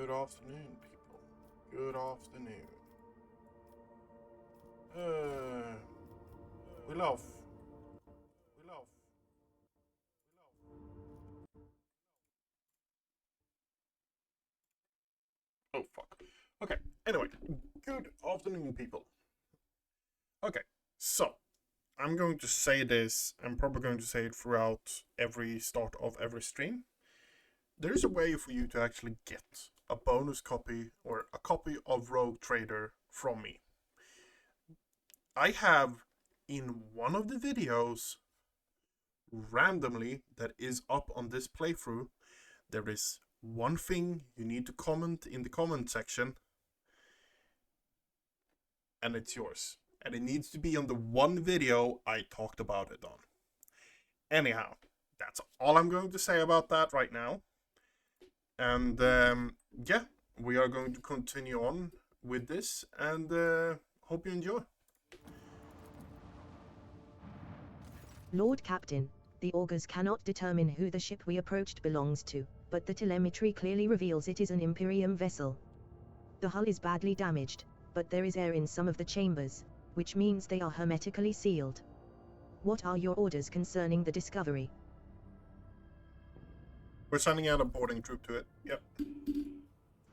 Good afternoon, people. Good afternoon. We love. Oh, fuck. Okay, anyway. Good afternoon, people. Okay, so. I'm going to say this, I'm probably going to say it throughout every start of every stream. There is a way for you to actually get a bonus copy or a copy of Rogue Trader from me. I have in one of the videos randomly that is up on this playthrough, there is one thing you need to comment in the comment section, and it's yours. And it needs to be on the one video I talked about it on. Anyhow, that's all I'm going to say about that right now. And yeah, we are going to continue on with this, and hope you enjoy. Lord Captain, the augurs cannot determine who the ship we approached belongs to, but the telemetry clearly reveals it is an Imperium vessel. The hull is badly damaged, but there is air in some of the chambers, which means they are hermetically sealed. What are your orders concerning the discovery? We're sending out a boarding troop to it. Yep.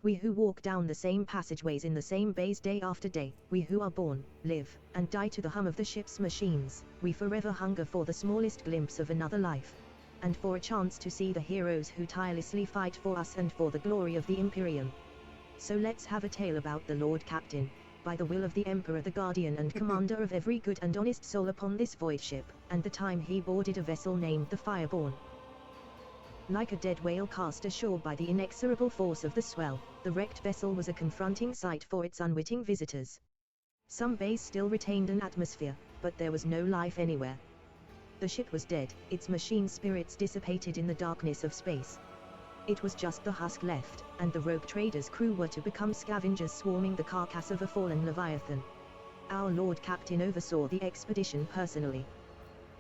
We who walk down the same passageways in the same bays day after day, we who are born, live, and die to the hum of the ship's machines, we forever hunger for the smallest glimpse of another life, and for a chance to see the heroes who tirelessly fight for us and for the glory of the Imperium. So let's have a tale about the Lord Captain, by the will of the Emperor, the guardian and commander of every good and honest soul upon this void ship, and the time he boarded a vessel named the Fireborn. Like a dead whale cast ashore by the inexorable force of the swell, the wrecked vessel was a confronting sight for its unwitting visitors. Some bays still retained an atmosphere, but there was no life anywhere. The ship was dead, its machine spirits dissipated in the darkness of space. It was just the husk left, and the Rogue Trader's crew were to become scavengers swarming the carcass of a fallen Leviathan. Our Lord Captain oversaw the expedition personally.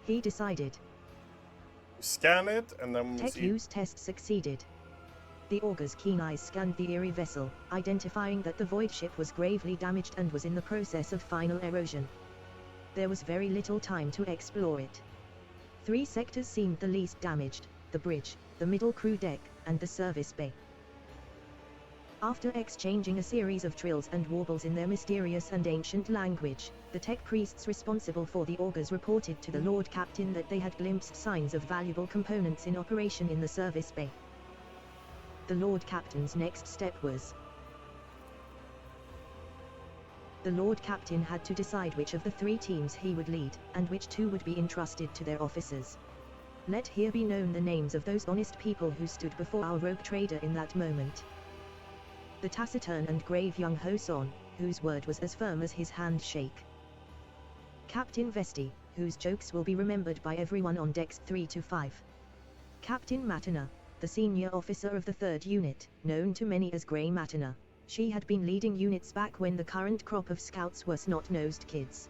He decided. Scan it, and then we Tech see. use test succeeded. The augur's keen eyes scanned the eerie vessel, identifying that the void ship was gravely damaged and was in the process of final erosion. There was very little time to explore it. 3 sectors seemed the least damaged: the bridge, the middle crew deck, and the service bay. After exchanging a series of trills and warbles in their mysterious and ancient language, the tech priests responsible for the augurs reported to the Lord Captain that they had glimpsed signs of valuable components in operation in the service bay. The Lord Captain's next step was. The Lord Captain had to decide which of the 3 teams he would lead, and which 2 would be entrusted to their officers. Let here be known the names of those honest people who stood before our Rogue Trader in that moment. The taciturn and grave young Hoson, whose word was as firm as his handshake. Captain Vesti, whose jokes will be remembered by everyone on decks 3 to 5. Captain Matina, the senior officer of the 3rd Unit, known to many as Grey Matina. She had been leading units back when the current crop of scouts were snot-nosed kids.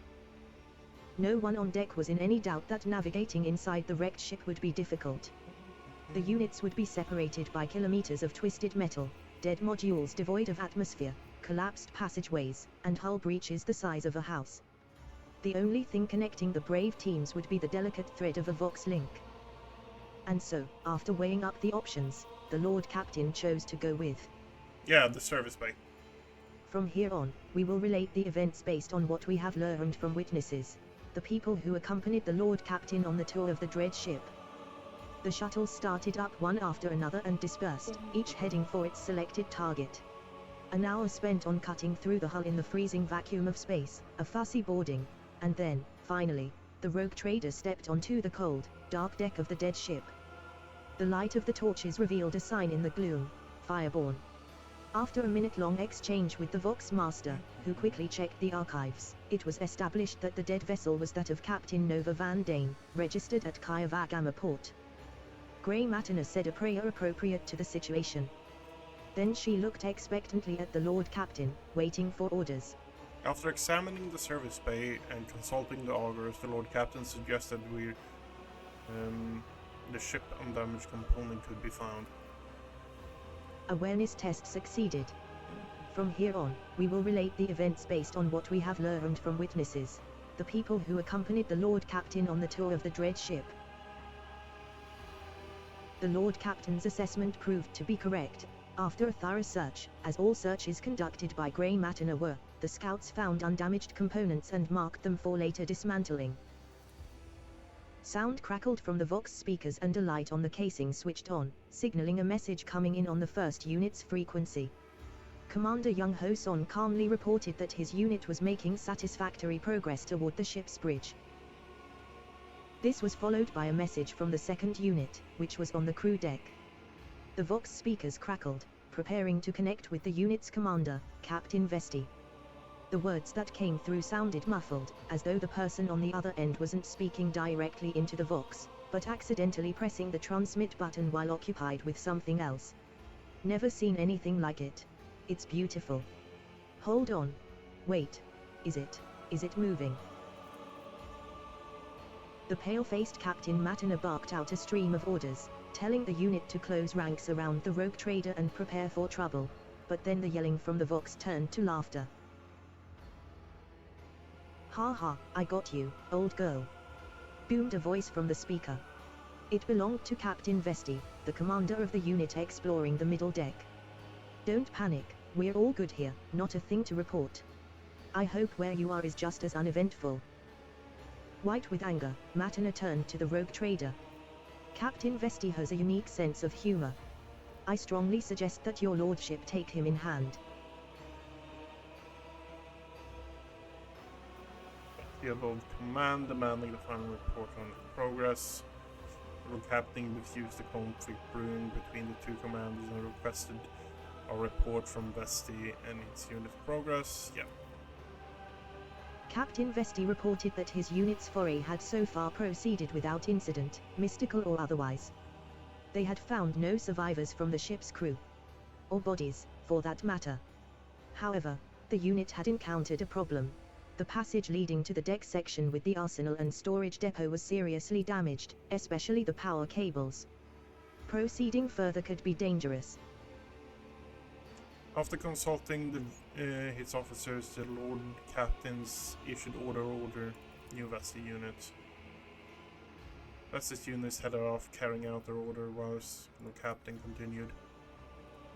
No one on deck was in any doubt that navigating inside the wrecked ship would be difficult. The units would be separated by kilometers of twisted metal, dead modules devoid of atmosphere, collapsed passageways, and hull breaches the size of a house. The only thing connecting the brave teams would be the delicate thread of a Vox link. And so, after weighing up the options, the Lord Captain chose to go with. Yeah, the service bay. From here on, we will relate the events based on what we have learned from witnesses, the people who accompanied the Lord Captain on the tour of the dread ship. The shuttles started up one after another and dispersed, each heading for its selected target. An hour spent on cutting through the hull in the freezing vacuum of space, a fussy boarding, and then, finally, the Rogue Trader stepped onto the cold, dark deck of the dead ship. The light of the torches revealed a sign in the gloom: Fireborn. After a minute-long exchange with the Vox Master, who quickly checked the archives, it was established that the dead vessel was that of Captain Nova Van Dane, registered at Kiava Gamma Port. Grey Matina said a prayer appropriate to the situation. Then she looked expectantly at the Lord Captain, waiting for orders. After examining the service bay and consulting the augurs, the Lord Captain suggested the ship undamaged component could be found. Awareness test succeeded. From here on, we will relate the events based on what we have learned from witnesses, the people who accompanied the Lord Captain on the tour of the dread ship. The Lord Captain's assessment proved to be correct. After a thorough search, as all searches conducted by Grey Matter were, the scouts found undamaged components and marked them for later dismantling. Sound crackled from the Vox speakers and a light on the casing switched on, signaling a message coming in on the first unit's frequency. Commander Young Ho Son calmly reported that his unit was making satisfactory progress toward the ship's bridge. This was followed by a message from the second unit, which was on the crew deck. The Vox speakers crackled, preparing to connect with the unit's commander, Captain Vesti. The words that came through sounded muffled, as though the person on the other end wasn't speaking directly into the Vox, but accidentally pressing the transmit button while occupied with something else. Never seen anything like it. It's beautiful. Hold on. Wait. Is it moving? The pale-faced Captain Matiner barked out a stream of orders, telling the unit to close ranks around the rogue trader and prepare for trouble, but then the yelling from the Vox turned to laughter. "Ha ha, I got you, old girl," boomed a voice from the speaker. It belonged to Captain Vesti, the commander of the unit exploring the middle deck. "Don't panic, we're all good here, not a thing to report. I hope where you are is just as uneventful." White with anger, Matiner turned to the rogue trader. "Captain Vesti has a unique sense of humor. I strongly suggest that your lordship take him in hand." Field of Command demanding the final report on progress. The rogue captain refused the conflict brewing between the two commanders and requested a report from Vesti and its unit's progress. Yeah. Captain Vesti reported that his unit's foray had so far proceeded without incident, mystical or otherwise. They had found no survivors from the ship's crew. Or bodies, for that matter. However, the unit had encountered a problem. The passage leading to the deck section with the arsenal and storage depot was seriously damaged, especially the power cables. Proceeding further could be dangerous. After consulting his officers, the Lord Captains issued order new Vesti unit. Vesti's units headed off carrying out their order whilst the Captain continued.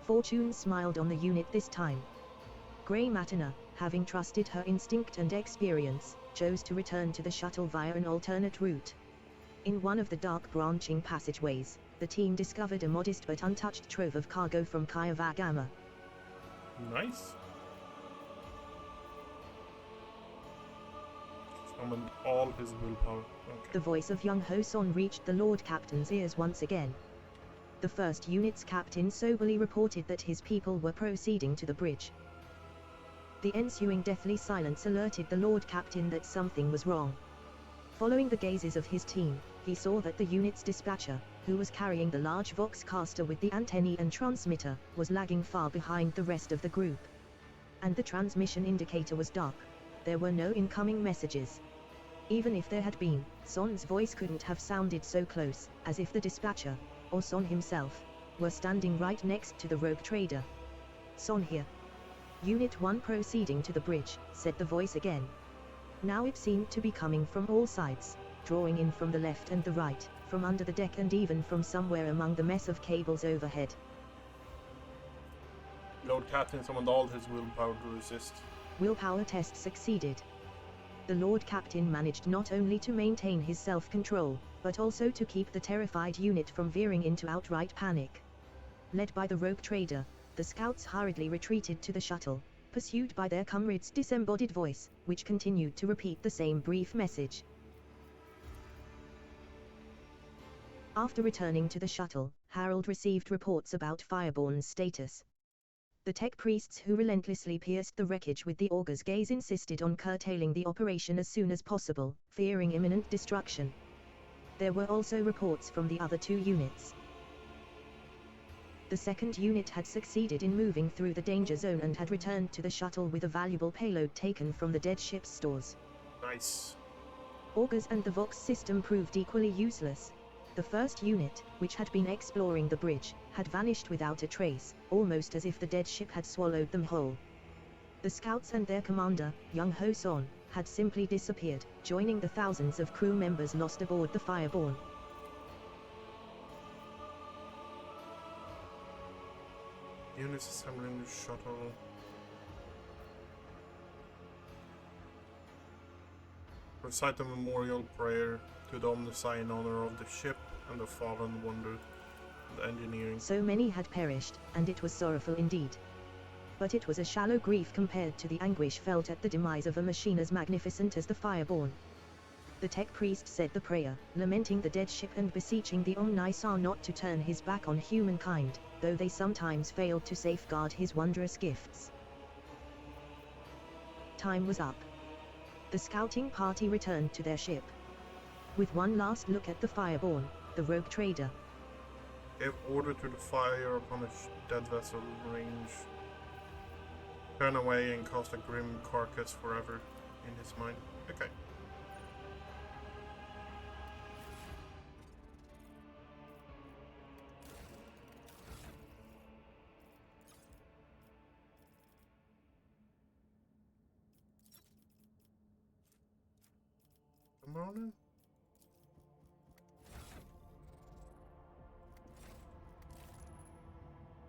Fortune smiled on the unit this time. Grey Matter, having trusted her instinct and experience, chose to return to the shuttle via an alternate route. In one of the dark branching passageways, the team discovered a modest but untouched trove of cargo from Kiava Gamma. Nice. Summoned all his willpower. Okay. The voice of young Ho Son reached the Lord Captain's ears once again. The first unit's captain soberly reported that his people were proceeding to the bridge. The ensuing deathly silence alerted the Lord Captain that something was wrong. Following the gazes of his team, he saw that the unit's dispatcher, who was carrying the large Vox caster with the antennae and transmitter, was lagging far behind the rest of the group. And the transmission indicator was dark. There were no incoming messages. Even if there had been, Son's voice couldn't have sounded so close, as if the dispatcher, or Son himself, were standing right next to the rogue trader. "Son here. Unit 1 proceeding to the bridge," said the voice again. Now it seemed to be coming from all sides, drawing in from the left and the right, from under the deck and even from somewhere among the mess of cables overhead. Lord Captain summoned all his willpower to resist. Willpower test succeeded. The Lord Captain managed not only to maintain his self-control, but also to keep the terrified unit from veering into outright panic. Led by the rogue trader, the scouts hurriedly retreated to the shuttle, pursued by their comrade's disembodied voice, which continued to repeat the same brief message. After returning to the shuttle, Harold received reports about Fireborn's status. The tech priests who relentlessly pierced the wreckage with the auger's gaze insisted on curtailing the operation as soon as possible, fearing imminent destruction. There were also reports from the other two units. The second unit had succeeded in moving through the danger zone and had returned to the shuttle with a valuable payload taken from the dead ship's stores. Nice. Augers and the Vox system proved equally useless. The first unit, which had been exploring the bridge, had vanished without a trace, almost as if the dead ship had swallowed them whole. The scouts and their commander, young Ho Son, had simply disappeared, joining the thousands of crew members lost aboard the Fireborn. Units assembling the shuttle. Recite a memorial prayer to the Omnisci in honor of the ship and the fallen wonder, the engineering. So many had perished, and it was sorrowful indeed. But it was a shallow grief compared to the anguish felt at the demise of a machine as magnificent as the Fireborn. The tech priest said the prayer, lamenting the dead ship and beseeching the Omnisci not to turn his back on humankind, though they sometimes failed to safeguard his wondrous gifts. Time was up. The scouting party returned to their ship. With one last look at the Fireborn, the rogue trader Gave order to the fire upon a dead vessel range. Turn away and cast a grim carcass forever in his mind. Okay. Come on in.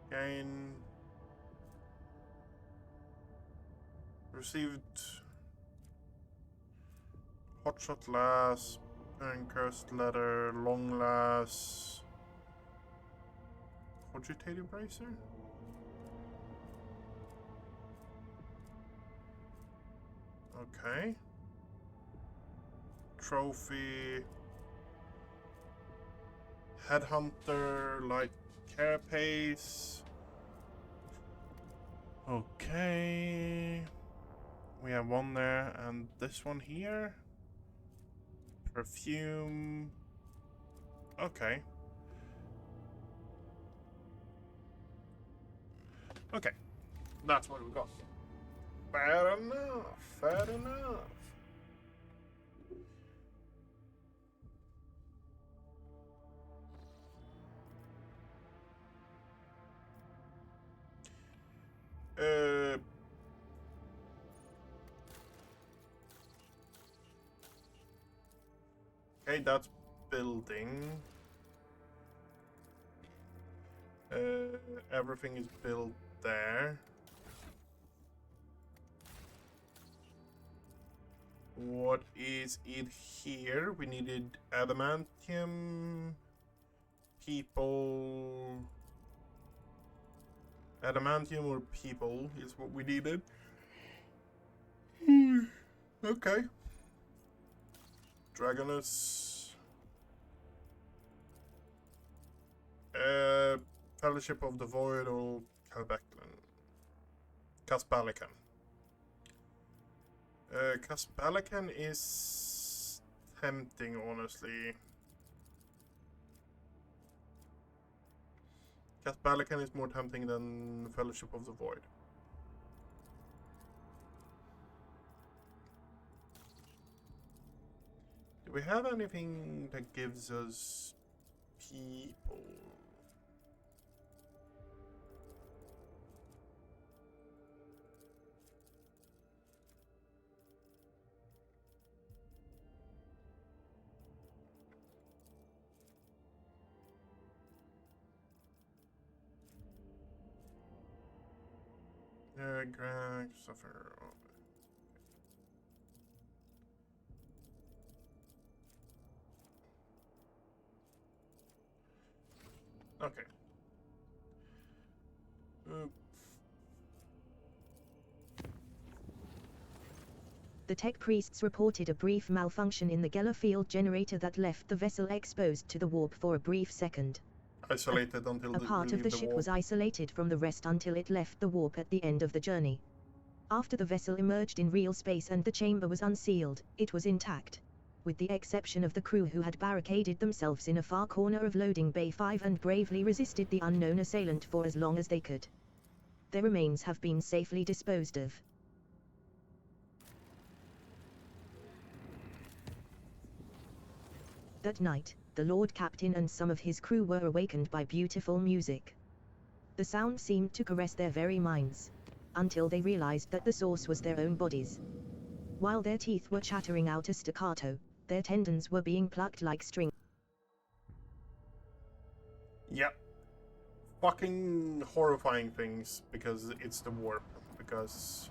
Gain. Received hotshot lass, cursed letter, long lass, cogitated bracer. Okay. Trophy. Headhunter, light carapace. Okay. We have one there, and this one here. Perfume. Okay. Okay. That's what we got. Fair enough. Fair enough. Okay, that's building. Everything is built there. What is it here? We needed adamantium. People. Adamantium or people is what we needed. Okay. Dragonus. Fellowship of the Void or Calbeclan. Caspalican. Caspalican is tempting, honestly. Caspalican is more tempting than Fellowship of the Void. Do we have anything that gives us people? Greg, suffer. Okay. The tech priests reported a brief malfunction in the Geller field generator that left the vessel exposed to the warp for a brief second. Isolated until A part of the ship was isolated from the rest until it left the warp at the end of the journey. After the vessel emerged in real space and the chamber was unsealed, it was intact. With the exception of the crew who had barricaded themselves in a far corner of loading bay 5 and bravely resisted the unknown assailant for as long as they could. Their remains have been safely disposed of. That night, the Lord Captain and some of his crew were awakened by beautiful music. The sound seemed to caress their very minds. Until they realized that the source was their own bodies. While their teeth were chattering out a staccato, their tendons were being plucked like string. Yep. Fucking horrifying things, because it's the warp. Because...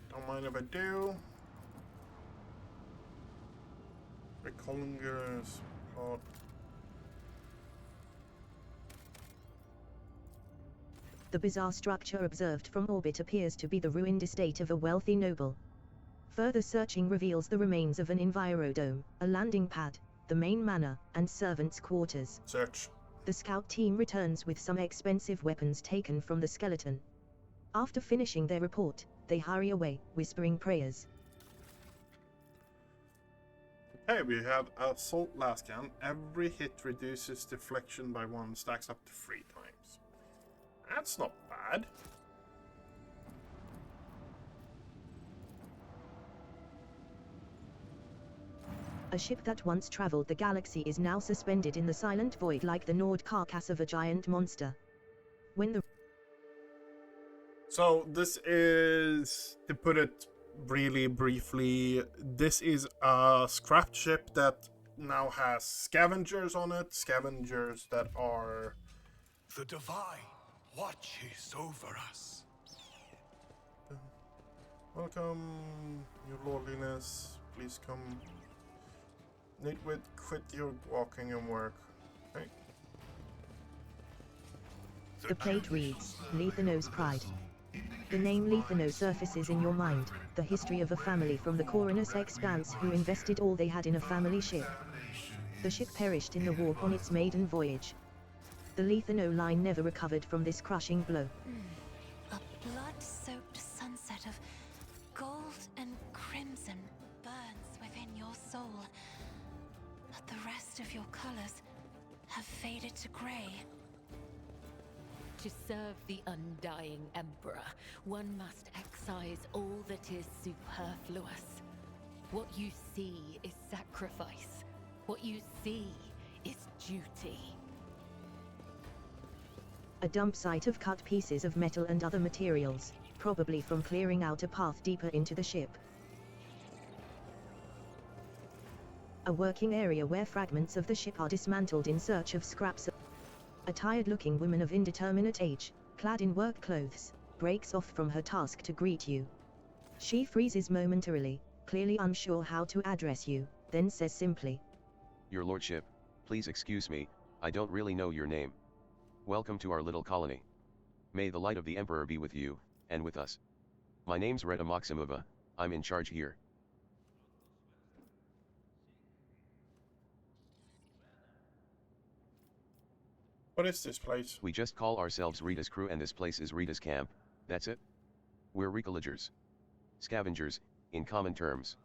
Don't mind if I do. Recolingers, pod. The bizarre structure observed from orbit appears to be the ruined estate of a wealthy noble. Further searching reveals the remains of an envirodome, a landing pad, the main manor, and servants' quarters. Search. The scout team returns with some expensive weapons taken from the skeleton. After finishing their report, they hurry away, whispering prayers. Okay, we have Assault Lascan. Every hit reduces deflection by 1, stacks up to 3 times. That's not bad. A ship that once traveled the galaxy is now suspended in the silent void like the gnawed carcass of a giant monster. When the... So this is, to put it really briefly, this is a scrap ship that now has scavengers on it. Scavengers that are... The Divine watches over us. Welcome, your lordliness. Please come. Nitwit, quit your walking and work. Okay. The plate reads, Lethano's Pride. The name Lethano surfaces in your mind, the history of a family from the Coronus Expanse who invested all they had in a family ship. The ship perished in the warp on its maiden voyage. The Lethano line never recovered from this crushing blow. A blood-soaked sunset of gold and crimson burns within your soul. But the rest of your colors have faded to gray. To serve the undying Emperor, one must excise all that is superfluous. What you see is sacrifice. What you see is duty. A dump site of cut pieces of metal and other materials, probably from clearing out a path deeper into the ship. A working area where fragments of the ship are dismantled in search of scraps. A tired-looking woman of indeterminate age, clad in work clothes, breaks off from her task to greet you. She freezes momentarily, clearly unsure how to address you, then says simply, Your Lordship, please excuse me, I don't really know your name. Welcome to our little colony. May the light of the Emperor be with you, and with us. My name's Reta Maximova, I'm in charge here. What is this place? We just call ourselves Rita's crew and this place is Rita's camp, that's it? We're recolligers. Scavengers, in common terms.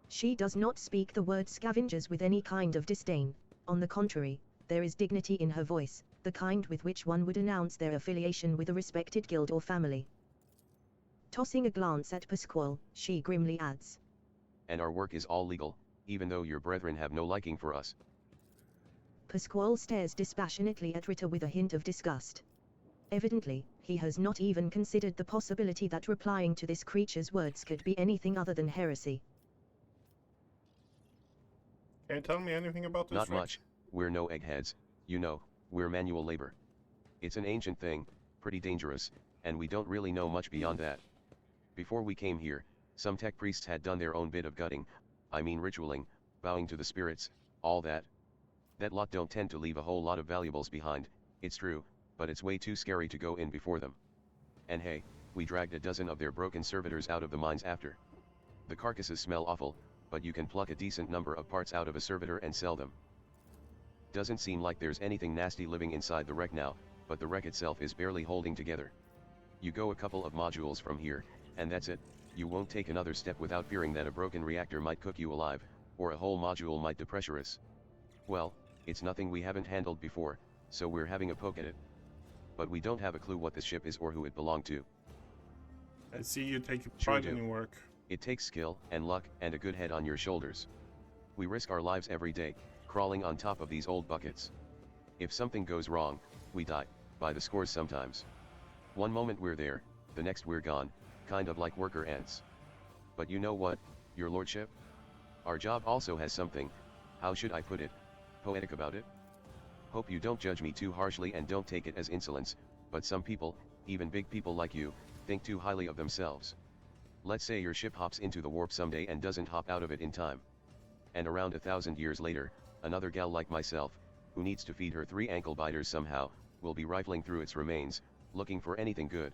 She does not speak the word scavengers with any kind of disdain. On the contrary, there is dignity in her voice, the kind with which one would announce their affiliation with a respected guild or family. Tossing a glance at Pasquale, she grimly adds, And our work is all legal, even though your brethren have no liking for us. Pasquale stares dispassionately at Rita with a hint of disgust. Evidently, he has not even considered the possibility that replying to this creature's words could be anything other than heresy. Can you tell me anything about this? Not race? much, we're no eggheads, you know, we're manual labor. It's an ancient thing, pretty dangerous, and we don't really know much beyond that. Before we came here, some tech priests had done their own bit of gutting, I mean ritualing, bowing to the spirits, all that. That lot don't tend to leave a whole lot of valuables behind, it's true, but it's way too scary to go in before them. And hey, we dragged a dozen of their broken servitors out of the mines after. The carcasses smell awful, but you can pluck a decent number of parts out of a servitor and sell them. Doesn't seem like there's anything nasty living inside the wreck now, but the wreck itself is barely holding together. You go a couple of modules from here, and that's it, you won't take another step without fearing that a broken reactor might cook you alive, or a whole module might depressure us. Well, it's nothing we haven't handled before, so we're having a poke at it. But we don't have a clue what this ship is or who it belonged to. I see you take Sure pride do. in your work. It takes skill, and luck, and a good head on your shoulders. We risk our lives every day, crawling on top of these old buckets. If something goes wrong, we die, by the scores sometimes. One moment we're there, the next we're gone, kind of like worker ants. But you know what, your lordship? Our job also has something, how should I put it, poetic about it? Hope you don't judge me too harshly and don't take it as insolence, but some people, even big people like you, think too highly of themselves. Let's say your ship hops into the warp someday and doesn't hop out of it in time. And around 1,000 years later, another gal like myself, who needs to feed her 3 ankle biters somehow, will be rifling through its remains, looking for anything good.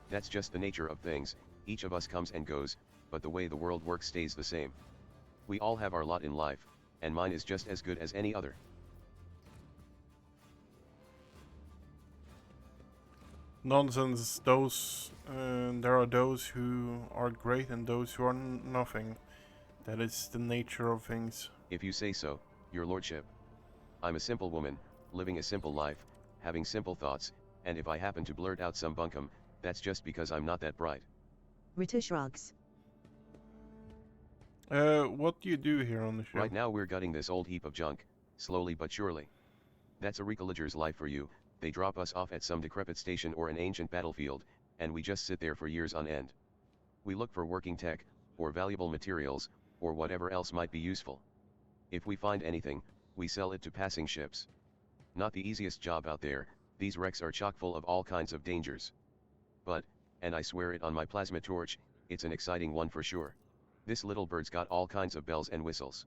That's just the nature of things, each of us comes and goes, but the way the world works stays the same. We all have our lot in life, and mine is just as good as any other. Nonsense. There are those who are great and those who are nothing. That is the nature of things. If you say so, your lordship. I'm a simple woman, living a simple life, having simple thoughts, and if I happen to blurt out some bunkum, that's just because I'm not that bright. Ritter shrugs. What do you do here on the ship? Right now we're gutting this old heap of junk, slowly but surely. That's a Recolager's life for you. They drop us off at some decrepit station or an ancient battlefield, and we just sit there for years on end. We look for working tech, or valuable materials, or whatever else might be useful. If we find anything, we sell it to passing ships. Not the easiest job out there, these wrecks are chock full of all kinds of dangers. But, and I swear it on my plasma torch, it's an exciting one for sure. This little bird's got all kinds of bells and whistles.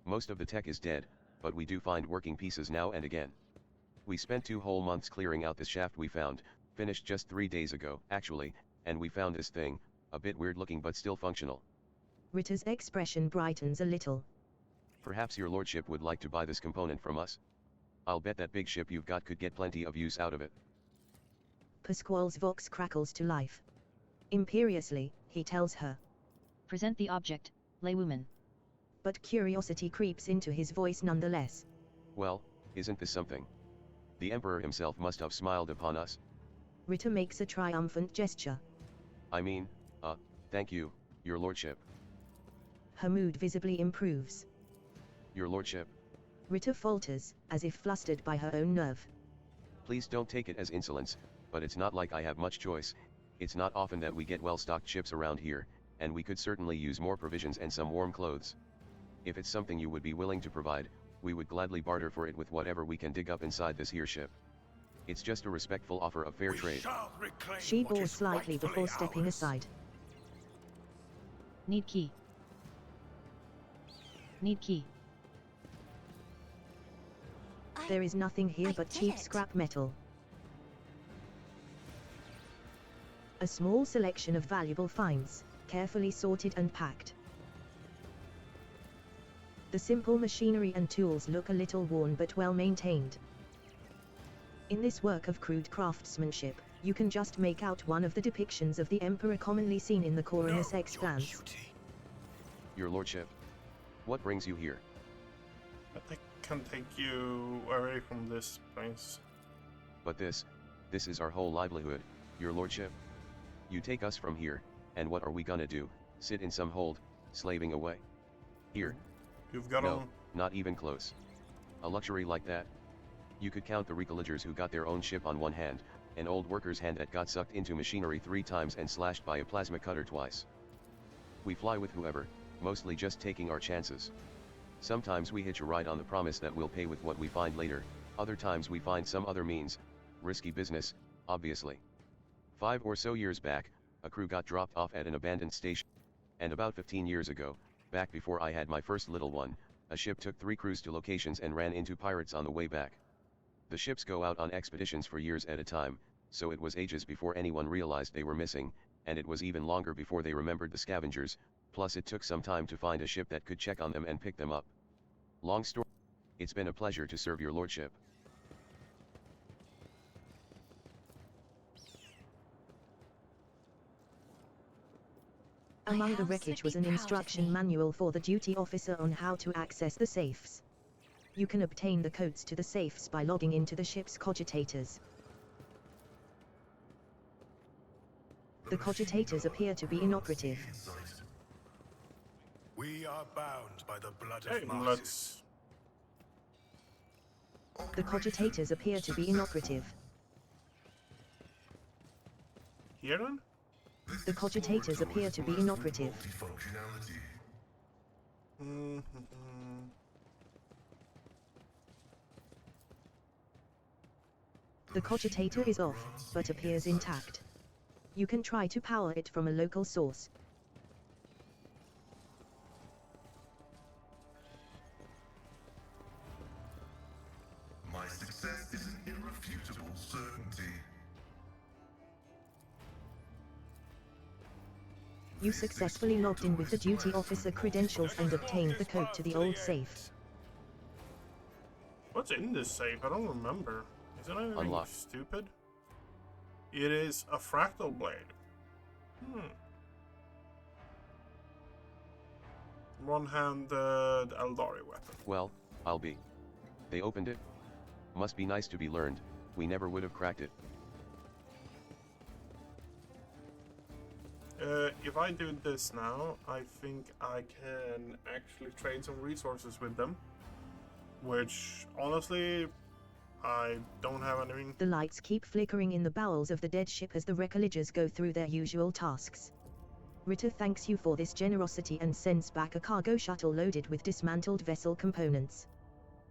Most of the tech is dead, but we do find working pieces now and again. We spent 2 whole months clearing out this shaft we found, finished just 3 days ago, actually, and we found this thing, a bit weird looking but still functional. Ritter's expression brightens a little. Perhaps your lordship would like to buy this component from us? I'll bet that big ship you've got could get plenty of use out of it. Pasquale's vox crackles to life. Imperiously, he tells her. Present the object, laywoman. But curiosity creeps into his voice nonetheless. Well, isn't this something? The Emperor himself must have smiled upon us. Ritter makes a triumphant gesture. I mean, thank you, your lordship. Her mood visibly improves. Your lordship. Ritter falters, as if flustered by her own nerve. Please don't take it as insolence, but it's not like I have much choice. It's not often that we get well-stocked ships around here, and we could certainly use more provisions and some warm clothes. If it's something you would be willing to provide, we would gladly barter for it with whatever we can dig up inside this here ship. It's just a respectful offer of fair trade. She bores slightly before stepping aside. Need key. Need key. There is nothing here I but did cheap it. scrap metal. A small selection of valuable finds, carefully sorted and packed. The simple machinery and tools look a little worn but well maintained. In this work of crude craftsmanship, you can just make out one of the depictions of the Emperor commonly seen in the Coronus X plans. Your lordship. What brings you here? I can take you away from this place. But this is our whole livelihood, your lordship. You take us from here, and what are we gonna do, sit in some hold, slaving away? Here. You've got No, not even close. A luxury like that? You could count the Recollegers who got their own ship on one hand, an old worker's hand that got sucked into machinery 3 times and slashed by a plasma cutter twice. We fly with whoever, mostly just taking our chances. Sometimes we hitch a ride on the promise that we'll pay with what we find later, other times we find some other means, risky business, obviously. 5 or so years back, a crew got dropped off at an abandoned station. And about 15 years ago, back before I had my first little one, a ship took 3 crews to locations and ran into pirates on the way back. The ships go out on expeditions for years at a time, so it was ages before anyone realized they were missing, and it was even longer before they remembered the scavengers, plus it took some time to find a ship that could check on them and pick them up. Long story. It's been a pleasure to serve your lordship. Among the house wreckage would was be an proud of instruction me. manual for the duty officer on how to access the safes. You can obtain the codes to the safes by logging into the ship's cogitators. The cogitators appear to be inoperative. We are bound by the blood Okay, of martyrs. let's... The cogitators appear to be inoperative. Here then? The cogitators appear to be inoperative. Mm-hmm. The cogitator is off, but appears intact. You can try to power it from a local source. My success is an irrefutable certainty. You successfully logged in with the duty officer credentials and obtained the code to the old safe. What's in this safe? I don't remember. Is it anything Unlocked. stupid? It is a fractal blade. One-handed Eldari weapon. Well, I'll be. They opened it? Must be nice to be learned, we never would have cracked it. If I do this now, I think I can actually trade some resources with them. Which, honestly, I don't have anything. The lights keep flickering in the bowels of the dead ship as the Wreckligers go through their usual tasks. Ritter thanks you for this generosity and sends back a cargo shuttle loaded with dismantled vessel components.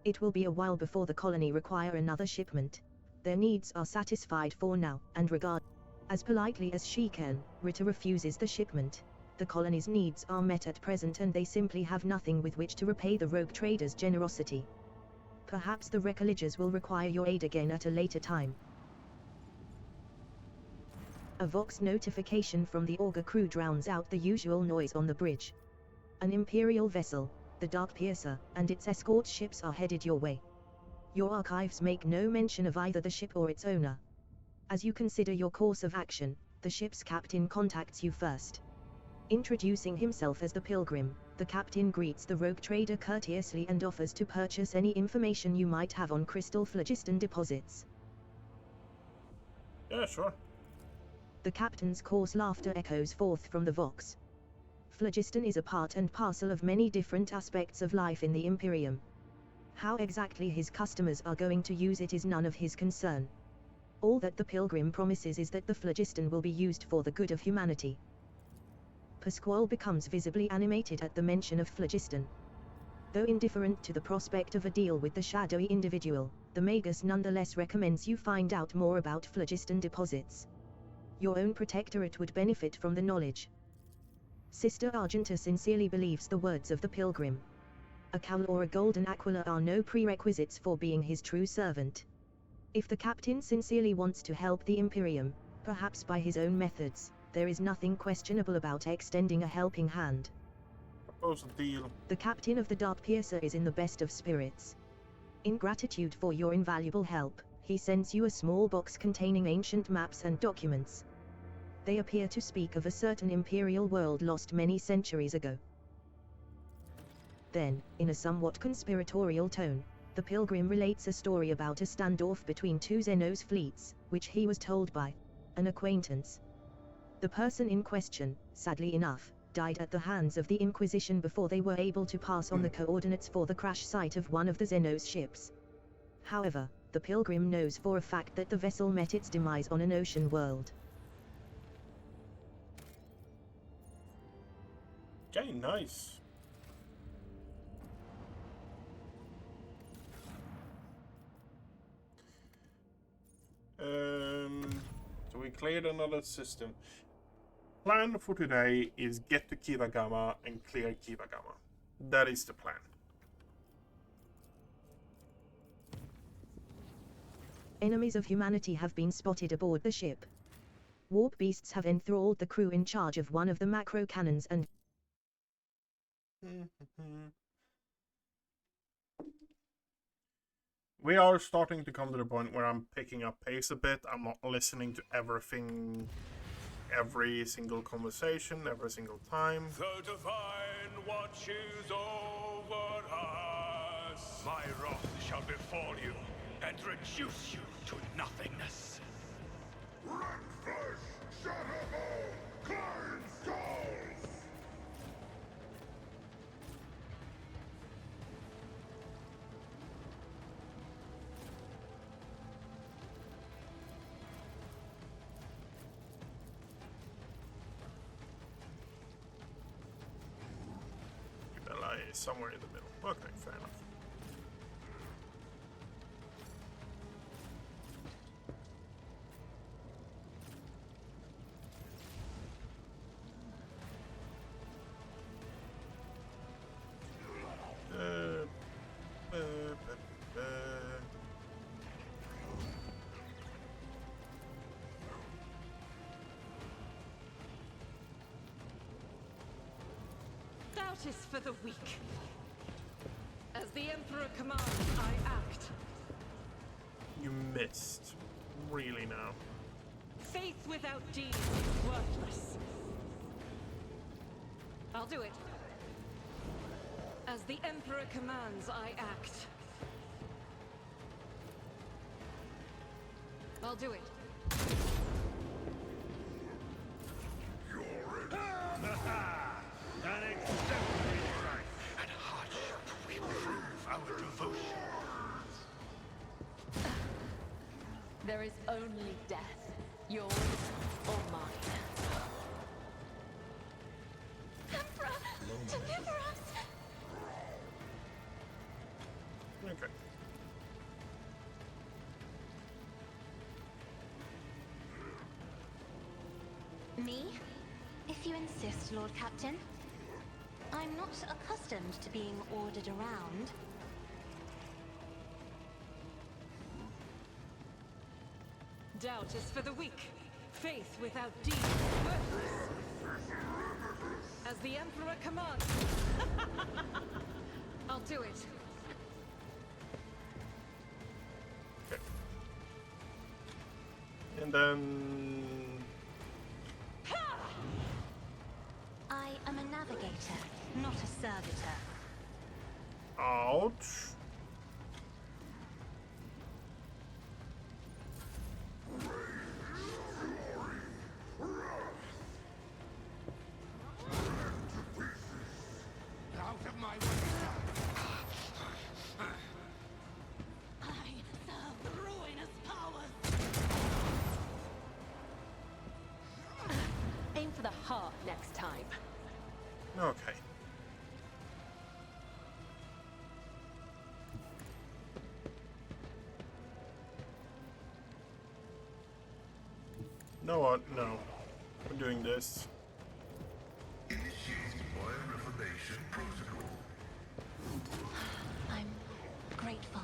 It will be a while before the colony require another shipment. Their needs are satisfied for now, and regard. As politely as she can, Ritter refuses the shipment. The colony's needs are met at present and they simply have nothing with which to repay the rogue trader's generosity. Perhaps the Wreckligers will require your aid again at a later time. A Vox notification from the Augur crew drowns out the usual noise on the bridge. An Imperial vessel, the Dark Piercer, and its escort ships are headed your way. Your archives make no mention of either the ship or its owner. As you consider your course of action, the ship's captain contacts you first. Introducing himself as the Pilgrim, the captain greets the rogue trader courteously and offers to purchase any information you might have on crystal phlogiston deposits. Yeah, sure. The captain's coarse laughter echoes forth from the Vox. Phlogiston is a part and parcel of many different aspects of life in the Imperium. How exactly his customers are going to use it is none of his concern. All that the Pilgrim promises is that the phlogiston will be used for the good of humanity. Pasquale becomes visibly animated at the mention of phlogiston. Though indifferent to the prospect of a deal with the shadowy individual, the Magus nonetheless recommends you find out more about phlogiston deposits. Your own protectorate would benefit from the knowledge. Sister Argenta sincerely believes the words of the Pilgrim. A cowl or a golden aquila are no prerequisites for being his true servant. If the captain sincerely wants to help the Imperium, perhaps by his own methods, there is nothing questionable about extending a helping hand. Propose a deal. The captain of the Dark Piercer is in the best of spirits. In gratitude for your invaluable help, he sends you a small box containing ancient maps and documents. They appear to speak of a certain Imperial world lost many centuries ago. Then, in a somewhat conspiratorial tone, the Pilgrim relates a story about a standoff between two Xenos fleets, which he was told by an acquaintance. The person in question, sadly enough, died at the hands of the Inquisition before they were able to pass on the coordinates for the crash site of one of the Xenos ships. However, the Pilgrim knows for a fact that the vessel met its demise on an ocean world. Okay, nice. So we cleared another system. Plan for today is get to Kiva Gamma and clear Kiva Gamma. That is the plan. Enemies of humanity have been spotted aboard the ship. Warp beasts have enthralled the crew in charge of one of the macro cannons and We are starting to come to the point where I'm picking up pace a bit. I'm not listening to everything, every single conversation, every single time. The divine watches over us. My wrath shall befall you and reduce you to nothingness. Red flesh, shatter bone, climb skulls! somewhere in the middle. Okay, fair enough. Doubt is for the weak. As the Emperor commands, I act. You missed. Really now. Faith without deeds is worthless. I'll do it. As the Emperor commands, I act. I'll do it. An exemplary strike and hardship we prove our devotion. There is only death, yours or mine. Emperor, deliver us! Okay. Me? If you insist, Lord Captain. I'm not accustomed to being ordered around. Doubt is for the weak. Faith without deeds is worthless. As the Emperor commands. I'll do it. Okay. And then... I am a navigator, not a servitor. Ouch. Out of my way! I serve ruinous powers. Aim for the heart next time. Okay. Know what? No. We're doing this. Initiated bioreformation protocol. I'm grateful.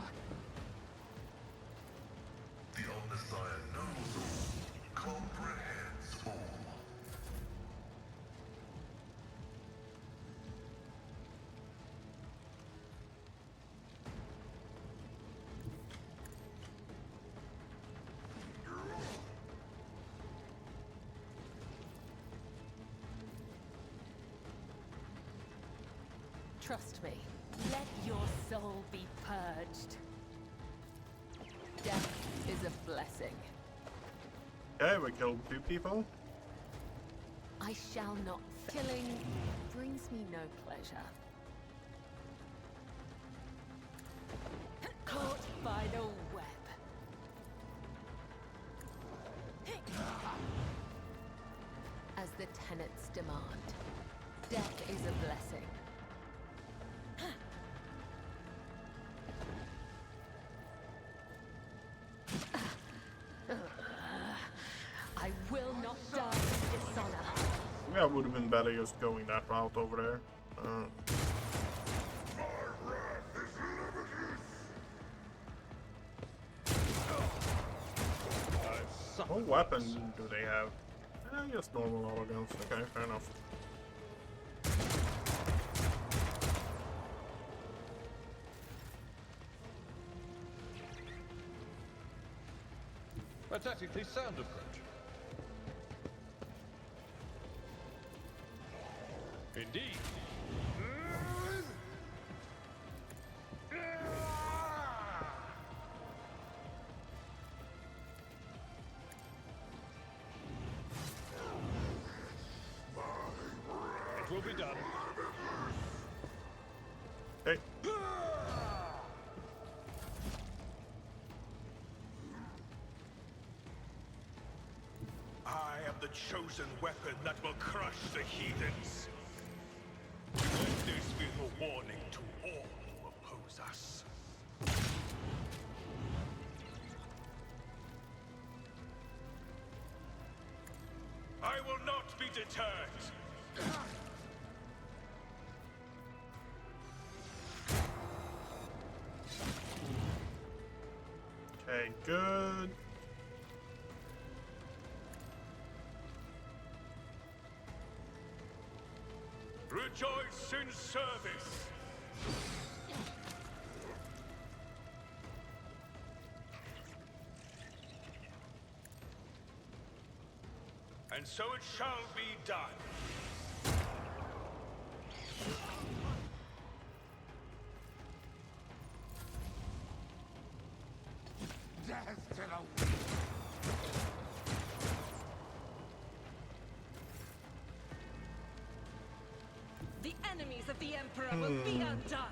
The Omnissiah knows all, comprehends all. Trust me. Let your soul be purged. Death is a blessing. Okay, we killed 2 people. I shall not. Killing brings me no pleasure. Caught by the web. As the tenets demand. Death is a blessing. I will not die in dishonor. Yeah, it would have been better just going that route over there. What weapon do they have? Just normal auto guns. Okay, fair enough. A tactically sound approach. Indeed. It will be done. Hey. I am the chosen weapon that will crush the heathens. Let this be the warning to all who oppose us. I will not be deterred. Okay, good. Rejoice in service. And so it shall be done. Death to the weak. The enemies of the Emperor will be undone.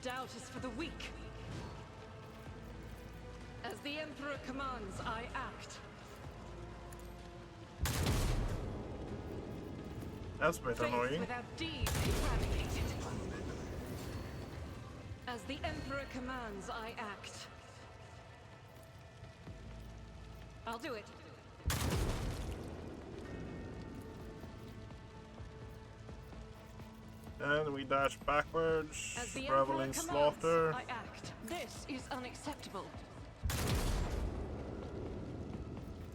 Doubt is for the weak. As the Emperor commands, I act. That's a bit Faith annoying. without deed eradicated. As the Emperor commands, I act. I'll do it. And we dash backwards, As the reveling Emperor commands, slaughter. I act. This is unacceptable.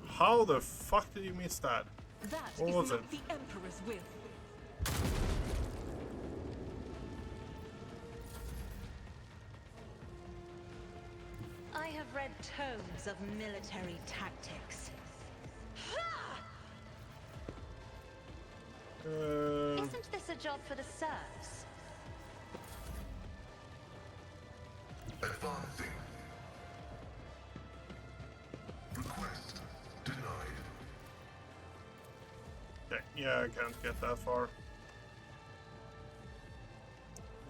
How the fuck did you miss that? That What is was not it? the Emperor's will. I have read tomes of military tactics. Isn't this a job for the serfs? Advancing. Request denied. Okay, yeah, I can't get that far.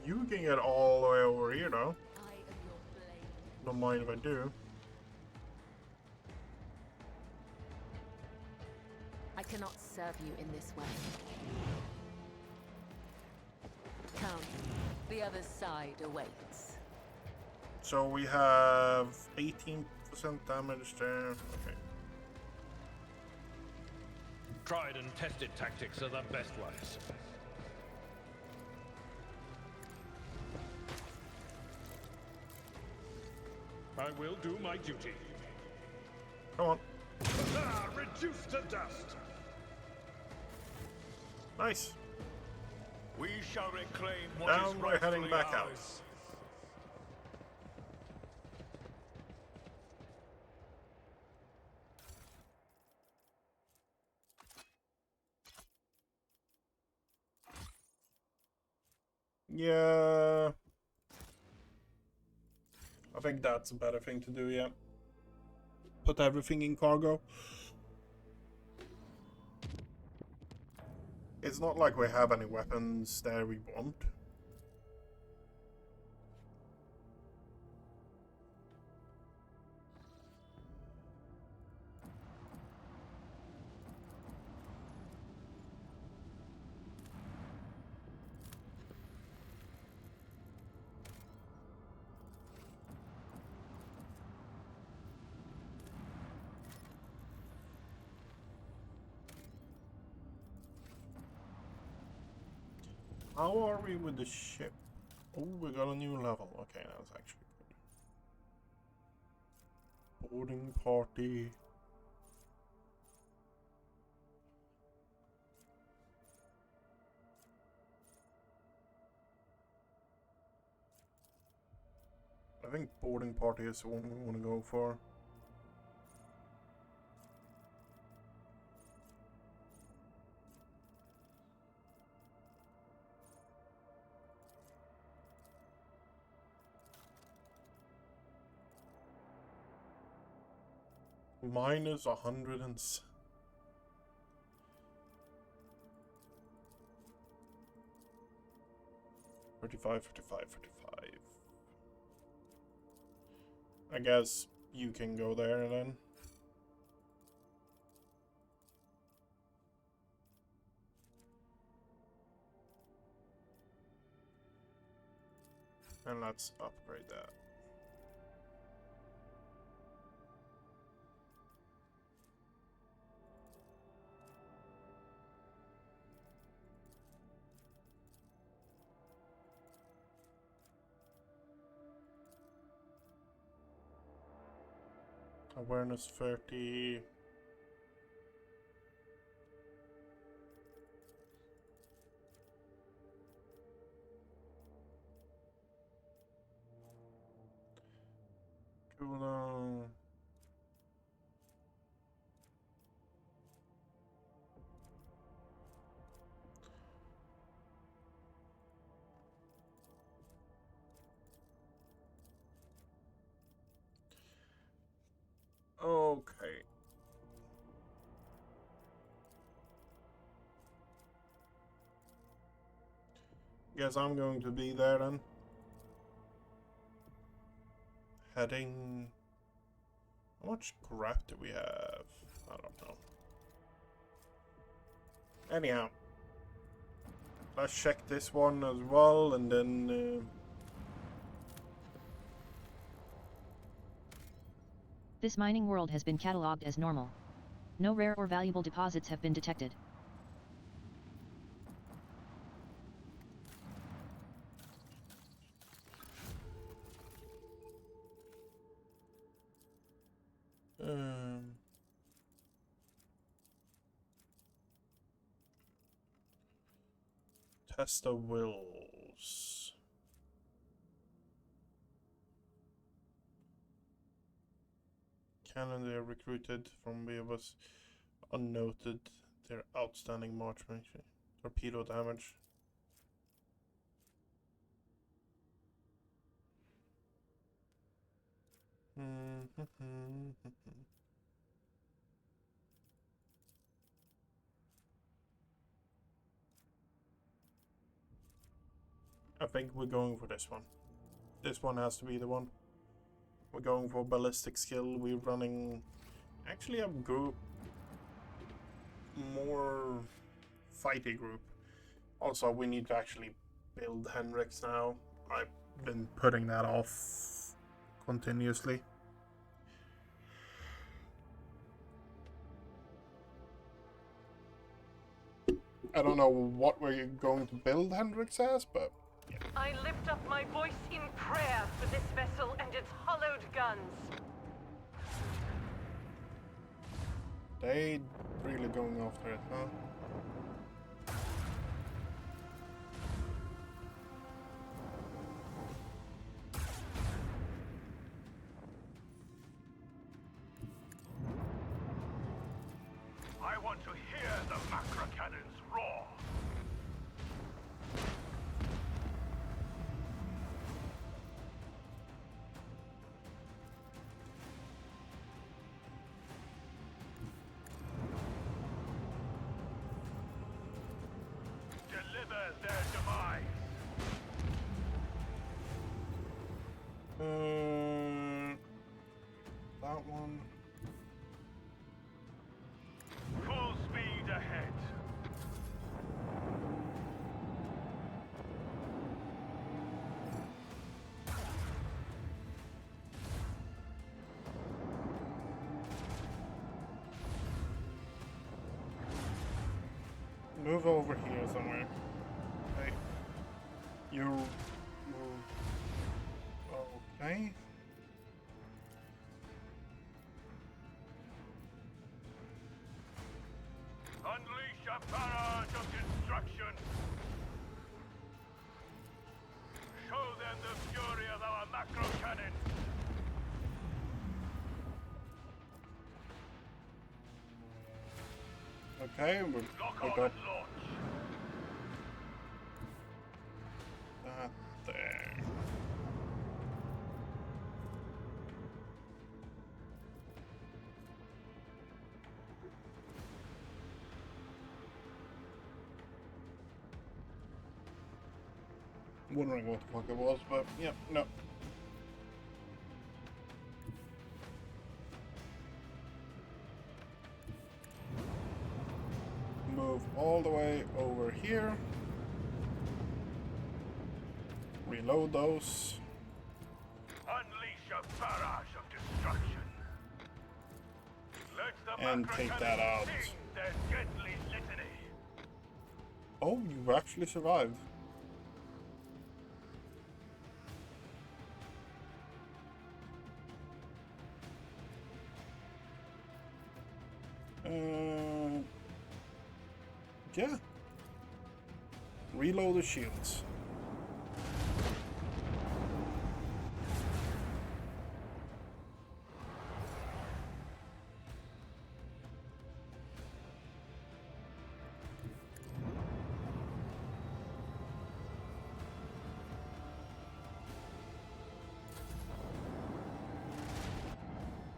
You can get all the way over here though. I am your blade. Don't mind if I do. I cannot serve you in this way. Come, the other side awaits. So we have 18% damage there. Okay. Tried and tested tactics are the best ones. I will do my duty. Come on. Ah, reduced to dust! Nice. We shall reclaim what Now is we're heading rightfully back out. ours. Yeah. I think that's a better thing to do, yeah. Put everything in cargo. It's not like we have any weapons there we want. How are we with the ship? Oh, we got a new level. Okay, that's actually good. Boarding party. I think boarding party is the one we want to go for. Minus 100 and... 35, 35, 35. I guess you can go there then. And let's upgrade that. Awareness 30. Cooldown. Okay. Guess I'm going to be there then. Heading. How much crap do we have? I don't know. Anyhow. Let's check this one as well and then. This mining world has been catalogued as normal. No rare or valuable deposits have been detected. Test the wills. Cannon, they are recruited from Kiava's unnoted. Their outstanding March torpedo damage. I think we're going for this one. This one has to be the one. We're going for ballistic skill. We're running actually a group, more fighty group. Also, we need to actually build Hendrix now. I've been putting that off continuously. I don't know what we're going to build Hendrix as, but yeah. I lift up my voice in prayer for this vessel and its hollowed guns. They really going after it, huh? I want to hear the macro cannons roar. Deliver their demise. That one. Full speed ahead. Move over here somewhere. Hey. You move. Okay. Unleash a barrage of destruction. Show them the fury of our macro cannon. Okay, we Lock got on and launch. that there. Wondering what the fuck it was, but yeah, no. move all the way over here. Reload those. Unleash a barrage of destruction. Let the And take that out. sing their deadly litany. Oh, you actually survived. Yeah. Reload the shields.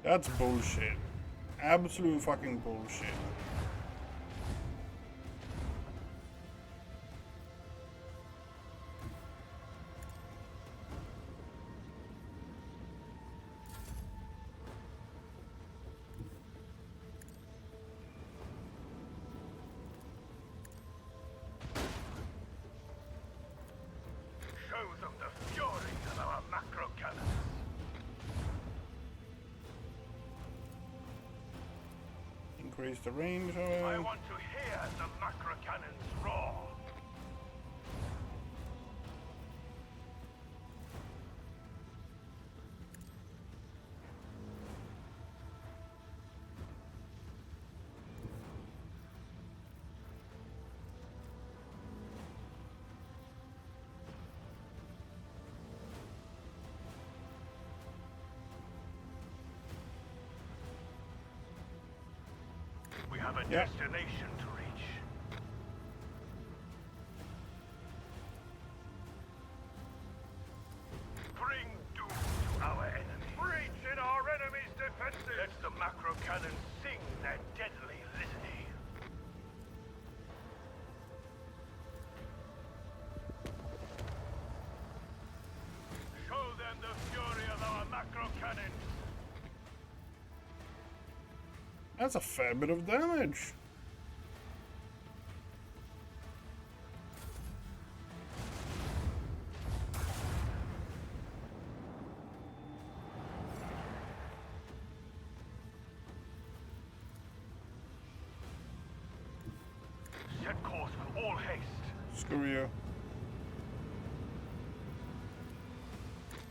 That's bullshit. Absolute fucking bullshit. Show them the fury of our macro cannons. Increase the range of I it. want to hear the macro cannons roar. We have a destination to reach. Bring doom to our enemy. Breach in our enemy's defenses. Let the macro cannons sing their deadly litany. Show them the fury of our macro cannons. That's a fair bit of damage. Set course with all haste. Screw you.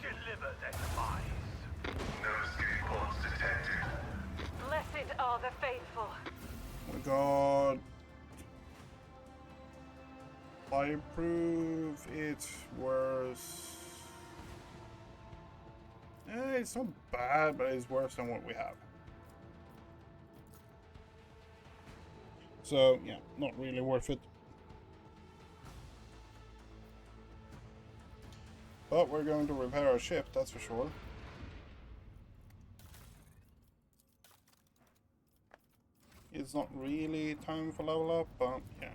Deliver their demise. No escape pods detected. Blessed are the faithful. Oh my god. Fireproof, it's worse. It's not bad, but it's worse than what we have. So, yeah, not really worth it. But we're going to repair our ship, that's for sure. It's not really time for level up, but yeah.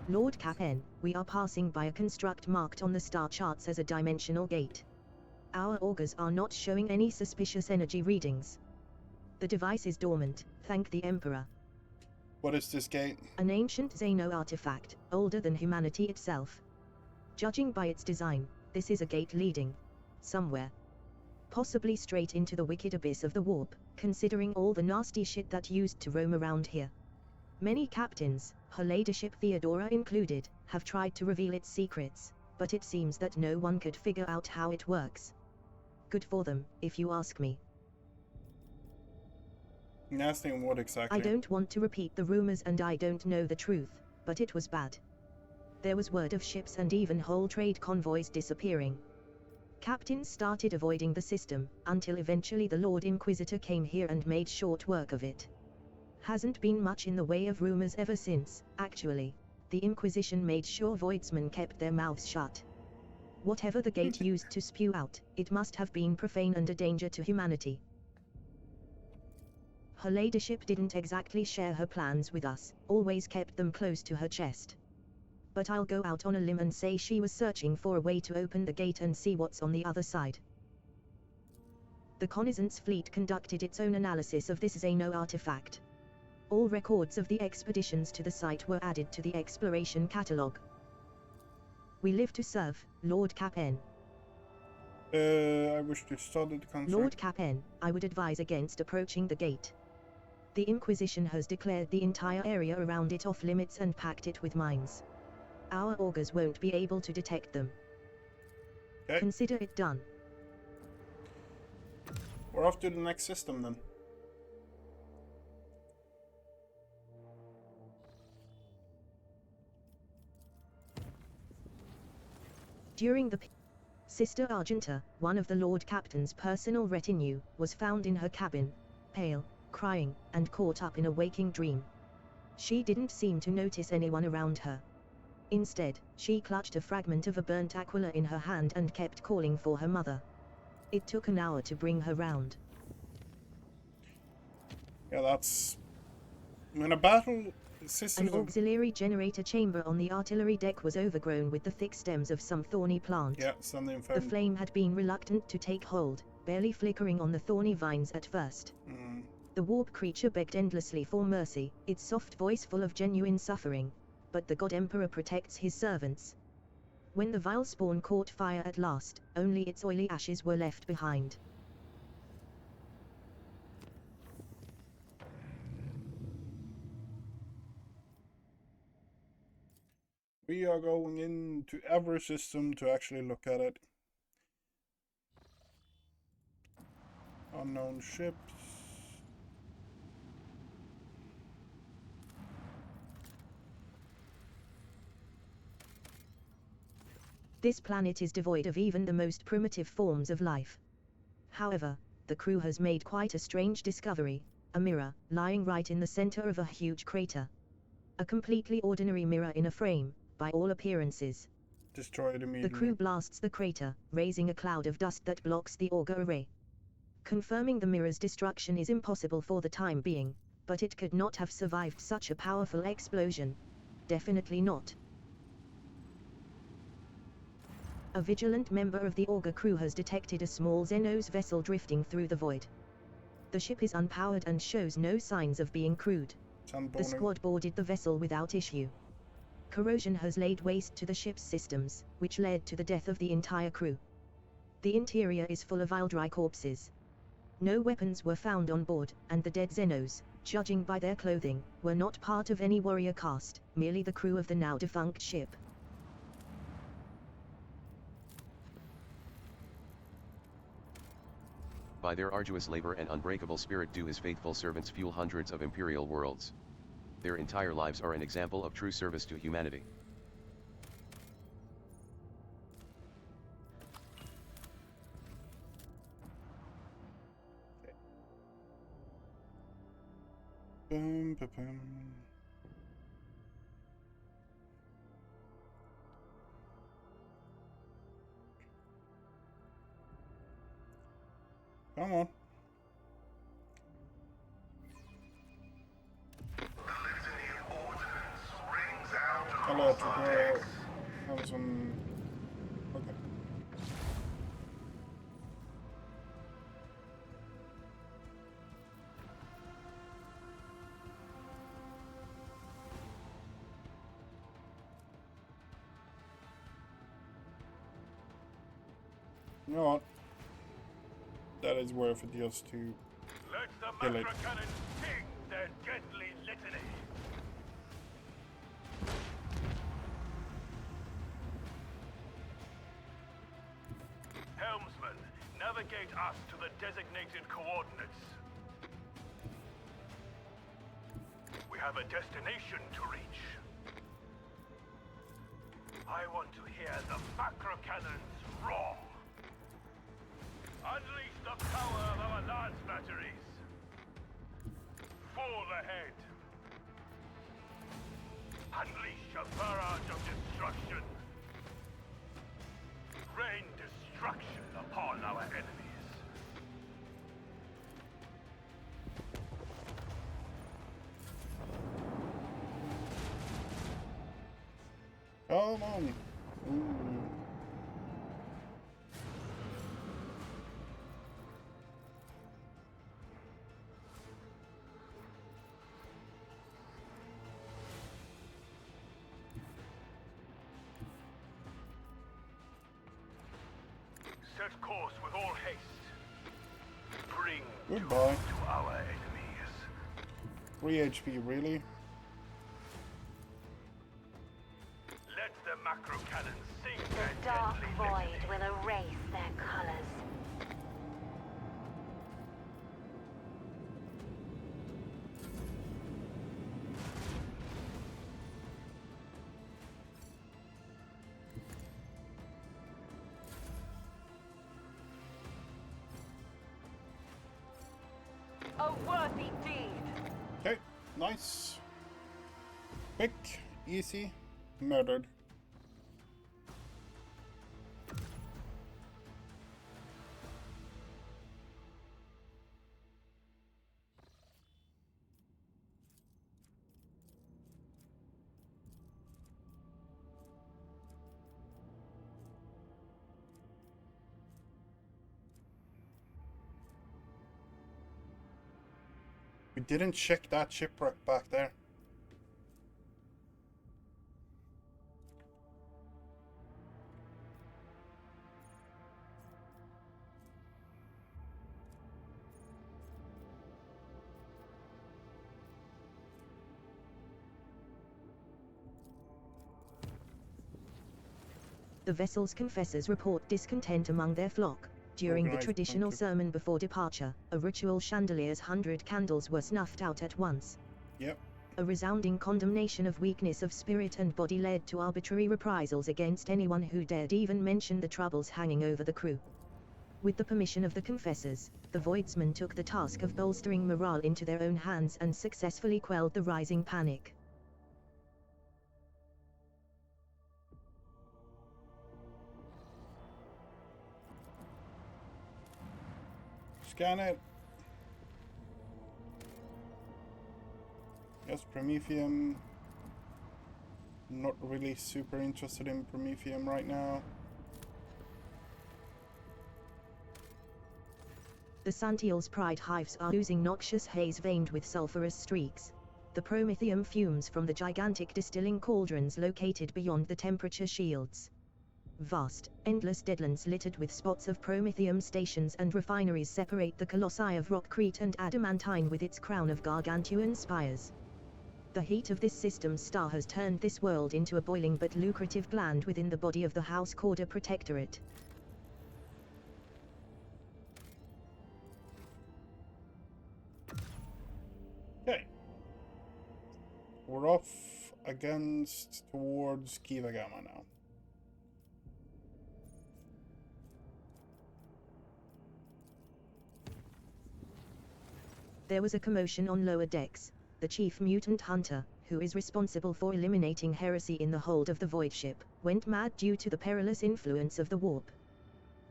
Lord Cap'n, we are passing by a construct marked on the star charts as a dimensional gate. Our augurs are not showing any suspicious energy readings. The device is dormant, thank the Emperor. What is this gate? An ancient Xeno artifact, older than humanity itself. Judging by its design, this is a gate leading somewhere. Possibly straight into the wicked abyss of the warp, considering all the nasty shit that used to roam around here. Many captains, her ladyship Theodora included, have tried to reveal its secrets, but it seems that no one could figure out how it works. Good for them, if you ask me. Nasty and what exactly? I don't want to repeat the rumors and I don't know the truth, but it was bad. There was word of ships and even whole trade convoys disappearing. Captains started avoiding the system, until eventually the Lord Inquisitor came here and made short work of it. Hasn't been much in the way of rumors ever since, actually. The Inquisition made sure voidsmen kept their mouths shut. Whatever the gate used to spew out, it must have been profane and a danger to humanity. Her ladyship didn't exactly share her plans with us, always kept them close to her chest. But I'll go out on a limb and say she was searching for a way to open the gate and see what's on the other side. The Connaissance fleet conducted its own analysis of this Xeno artifact. All records of the expeditions to the site were added to the exploration catalogue. We live to serve, Lord Cap'n. I wish to study the contract. Lord Cap'n, I would advise against approaching the gate. The Inquisition has declared the entire area around it off limits and packed it with mines. Our augurs won't be able to detect them. Okay. Consider it done. We're off to the next system then. During the Sister Argenta, one of the Lord Captain's personal retinue, was found in her cabin, pale, crying, and caught up in a waking dream. She didn't seem to notice anyone around her. Instead, she clutched a fragment of a burnt aquila in her hand and kept calling for her mother. It took an hour to bring her round. Yeah, that's... In a battle, An systems of... auxiliary generator chamber on the artillery deck was overgrown with the thick stems of some thorny plant. Yeah, something The flame had been reluctant to take hold, barely flickering on the thorny vines at first. The warp creature begged endlessly for mercy, its soft voice full of genuine suffering. But the God Emperor protects his servants. When the vile spawn caught fire at last, only its oily ashes were left behind. We are going into every system to actually look at it. Unknown ships. This planet is devoid of even the most primitive forms of life. However, the crew has made quite a strange discovery, a mirror, lying right in the center of a huge crater. A completely ordinary mirror in a frame, by all appearances. Destroyed immediately. The crew blasts the crater, raising a cloud of dust that blocks the auger array. Confirming the mirror's destruction is impossible for the time being, but it could not have survived such a powerful explosion. Definitely not. A vigilant member of the auger crew has detected a small Xenos vessel drifting through the void. The ship is unpowered and shows no signs of being crewed. The squad boarded the vessel without issue. Corrosion has laid waste to the ship's systems, which led to the death of the entire crew. The interior is full of dry corpses. No weapons were found on board, and the dead Xenos, judging by their clothing, were not part of any warrior caste, merely the crew of the now defunct ship. By their arduous labor and unbreakable spirit do his faithful servants fuel hundreds of imperial worlds. Their entire lives are an example of true service to humanity. Bum, ba, bum. Come on. Hello, Trooper. Have some... Okay. You know what? That is worth it just to Let the kill it. macro cannons sing their deadly litany. Helmsman, navigate us to the designated coordinates. We have a destination to reach. I want to hear the macro cannons roar. Unleash the power of our lance batteries. Fall ahead. Unleash a barrage of destruction. Rain destruction upon our enemies. Come on. Ooh. Set course with all haste. Bring Goodbye. to our enemies. 3 HP, really? Let the macro cannon sink The and dark deadly void will erase their colors. A worthy deed. Okay, nice. Quick, easy, murdered. We didn't check that shipwreck back there. The vessel's confessors report discontent among their flock. During the Organized traditional bunch of- sermon before departure, a ritual chandelier's 100 candles were snuffed out at once. Yep. A resounding condemnation of weakness of spirit and body led to arbitrary reprisals against anyone who dared even mention the troubles hanging over the crew. With the permission of the confessors, the Voidsmen took the task of bolstering morale into their own hands and successfully quelled the rising panic. Scan it. Yes, Prometheum. Not really super interested in Prometheum right now. The Santiel's pride hives are oozing noxious haze veined with sulfurous streaks. The promethium fumes from the gigantic distilling cauldrons located beyond the temperature shields. Vast, endless deadlands littered with spots of promethium stations and refineries separate the colossi of rockcrete and adamantine with its crown of gargantuan spires. The heat of this system's star has turned this world into a boiling but lucrative gland within the body of the House Corda Protectorate. Okay. We're off towards Kiava now. There was a commotion on lower decks. The chief mutant hunter, who is responsible for eliminating heresy in the hold of the void ship, went mad due to the perilous influence of the warp.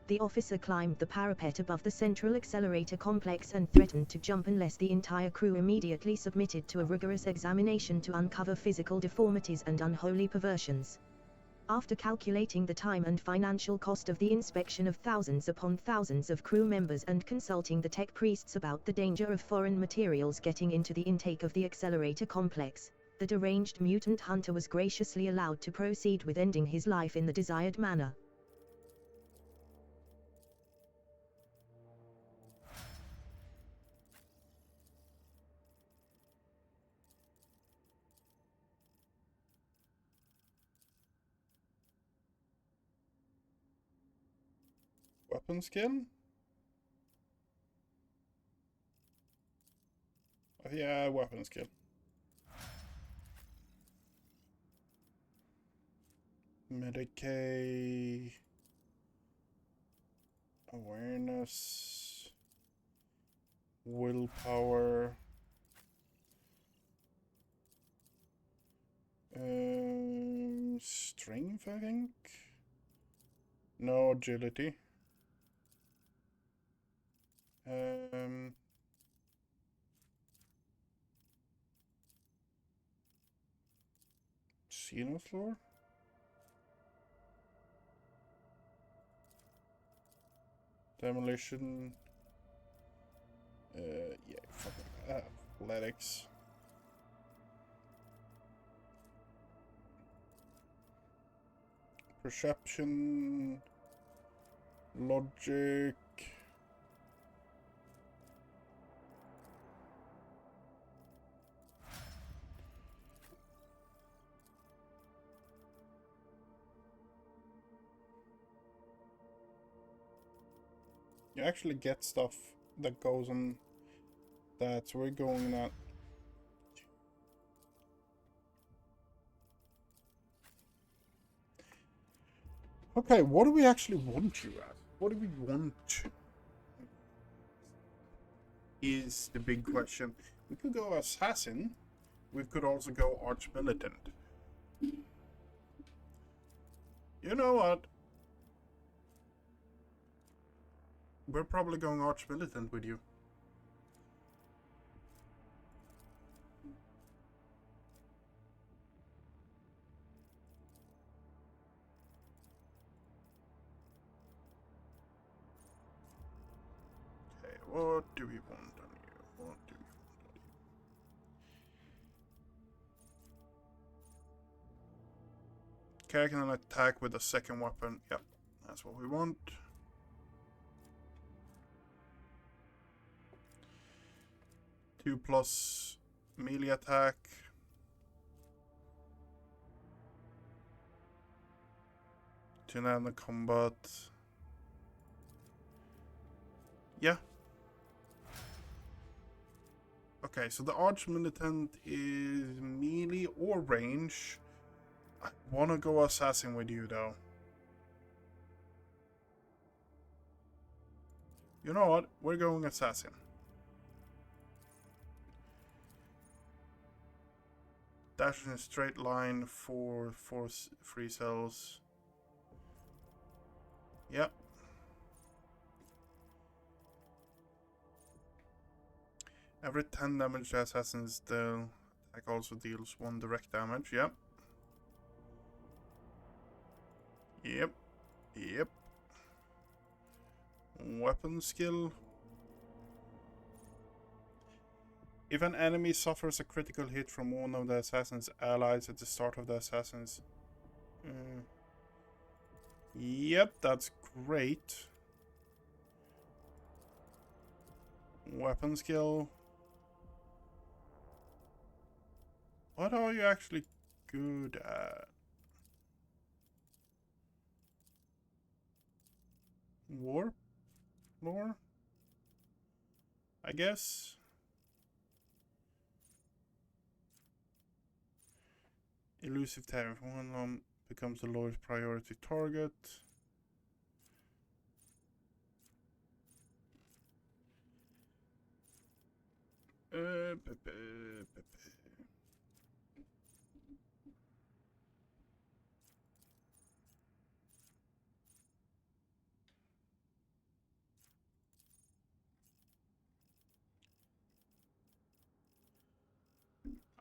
The officer climbed the parapet above the central accelerator complex and threatened to jump unless the entire crew immediately submitted to a rigorous examination to uncover physical deformities and unholy perversions. After calculating the time and financial cost of the inspection of thousands upon thousands of crew members and consulting the tech priests about the danger of foreign materials getting into the intake of the accelerator complex, the deranged mutant hunter was graciously allowed to proceed with ending his life in the desired manner. Weapon skill? Yeah, weapon skill. Medicaid. Awareness. Willpower. Strength, I think. No agility. Xenofloor? Demolition. Yeah, fuck it. Athletics. Perception. Logic. You actually get stuff that goes on that, so we're going that. Okay, what do we actually want you at? What do we want? Is the big question. We could go assassin. We could also go arch-militant. You know what? We're probably going arch-militant with you. Okay, what do we want on you? What do we want on you? Okay, I can attack with a second weapon. Yep, that's what we want. Two plus melee attack. To end the combat. Yeah. Okay, so the arch militant is melee or range. I wanna go assassin with you though. You know what? We're going assassin. Dash in a straight line for 3 cells. Yep. Every 10 damage to assassins, the attack also deals 1 direct damage. Yep. Yep. Yep. Weapon skill. If an enemy suffers a critical hit from one of the assassin's allies at the start of the assassin's... Yep, that's great. Weapon skill. What are you actually good at? Warp? Lore? I guess. Elusive terror. One becomes the lowest priority target.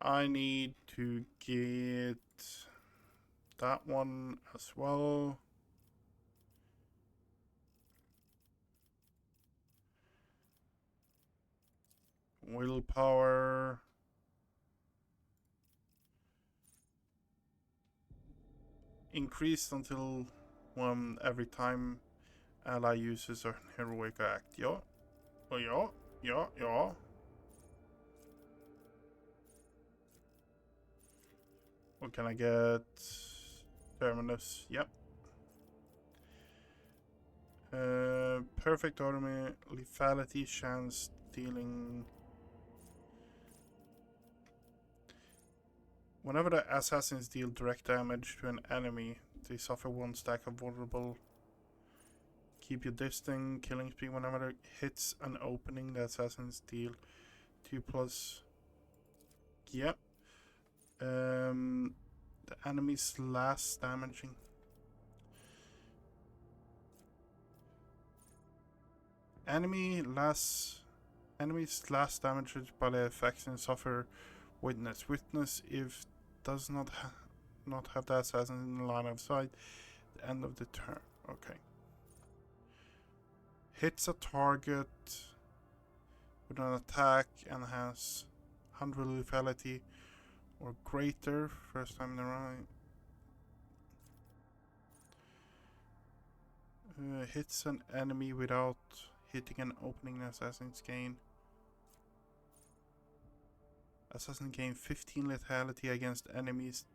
I need to get that one as well. Willpower. Increased until every time ally uses a heroic act. Yeah. Oh, yeah. Yeah. Yeah. What can I get? Terminus. Yep. Perfect army. Lethality chance dealing. Whenever the assassins deal direct damage to an enemy, they suffer 1 stack of vulnerable. Keep your distance, killing speed. Whenever it hits an opening, the assassins deal 2+. Yep. The enemy's last damaging. Enemy's last damaged by the effects and suffer witness. Witness if does not have the assassin in the line of sight. The end of the turn. Okay. Hits a target with an attack and has 100 lethality or greater first time in the round. Hits an enemy without hitting an opening assassin's gain. Assassin gain 15 lethality against enemies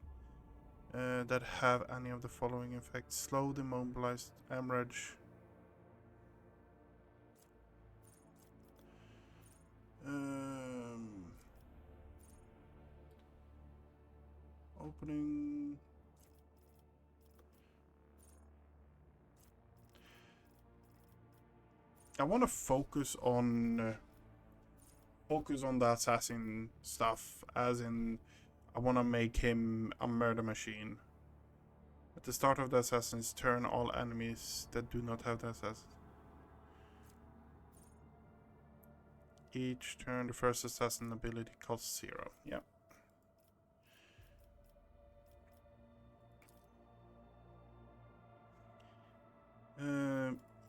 that have any of the following effects. Slowed, immobilized, hemorrhage. Opening. I want to focus on the assassin stuff, as in I want to make him a murder machine. At the start of the assassin's turn, all enemies that do not have the assassin. Each turn, the first assassin ability costs 0. Yeah.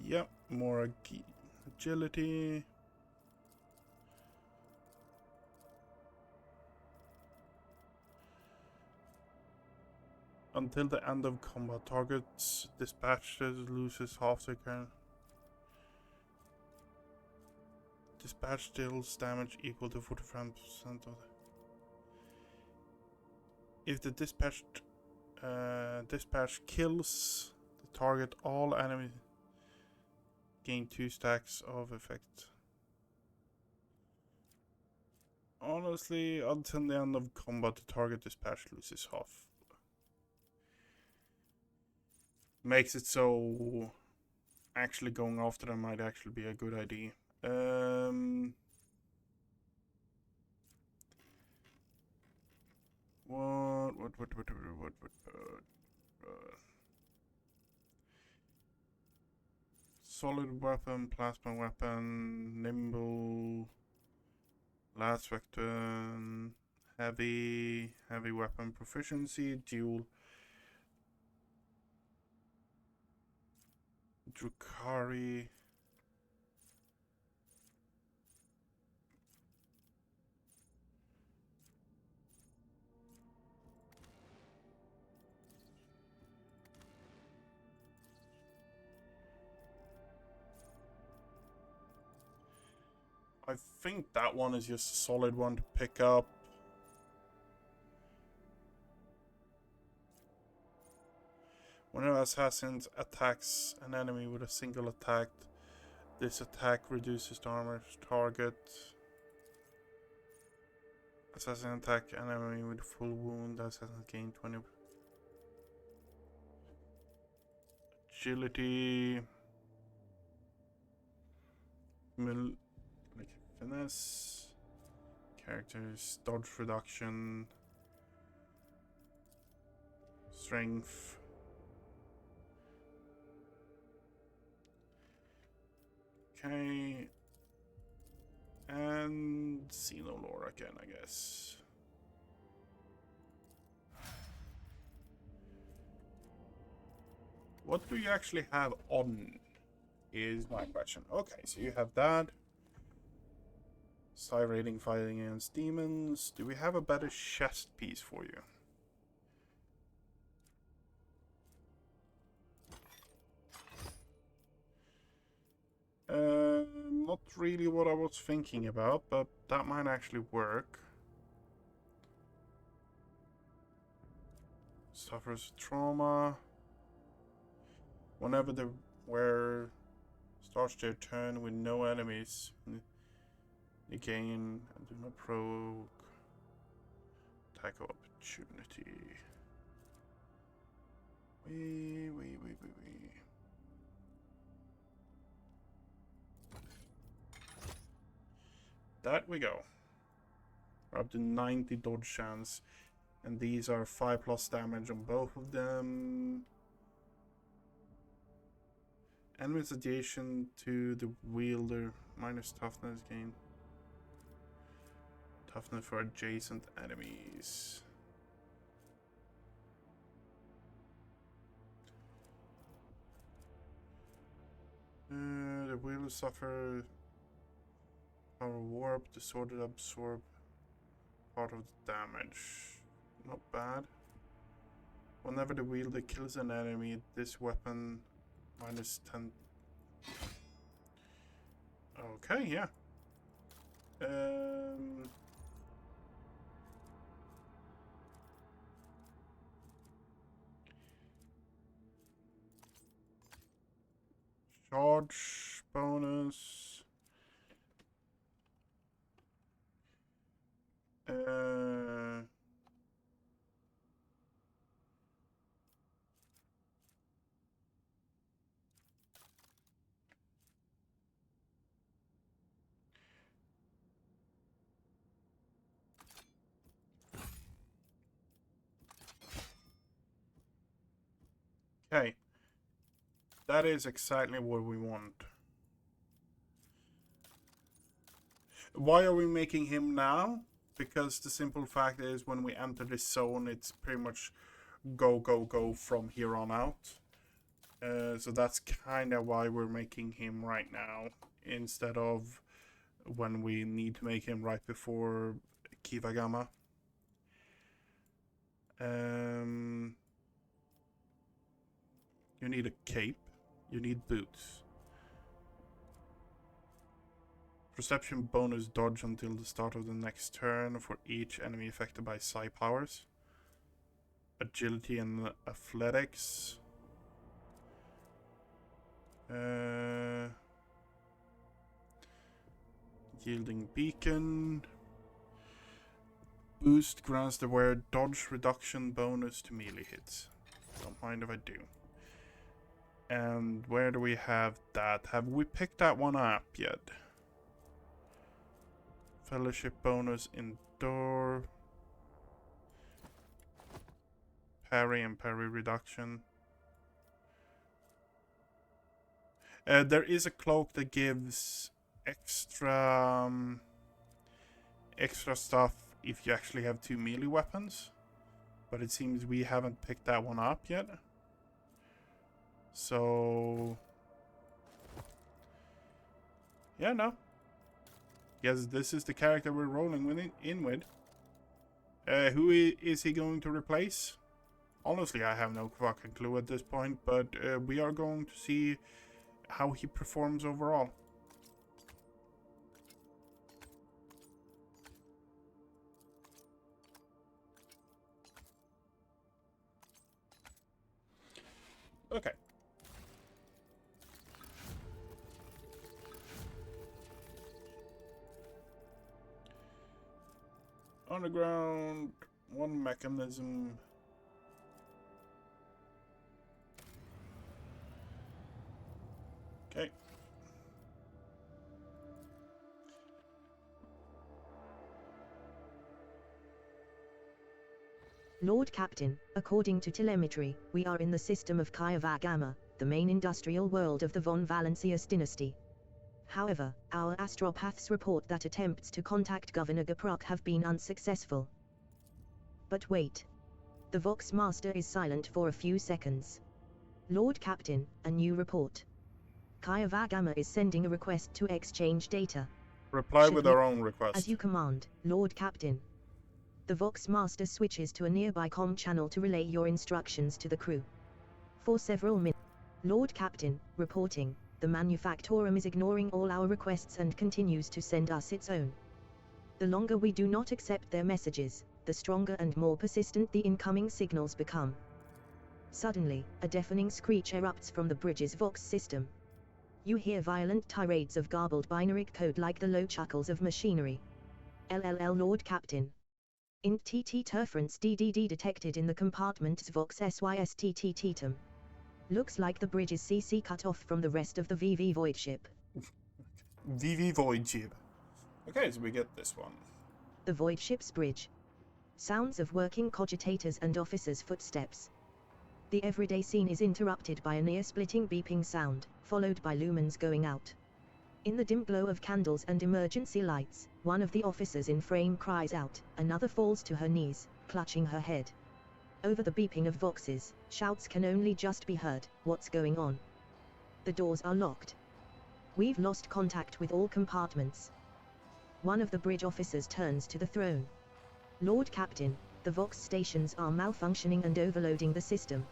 Yeah, more agility. Until the end of combat, targets dispatched loses half their current. Dispatch deals damage equal to 45% of the. If the dispatch kills the target, all enemies gain 2 stacks of effect. Honestly, until the end of combat, the target dispatch loses half. Makes it so actually going after them might actually be a good idea. Solid weapon, plasma weapon, nimble, last weapon, heavy weapon proficiency, dual, Drukari. I think that one is just a solid one to pick up. Whenever assassin attacks an enemy with a single attack, this attack reduces the armor target. Assassin attack an enemy with full wound, assassin gain 20. Agility. Like finesse. Characters, dodge reduction. Strength. Okay. And Xenolore again, I guess. What do you actually have on? Is my question. Okay, so you have that. Psi rating fighting against demons. Do we have a better chest piece for you? Not really what I was thinking about, but that might actually work. Suffers trauma. Whenever the wearer starts their turn with no enemies, they gain and do not provoke attack of opportunity. Wee. That we go. We're up to 90 dodge chance, and these are 5+ damage on both of them. Enemies adjacent to the wielder, minus toughness gain. Toughness for adjacent enemies. The wielder suffer power warp, disordered absorb part of the damage. Not bad. Whenever the wielder kills an enemy, this weapon Minus 10. Okay, yeah. Charge bonus. Okay. That is exactly what we want. Why are we making him now? Because the simple fact is when we enter this zone, it's pretty much go, go, go from here on out. So that's kind of why we're making him right now, instead of when we need to make him right before Kiava. You need a cape. You need boots. Perception bonus dodge until the start of the next turn for each enemy affected by psi powers. Agility and athletics. Yielding beacon. Boost grants the wearer dodge reduction bonus to melee hits. Don't mind if I do. And where do we have that? Have we picked that one up yet? Fellowship bonus indoor. Parry and parry reduction. There is a cloak that gives extra extra stuff if you actually have 2 melee weapons, but it seems we haven't picked that one up yet. So yeah, no. Yes, this is the character we're rolling with in with. Who is he going to replace? Honestly, I have no fucking clue at this point, but we are going to see how he performs overall. Okay. Underground, one mechanism. Okay. Lord Captain, according to telemetry, we are in the system of Kiava Gamma, the main industrial world of the von Valancius dynasty. However, our astropaths report that attempts to contact Governor Gaprok have been unsuccessful. But wait. The Vox Master is silent for a few seconds. Lord Captain, a new report. Kiava Gamma is sending a request to exchange data. Reply with our own request. As you command, Lord Captain. The Vox Master switches to a nearby comm channel to relay your instructions to the crew. For several minutes, Lord Captain, reporting, the Manufactorum is ignoring all our requests and continues to send us its own. The longer we do not accept their messages, the stronger and more persistent the incoming signals become. Suddenly, a deafening screech erupts from the bridge's Vox system. You hear violent tirades of garbled binary code like the low chuckles of machinery. LLL Lord Captain. Int TT Turference DDD detected in the compartment's Vox SYSTTTTum. Looks like the bridge is CC cut off from the rest of the VV Void ship. VV Void ship. Okay, so we get this one. The Void ship's bridge. Sounds of working cogitators and officers' footsteps. The everyday scene is interrupted by a near-splitting beeping sound, followed by lumens going out. In the dim glow of candles and emergency lights, one of the officers in frame cries out, another falls to her knees, clutching her head. Over the beeping of voxes, shouts can only just be heard, what's going on? The doors are locked. We've lost contact with all compartments. One of the bridge officers turns to the throne. Lord Captain, the Vox stations are malfunctioning and overloading the system.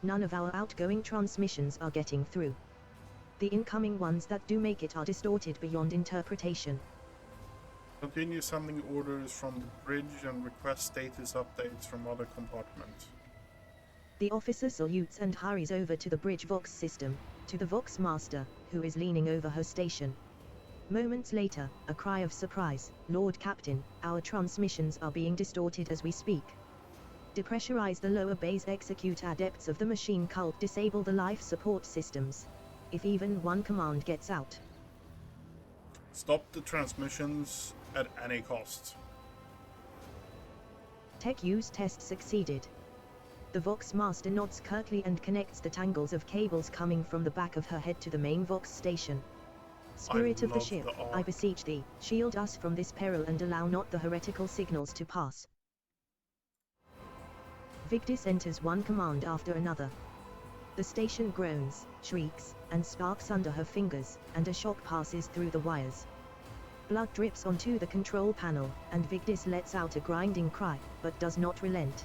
None of our outgoing transmissions are getting through. The incoming ones that do make it are distorted beyond interpretation. Continue sending orders from the bridge and request status updates from other compartments. The officer salutes and hurries over to the bridge Vox system, to the Vox Master, who is leaning over her station. Moments later, a cry of surprise. Lord Captain, our transmissions are being distorted as we speak. Depressurize the lower bays, execute adepts of the machine cult, disable the life support systems. If even one command gets out. Stop the transmissions at any cost. Tech use test succeeded. The Vox Master nods curtly and connects the tangles of cables coming from the back of her head to the main Vox station. Spirit of the ship, I beseech thee, shield us from this peril and allow not the heretical signals to pass. Victis enters one command after another. The station groans, shrieks, and sparks under her fingers, and a shock passes through the wires. Blood drips onto the control panel, and Victis lets out a grinding cry, but does not relent.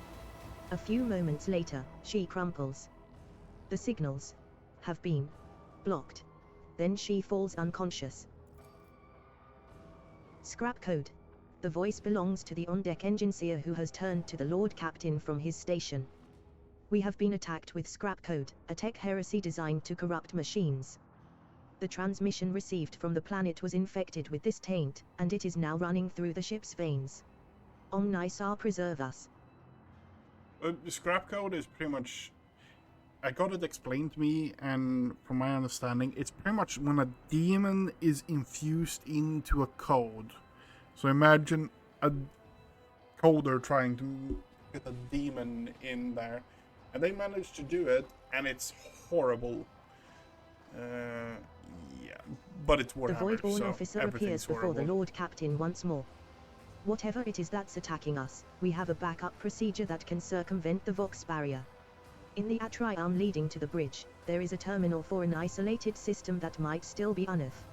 A few moments later, she crumples. The signals have been blocked. Then she falls unconscious. Scrap code. The voice belongs to the on-deck engineer who has turned to the Lord Captain from his station. We have been attacked with scrap code, a tech heresy designed to corrupt machines. The transmission received from the planet was infected with this taint, and it is now running through the ship's veins. Omnisar preserve us. The scrap code is pretty much... I got it explained to me, and from my understanding, it's pretty much when a demon is infused into a code. So imagine a coder trying to get a demon in there, and they managed to do it, and it's horrible. Yeah, but it's Warhammer, the Voidborn so officer appears before the Lord Captain once more. Whatever it is that's attacking us, we have a backup procedure that can circumvent the Vox barrier. In the atrium leading to the bridge, there is a terminal for an isolated system that might still be unearthed.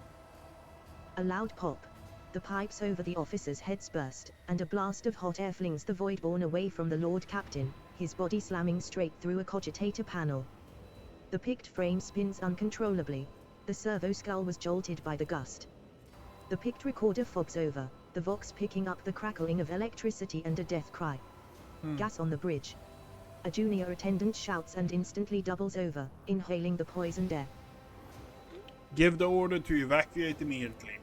A loud pop. The pipes over the officer's heads burst, and a blast of hot air flings the Voidborn away from the Lord Captain, his body slamming straight through a cogitator panel. The picked frame spins uncontrollably. The servo skull was jolted by the gust. The picked recorder fogs over, the Vox picking up the crackling of electricity and a death cry. Gas on the bridge. A junior attendant shouts and instantly doubles over, inhaling the poisoned air. Give the order to evacuate immediately.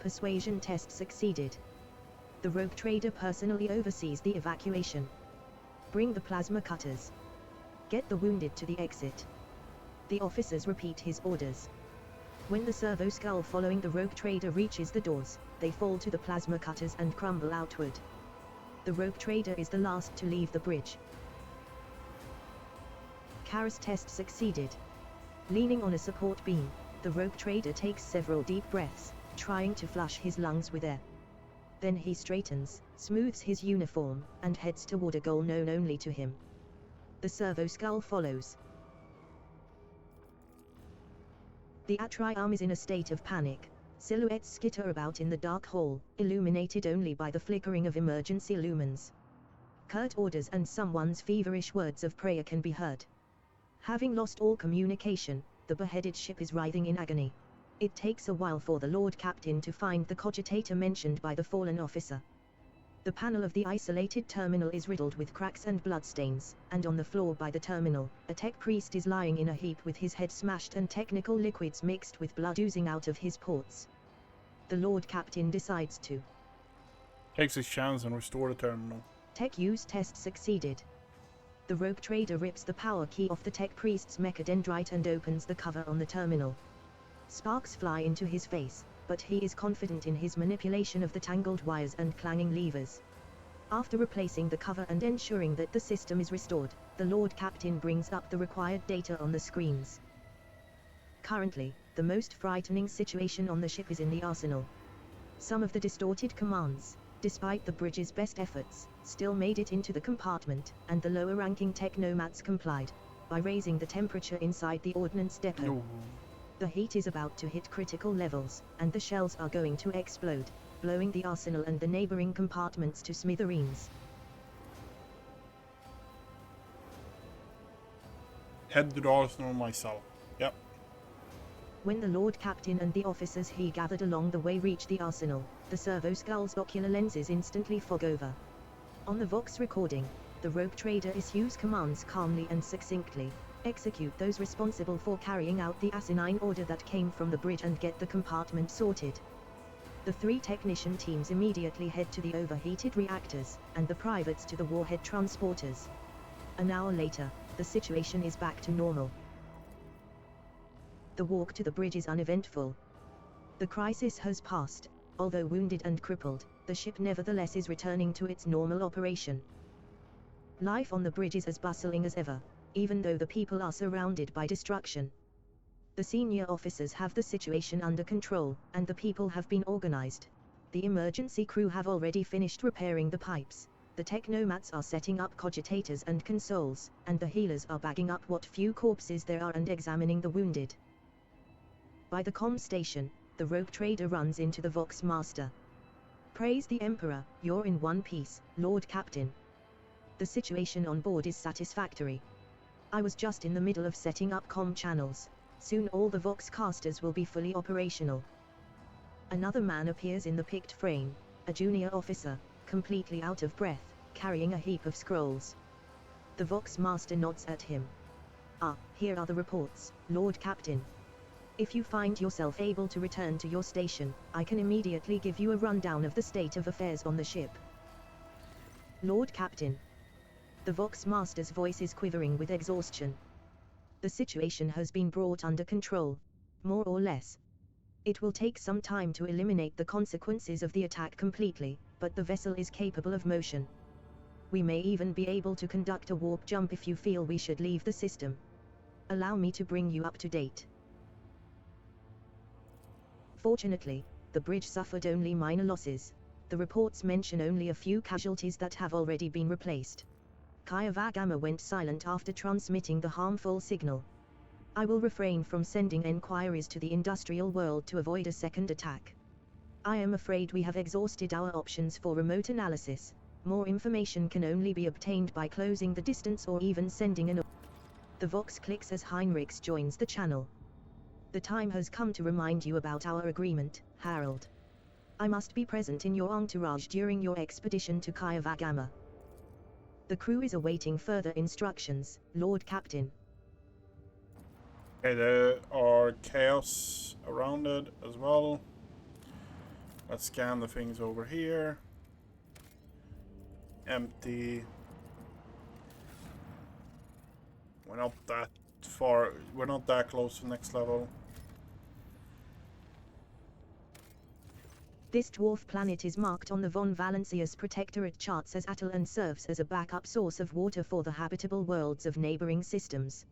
Persuasion test succeeded. The rogue trader personally oversees the evacuation. Bring the plasma cutters. Get the wounded to the exit. The officers repeat his orders. When the servo skull following the rogue trader reaches the doors, they fall to the plasma cutters and crumble outward. The rogue trader is the last to leave the bridge. Karas test succeeded. Leaning on a support beam, the rogue trader takes several deep breaths, trying to flush his lungs with air. Then he straightens, smooths his uniform, and heads toward a goal known only to him. The servo skull follows. The atrium is in a state of panic. Silhouettes skitter about in the dark hall, illuminated only by the flickering of emergency lumens. Curt orders and someone's feverish words of prayer can be heard. Having lost all communication, the beheaded ship is writhing in agony. It takes a while for the Lord Captain to find the cogitator mentioned by the fallen officer. The panel of the isolated terminal is riddled with cracks and bloodstains, and on the floor by the terminal, a tech priest is lying in a heap with his head smashed and technical liquids mixed with blood oozing out of his ports. The Lord Captain decides to Takes his chance and restore the terminal. Tech use test succeeded. The rogue trader rips the power key off the tech priest's mechadendrite and opens the cover on the terminal. Sparks fly into his face, but he is confident in his manipulation of the tangled wires and clanging levers. After replacing the cover and ensuring that the system is restored, the Lord Captain brings up the required data on the screens. Currently, the most frightening situation on the ship is in the arsenal. Some of the distorted commands, despite the bridge's best efforts, still made it into the compartment, and the lower-ranking technomats complied by raising the temperature inside the ordnance depot. No. The heat is about to hit critical levels, and the shells are going to explode, blowing the arsenal and the neighboring compartments to smithereens. head to the arsenal myself. Yep. When the Lord Captain and the officers he gathered along the way reach the arsenal, the servo skull's ocular lenses instantly fog over. On the Vox recording, the rogue trader issues commands calmly and succinctly. Execute those responsible for carrying out the asinine order that came from the bridge and get the compartment sorted. The 3 technician teams immediately head to the overheated reactors, and the privates to the warhead transporters. An hour later, the situation is back to normal. The walk to the bridge is uneventful. The crisis has passed. Although wounded and crippled, the ship nevertheless is returning to its normal operation. Life on the bridge is as bustling as ever, even though the people are surrounded by destruction. The senior officers have the situation under control, and the people have been organized. The emergency crew have already finished repairing the pipes. The technomats are setting up cogitators and consoles, and the healers are bagging up what few corpses there are and examining the wounded. By the comm station, the rogue trader runs into the Vox Master. Praise the Emperor, you're in one piece, Lord Captain. The situation on board is satisfactory. I was just in the middle of setting up comm channels. Soon all the Vox casters will be fully operational. Another man appears in the picked frame, a junior officer, completely out of breath, carrying a heap of scrolls. The Vox Master nods at him. Ah, here are the reports, Lord Captain. If you find yourself able to return to your station, I can immediately give you a rundown of the state of affairs on the ship. Lord Captain. The Vox Master's voice is quivering with exhaustion. The situation has been brought under control. More or less. It will take some time to eliminate the consequences of the attack completely, but the vessel is capable of motion. We may even be able to conduct a warp jump if you feel we should leave the system. Allow me to bring you up to date. Fortunately, the bridge suffered only minor losses. The reports mention only a few casualties that have already been replaced. Kiava Gamma went silent after transmitting the harmful signal. I will refrain from sending enquiries to the industrial world to avoid a second attack. I am afraid we have exhausted our options for remote analysis. More information can only be obtained by closing the distance or even sending an. The Vox clicks as Heinrichs joins the channel. The time has come to remind you about our agreement, Harold. I must be present in your entourage during your expedition to Kiava Gamma. The crew is awaiting further instructions, Lord Captain. Okay, there are chaos around it as well. Let's scan the things over here. Empty. We're not that far, we're not that close to the next level. This dwarf planet is marked on the von Valencia's Protectorate charts as atoll and serves as a backup source of water for the habitable worlds of neighboring systems.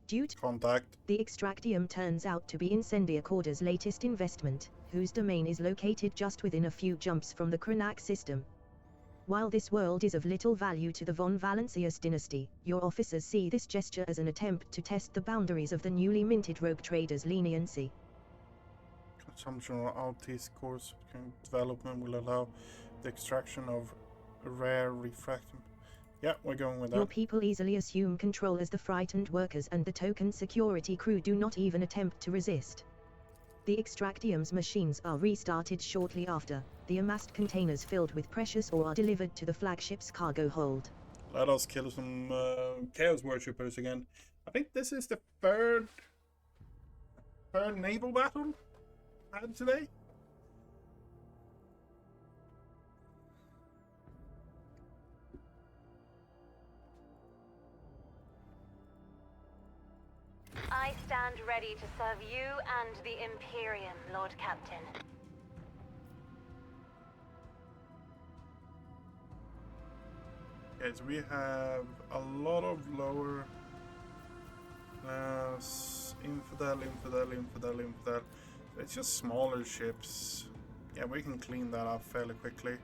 Due to Contact. The Extractium turns out to be Incendia Corda's latest investment, whose domain is located just within a few jumps from the Krenak system. While this world is of little value to the von Valencia's dynasty, your officers see this gesture as an attempt to test the boundaries of the newly minted rogue trader's leniency. Consumption of Altis course development will allow the extraction of rare refractum. Yeah, we're going with that. Your people easily assume control as the frightened workers and the token security crew do not even attempt to resist. The Extractium's machines are restarted shortly after. The amassed containers filled with precious ore are delivered to the flagship's cargo hold. Let us kill some Chaos Worshippers again. I think this is the third naval battle I had today. I stand ready to serve you and the Imperium, Lord Captain. Okay, so we have a lot of lower infidel. It's just smaller ships. Yeah, we can clean that up fairly quickly.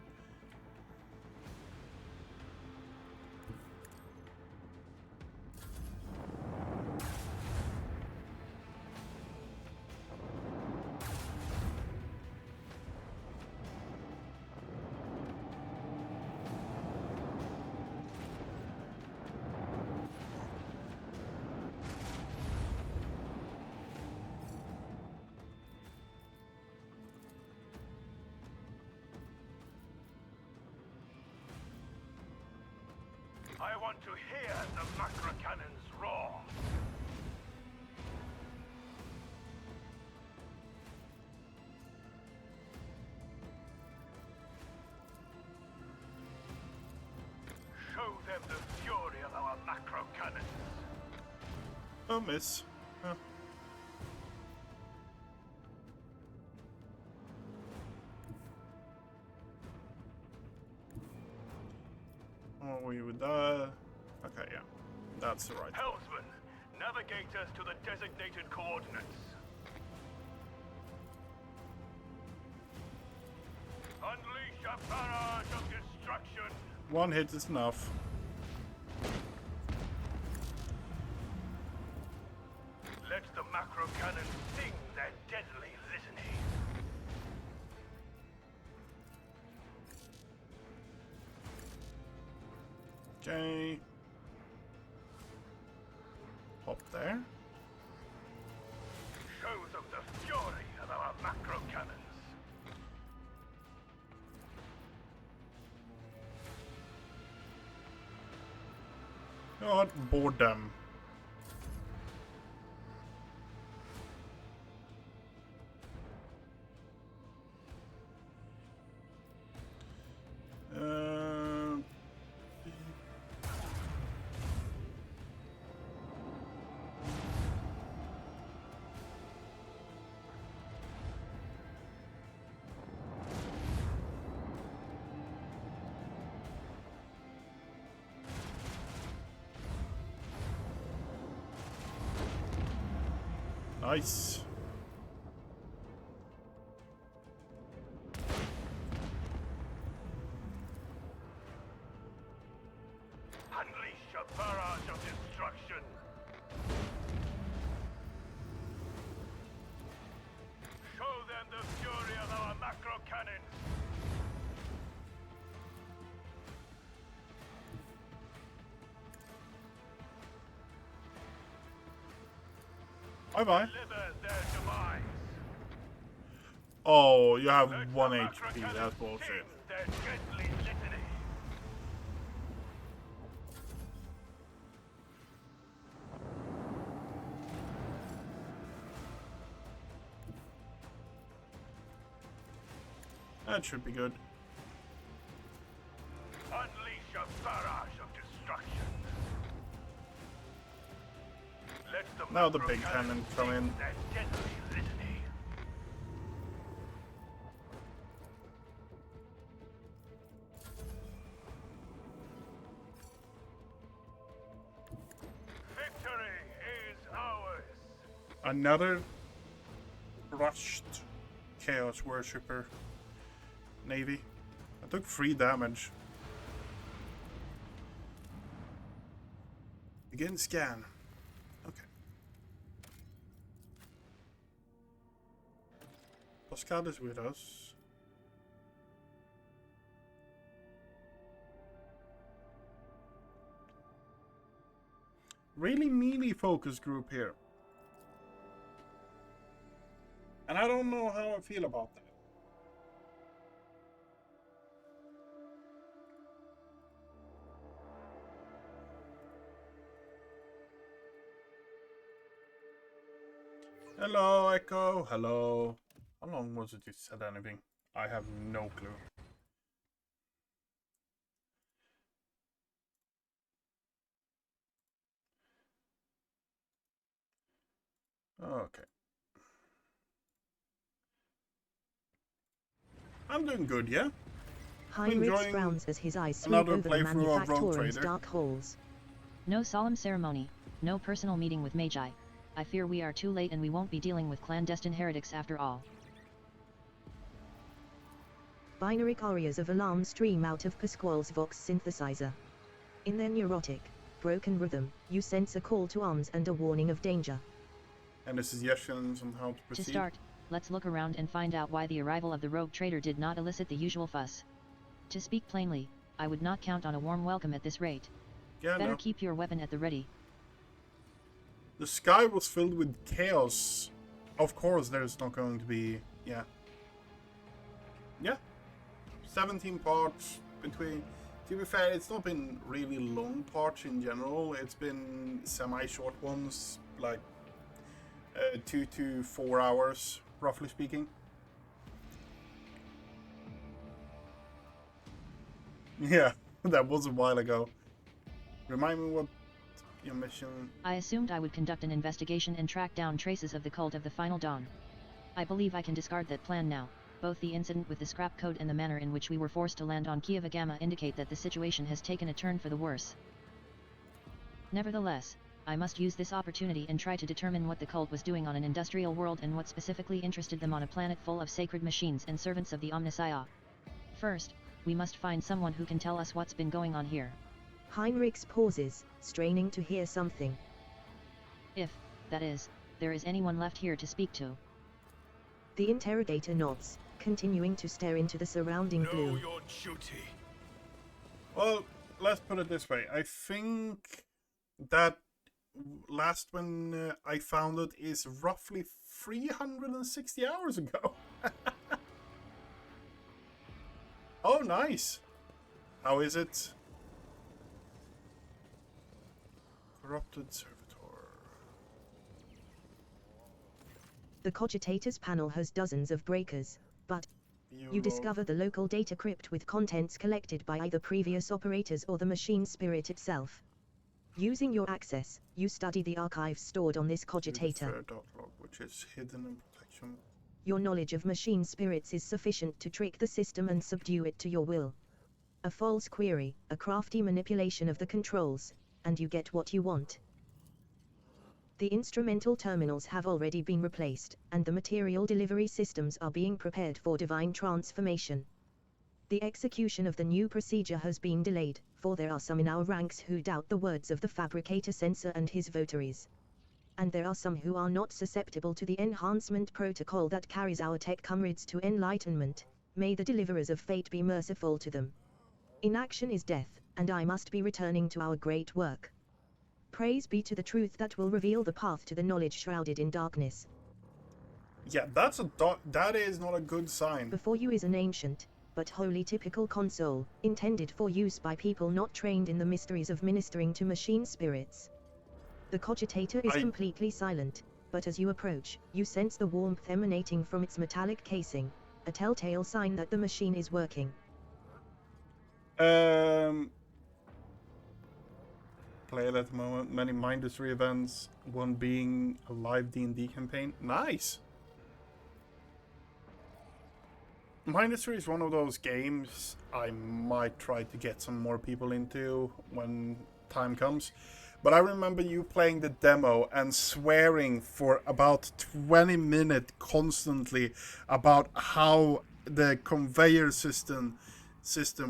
want to hear the macro cannons roar. Show them the fury of our macro cannons. Oh, miss. Huh. Oh, we would okay, yeah. That's the right. Helmsman, navigate us to the designated coordinates. Unleash a barrage of destruction. One hit is enough. Let the macro cannons sing their deadly litany. Okay. Hop there. Show them the fury of our macro cannons. God, board them. Nice. Unleash a barrage of destruction. Show them the fury of our macro cannons. Bye-bye. Deliver their demise. Oh, you have Let 1 the macro HP. cannons That's bullshit. sing their deadly litany. That should be good. Unleash a barrage of destruction. Let the Now the macro big cannons cannon come sing in. their deadly litany. Victory is ours. Another brushed Chaos Worshipper Navy. I took 3 damage. Begin scan. Okay. Pascal is with us. Really melee focus group here. And I don't know how I feel about that. Hello, Echo. Hello. How long was it you said anything? I have no clue. Okay. I'm doing good, yeah? Heinrich enjoying frowns as his eyes sweep another over the playthrough of Rogue Manufactorum's Trader. dark halls. No solemn ceremony, no personal meeting with Magi. I fear we are too late and we won't be dealing with clandestine heretics after all. Binary arias of alarm stream out of Pasquale's Vox synthesizer. In their neurotic, broken rhythm, you sense a call to arms and a warning of danger. And the suggestions on how to proceed. To start, let's look around and find out why the arrival of the rogue trader did not elicit the usual fuss. To speak plainly, I would not count on a warm welcome at this rate. Yeah, Better no. keep your weapon at the ready. The sky was filled with chaos. Of course, there's not going to be... Yeah. 17 parts between To be fair, it's not been really long parts in general. It's been semi-short ones, like 2 to 4 hours, roughly speaking. Yeah, that was a while ago. Remind me what your mission... I assumed I would conduct an investigation and track down traces of the cult of the Final Dawn. I believe I can discard that plan now. Both the incident with the scrap code and the manner in which we were forced to land on Kiava Gamma indicate that the situation has taken a turn for the worse. Nevertheless, I must use this opportunity and try to determine what the cult was doing on an industrial world and what specifically interested them on a planet full of sacred machines and servants of the Omnissiah. First, we must find someone who can tell us what's been going on here. Heinrichs pauses, straining to hear something. If, that is, there is anyone left here to speak to. The interrogator nods, continuing to stare into the surrounding gloom. Know your duty. Well, let's put it this way. I think that last when I found it is roughly 360 hours ago. Oh, nice. How is it? Corrupted servitor. The Cogitators panel has dozens of breakers, but you discover the local data crypt with contents collected by either previous operators or the machine spirit itself. Using your access, you study the archives stored on this cogitator. Which is hidden in protection. Your knowledge of machine spirits is sufficient to trick the system and subdue it to your will. A false query, a crafty manipulation of the controls, and you get what you want. The instrumental terminals have already been replaced, and the material delivery systems are being prepared for divine transformation. The execution of the new procedure has been delayed, for there are some in our ranks who doubt the words of the fabricator censor and his votaries. And there are some who are not susceptible to the enhancement protocol that carries our tech comrades to enlightenment. May the deliverers of fate be merciful to them. Inaction is death, and I must be returning to our great work. Praise be to the truth that will reveal the path to the knowledge shrouded in darkness. Yeah, that is not a good sign. Before you is an ancient, but wholly typical console, intended for use by people not trained in the mysteries of ministering to machine spirits. The cogitator is completely silent, but as you approach, you sense the warmth emanating from its metallic casing, a telltale sign that the machine is working. Played at the moment, many Mindustry events, one being a live D&D campaign. Nice! Mindustry is one of those games I might try to get some more people into when time comes. But I remember you playing the demo and swearing for about 20 minutes constantly about how the conveyor system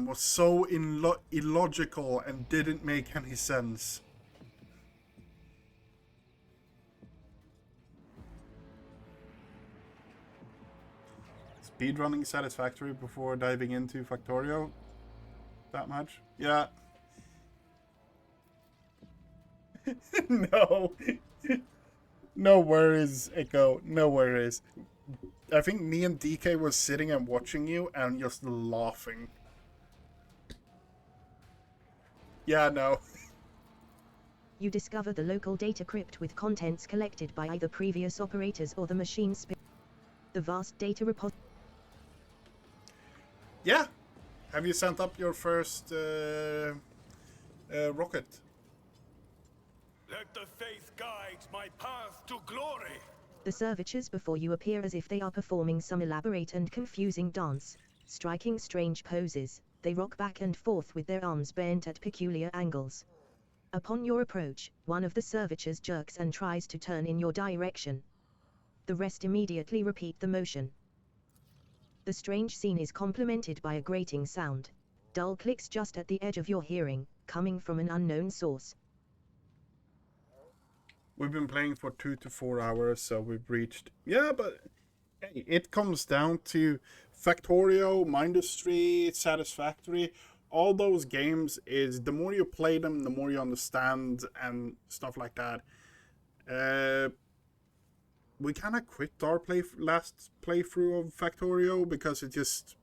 was so illogical and didn't make any sense. Speedrunning satisfactory before diving into Factorio? That much? Yeah. No. No worries, Echo. No worries. I think me and DK was sitting and watching you and just laughing. Yeah, no. You discover the local data crypt with contents collected by either previous operators or the machine spirit. The vast data repository. Yeah. Have you sent up your first rocket? Let the faith guide my path to glory. The servitors before you appear as if they are performing some elaborate and confusing dance. Striking strange poses, they rock back and forth with their arms bent at peculiar angles. Upon your approach, one of the servitors jerks and tries to turn in your direction. The rest immediately repeat the motion. The strange scene is complemented by a grating sound. Dull clicks just at the edge of your hearing, coming from an unknown source. We've been playing for 2 to 4 hours, so we've reached... Yeah, but hey, it comes down to Factorio, Mindustry, Satisfactory. All those games is the more you play them, the more you understand and stuff like that. We kind of quit our last playthrough of Factorio because it just...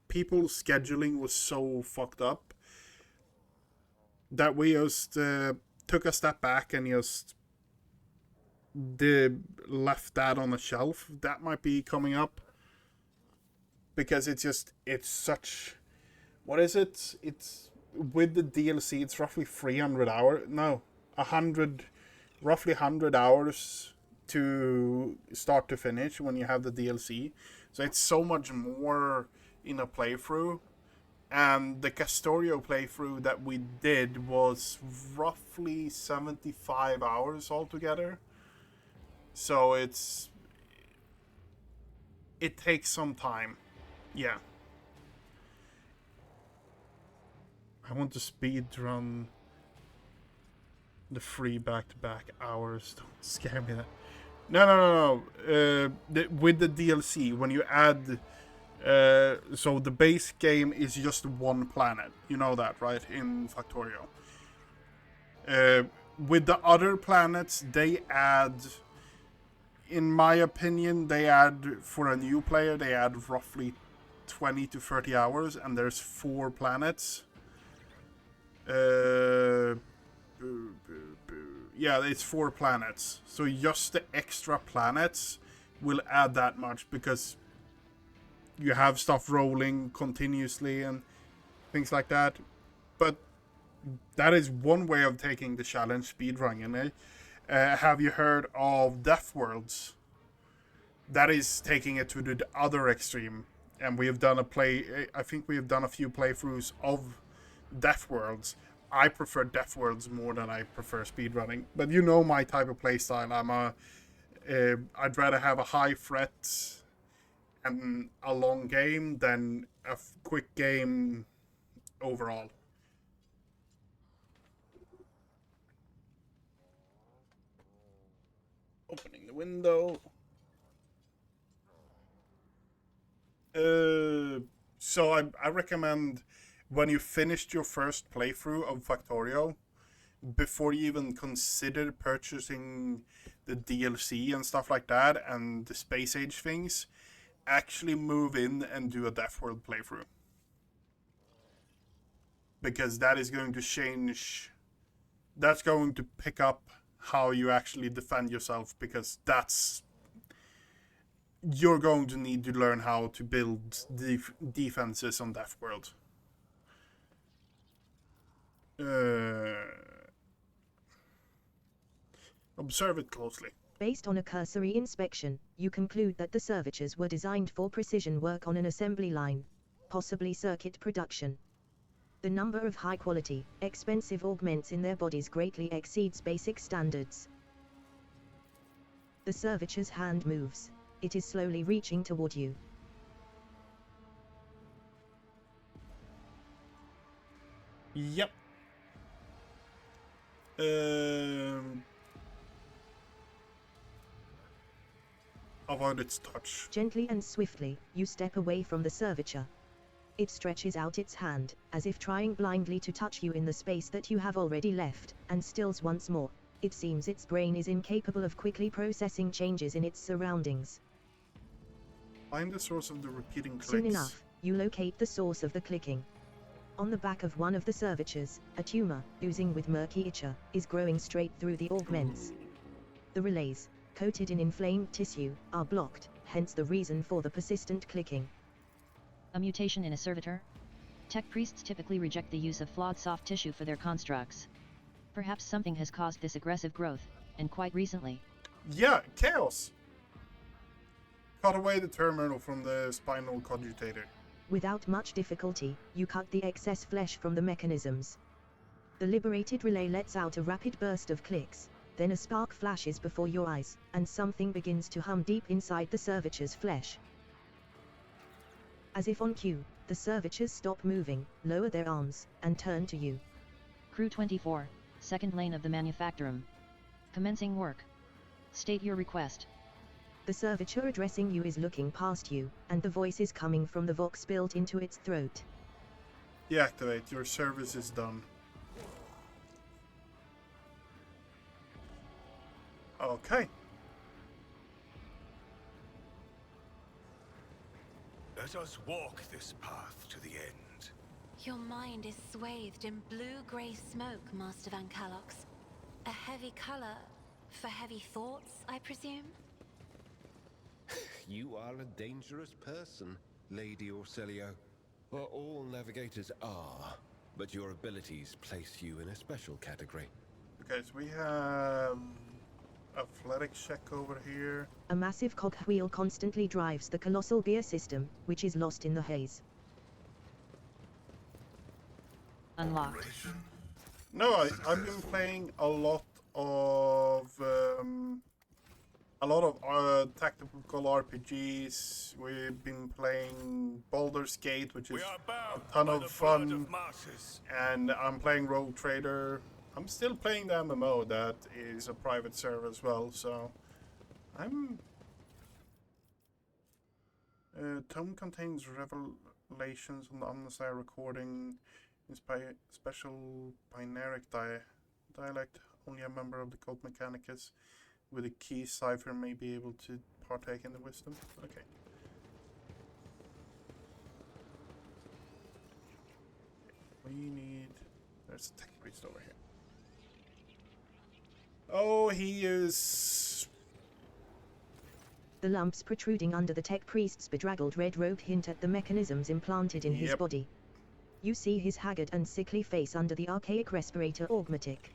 People's scheduling was so fucked up. that we just took a step back and just left that on the shelf. That might be coming up, because it's such, what is it? It's with the DLC. It's roughly 300 hours. No, 100, roughly 100 hours to start to finish when you have the DLC. So it's so much more in a playthrough. And the Castorio playthrough that we did was roughly 75 hours altogether. So it takes some time. Yeah. I want to speed run the free back-to-back hours. Don't scare me. No. With the DLC, when you add... so the base game is just one planet. You know that, right? In Factorio. With the other planets, they add... In my opinion, they add, for a new player, they add roughly 20 to 30 hours, and there's 4 planets. Yeah, it's 4 planets. So just the extra planets will add that much, because you have stuff rolling continuously and things like that. But that is one way of taking the challenge speedrunning. Have you heard of Death Worlds? That is taking it to the other extreme. And we have done I think we have done a few playthroughs of Death Worlds. I prefer Death Worlds more than I prefer speedrunning. But you know my type of playstyle. I'd rather have a high threat and a long game than a quick game overall. Opening the window. So I recommend, when you finished your first playthrough of Factorio, before you even consider purchasing the DLC and stuff like that and the Space Age things, actually move in and do a Death World playthrough. Because that is going to change... That's going to pick up how you actually defend yourself, because you're going to need to learn how to build defenses on Death World. Observe it closely. Based on a cursory inspection, you conclude that the servitors were designed for precision work on an assembly line, possibly circuit production. The number of high-quality, expensive augments in their bodies greatly exceeds basic standards. The servitor's hand moves. It is slowly reaching toward you. Yep. Avoid its touch. Gently and swiftly, you step away from the servitor. It stretches out its hand, as if trying blindly to touch you in the space that you have already left, and stills once more. It seems its brain is incapable of quickly processing changes in its surroundings. Find the source of the repeating clicks. Soon enough, you locate the source of the clicking. On the back of one of the servitors, a tumor, oozing with murky ichor, is growing straight through the augments. The relays, coated in inflamed tissue, are blocked, hence the reason for the persistent clicking. A mutation in a servitor? Tech priests typically reject the use of flawed soft tissue for their constructs. Perhaps something has caused this aggressive growth, and quite recently. Yeah, chaos! Cut away the terminal from the spinal cogitator. Without much difficulty, you cut the excess flesh from the mechanisms. The liberated relay lets out a rapid burst of clicks, then a spark flashes before your eyes, and something begins to hum deep inside the servitor's flesh. As if on cue, the servitors stop moving, lower their arms, and turn to you. Crew 24, second lane of the manufactorum. Commencing work. State your request. The servitor addressing you is looking past you, and the voice is coming from the vox built into its throat. Deactivate. Your service is done. Okay. Let us walk this path to the end. Your mind is swathed in blue-grey smoke, Master Van Calox. A heavy color for heavy thoughts, I presume? You are a dangerous person, Lady Orselio. Well, all navigators are, but your abilities place you in a special category. Okay, so we have athletic check over here. A massive cogwheel constantly drives the colossal gear system, which is lost in the haze. Unlocked. No, I've been playing a lot of tactical RPGs. We've been playing Baldur's Gate, which is a ton of fun, and I'm playing Rogue Trader. I'm still playing the MMO that is a private server as well, so I'm... Tome contains revelations on the Omnissiah recording in special binaric dialect. Only a member of the cult Mechanicus with a key cipher may be able to partake in the wisdom. Okay. We need... There's a tech priest over here. Oh, he is... The lumps protruding under the tech priest's bedraggled red robe hint at the mechanisms implanted in his body. You see his haggard and sickly face under the archaic respirator Dogmatic.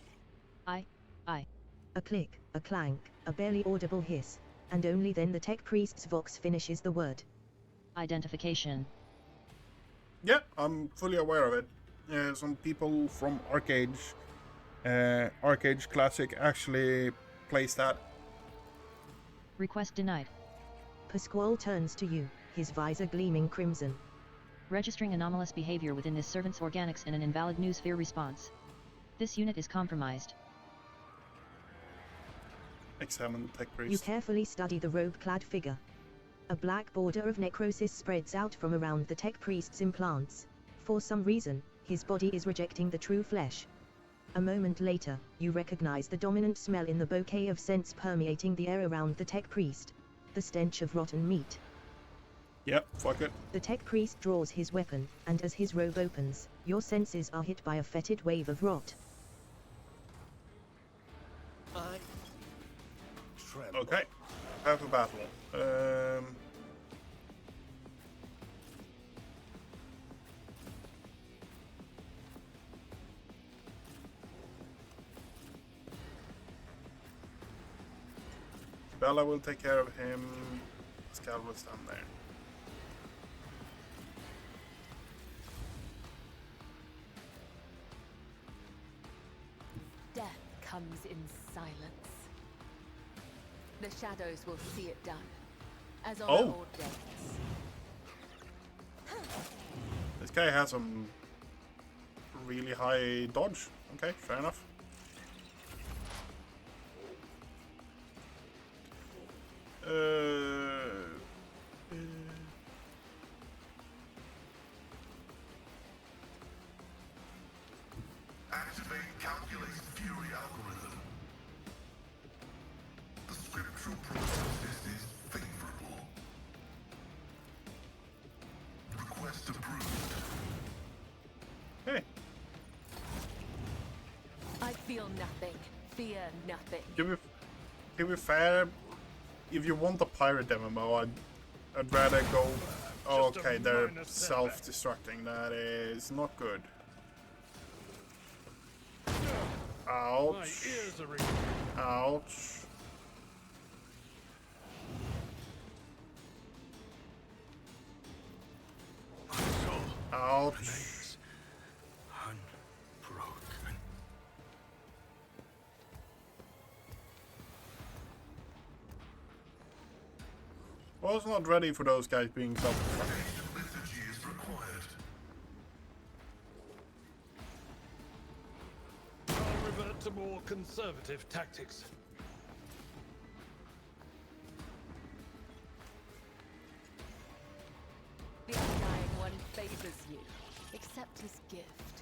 I. A click, a clank, a barely audible hiss, and only then the tech priest's vox finishes the word. Identification. Yeah, I'm fully aware of it. Some people from Arcade Classic actually plays that. Request denied. Pasquale turns to you, his visor gleaming crimson. Registering anomalous behavior within this servant's organics in an invalid noosphere response. This unit is compromised. Examine the tech priest. You carefully study the robe-clad figure. A black border of necrosis spreads out from around the tech priest's implants. For some reason, his body is rejecting the true flesh. A moment later, you recognize the dominant smell in the bouquet of scents permeating the air around the tech priest. The stench of rotten meat. Yep, fuck it. The tech priest draws his weapon, and as his robe opens, your senses are hit by a fetid wave of rot. Okay, have a battle. Bella will take care of him. Scal will stand there. Death comes in silence. The shadows will see it done, as on old days. This guy has some really high dodge. Okay, fair enough. Activate calculated fury algorithm. The scriptural prognosis is favorable. Request approved. Hey. I feel nothing. Fear nothing. To be fair, if you want a pirate MMO, I'd rather go. Oh, okay, they're self-destructing. That is not good. Ouch. Ouch. Ouch. Unbroken. I was not ready for those guys being self-destructing. Liturgy is required. I'll revert to more conservative tactics. The Undying One favors you. Accept his gift.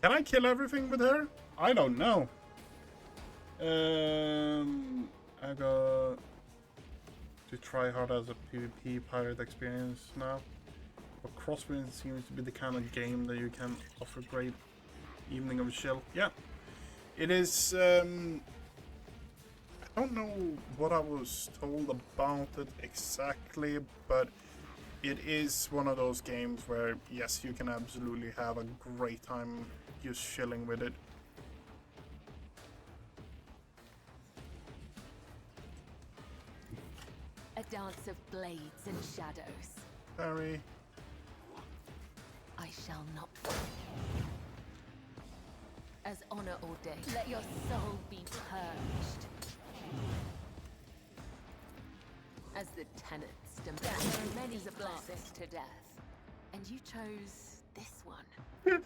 Can I kill everything with her? I don't know. I go to try hard as a PvP pirate experience now. But Crosswind seems to be the kind of game that you can offer great evening of chill. Yeah, it is. I don't know what I was told about it exactly, but it is one of those games where, yes, you can absolutely have a great time just chilling with it. A dance of blades and shadows. Very. I shall not fall. As honor ordained, let your soul be purged. As the tenets demand, there are many blessings to death, and you chose this one.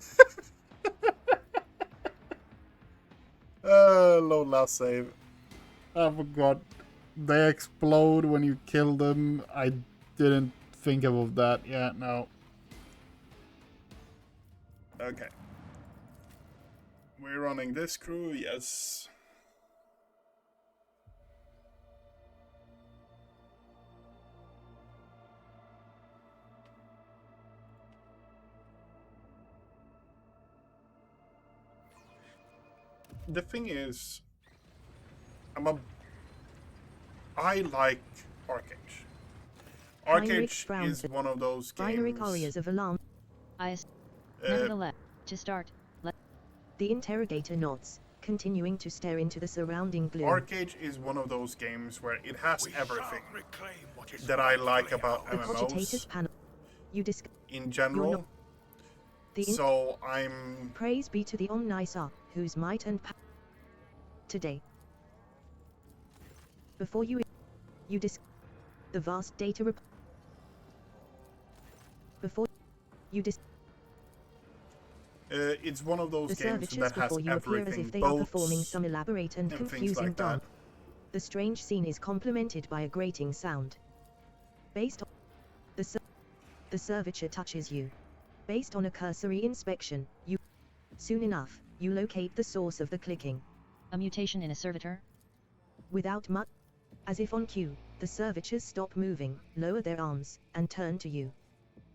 Load last save. I forgot. They explode when you kill them. I didn't think of that yet. No. Okay. We're running this crew, yes. The thing is, I like Arcade. Arcade is one of those games. Of alarm. Nevertheless, to start, the interrogator nods, continuing to stare into the surrounding gloom. Arcade is one of those games where it has everything that I like about MMOs in general. So I'm... Praise be to the Omnisar, whose might and power. Today. Before you the vast data before you it's one of those games that has before you appear as if they are performing some elaborate and confusing dance. The strange scene is complemented by a grating sound. Based on the servitor touches you. Based on a cursory inspection, soon enough, you locate the source of the clicking. A mutation in a servitor? Without much, as if on cue, the servitors stop moving, lower their arms, and turn to you.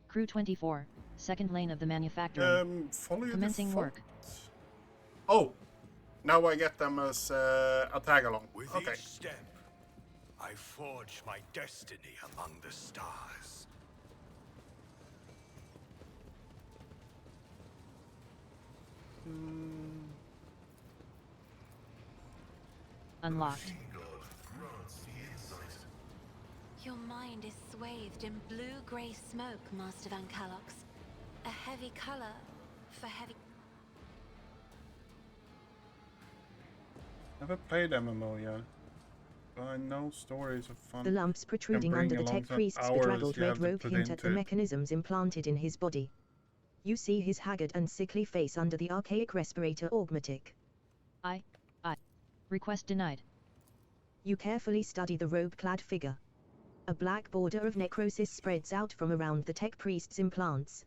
Crew 24, second lane of the manufacturing. Commencing work. Oh, now I get them as a tag along. With okay. each step, I forge my destiny among the stars. Unlocked. Your mind is swathed in blue-grey smoke, Master Van Calox. A heavy color for heavy... Never played MMO yet, but I know stories of fun. The lumps protruding under the tech priest's bedraggled red robe hint at the mechanisms implanted in his body. You see his haggard and sickly face under the archaic respirator Dogmatic. I. Request denied. You carefully study the robe-clad figure. A black border of necrosis spreads out from around the tech priest's implants.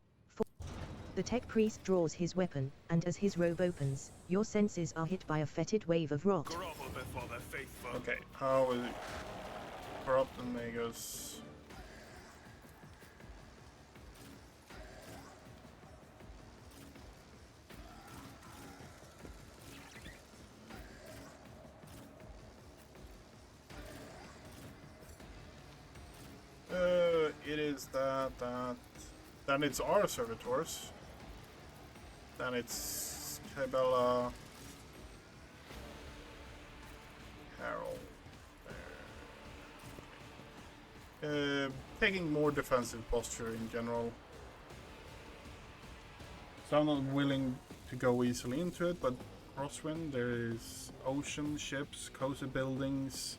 The tech priest draws his weapon, and as his robe opens, your senses are hit by a fetid wave of rot. Okay, how is it? Corrupt and Magus. It is that. Then it's our servitors. Then it's Cabela, Harold. Taking more defensive posture in general. So I'm not willing to go easily into it, but Crosswind, there is ocean, ships, cozy buildings.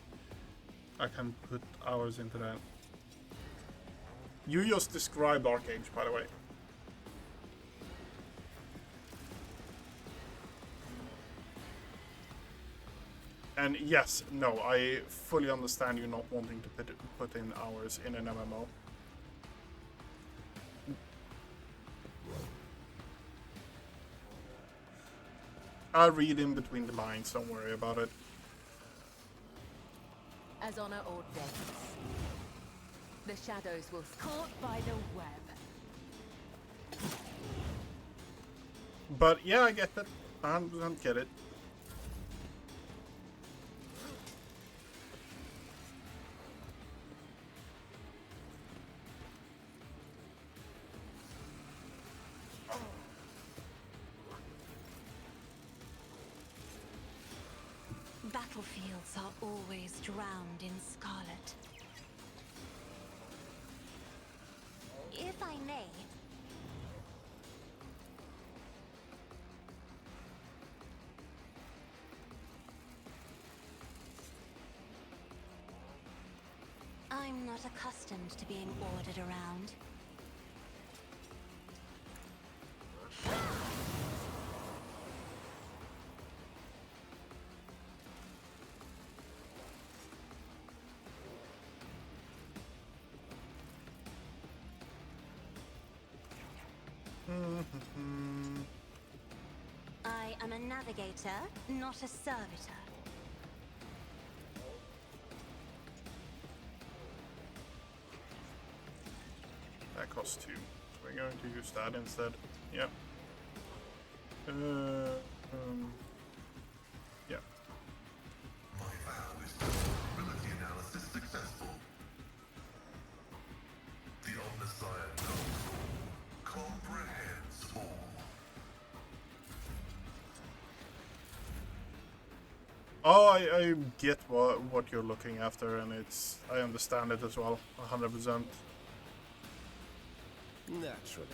I can put hours into that. You just described Arcade, by the way. And yes, no, I fully understand you not wanting to put in hours in an MMO. I read in between the lines, don't worry about it. as honor ordains. The shadows will caught by the web. But yeah, I get that. I 100% get it. Battlefields are always drowned in scarlet. If I may, I'm not accustomed to being ordered around. I am a navigator, not a servitor. That costs 2. We're going to use that instead. Yep. Yeah. My vow is vulnerability analysis successful. The Omnissiah knows all, comprehends all. Oh, I get what you're looking after, and I understand it as well, 100%. Naturally.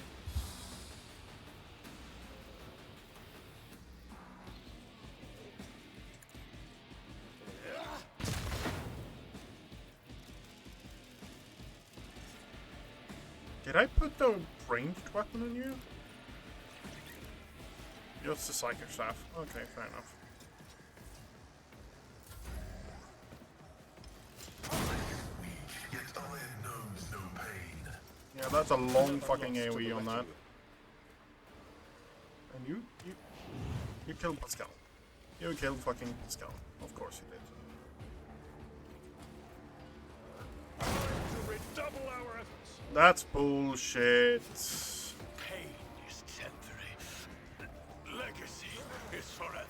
Did I put the ranged weapon on you? Just the psychic staff. Okay, fair enough. Yet iron knows no pain. Yeah, that's a long fucking AoE on that. And you killed Pascal. You killed fucking Pascal. Of course you did. To redouble our efforts. That's bullshit. Pain is temporary. Legacy is forever.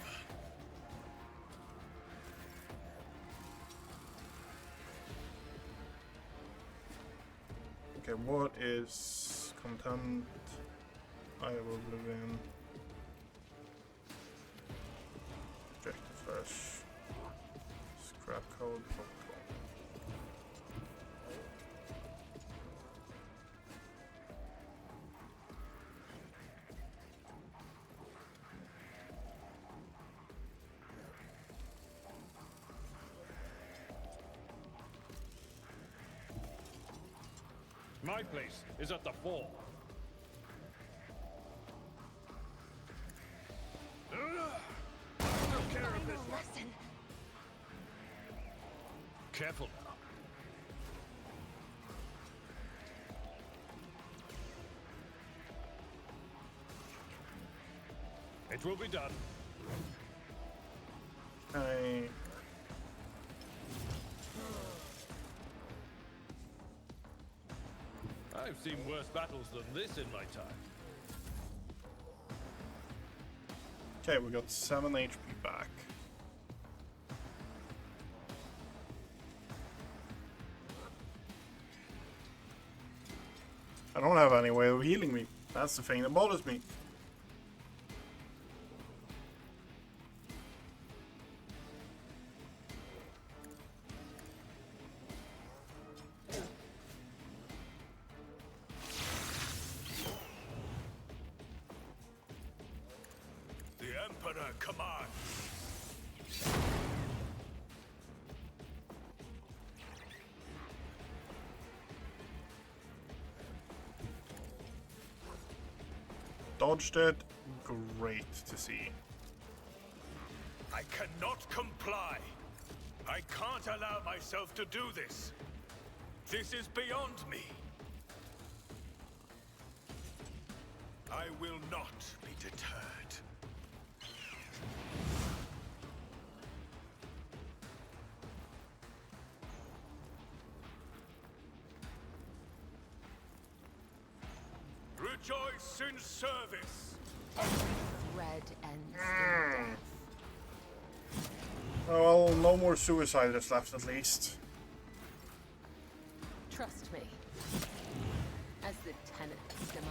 Okay, what is content? I will live in. Objective flash. Scrap code protocol. My place is at the fore. Took care of this one. Lesson. Careful now. It will be done. I've seen worse battles than this in my time. Okay, we got 7 HP back. I don't have any way of healing me. That's the thing that bothers me. The Emperor commands. Dodged it. Great to see. I cannot comply. I can't allow myself to do this. This is beyond me. I will not be deterred. rejoice in service. Every thread ends in death. Well, no more suiciders left at least. Trust me, as the tenets demand.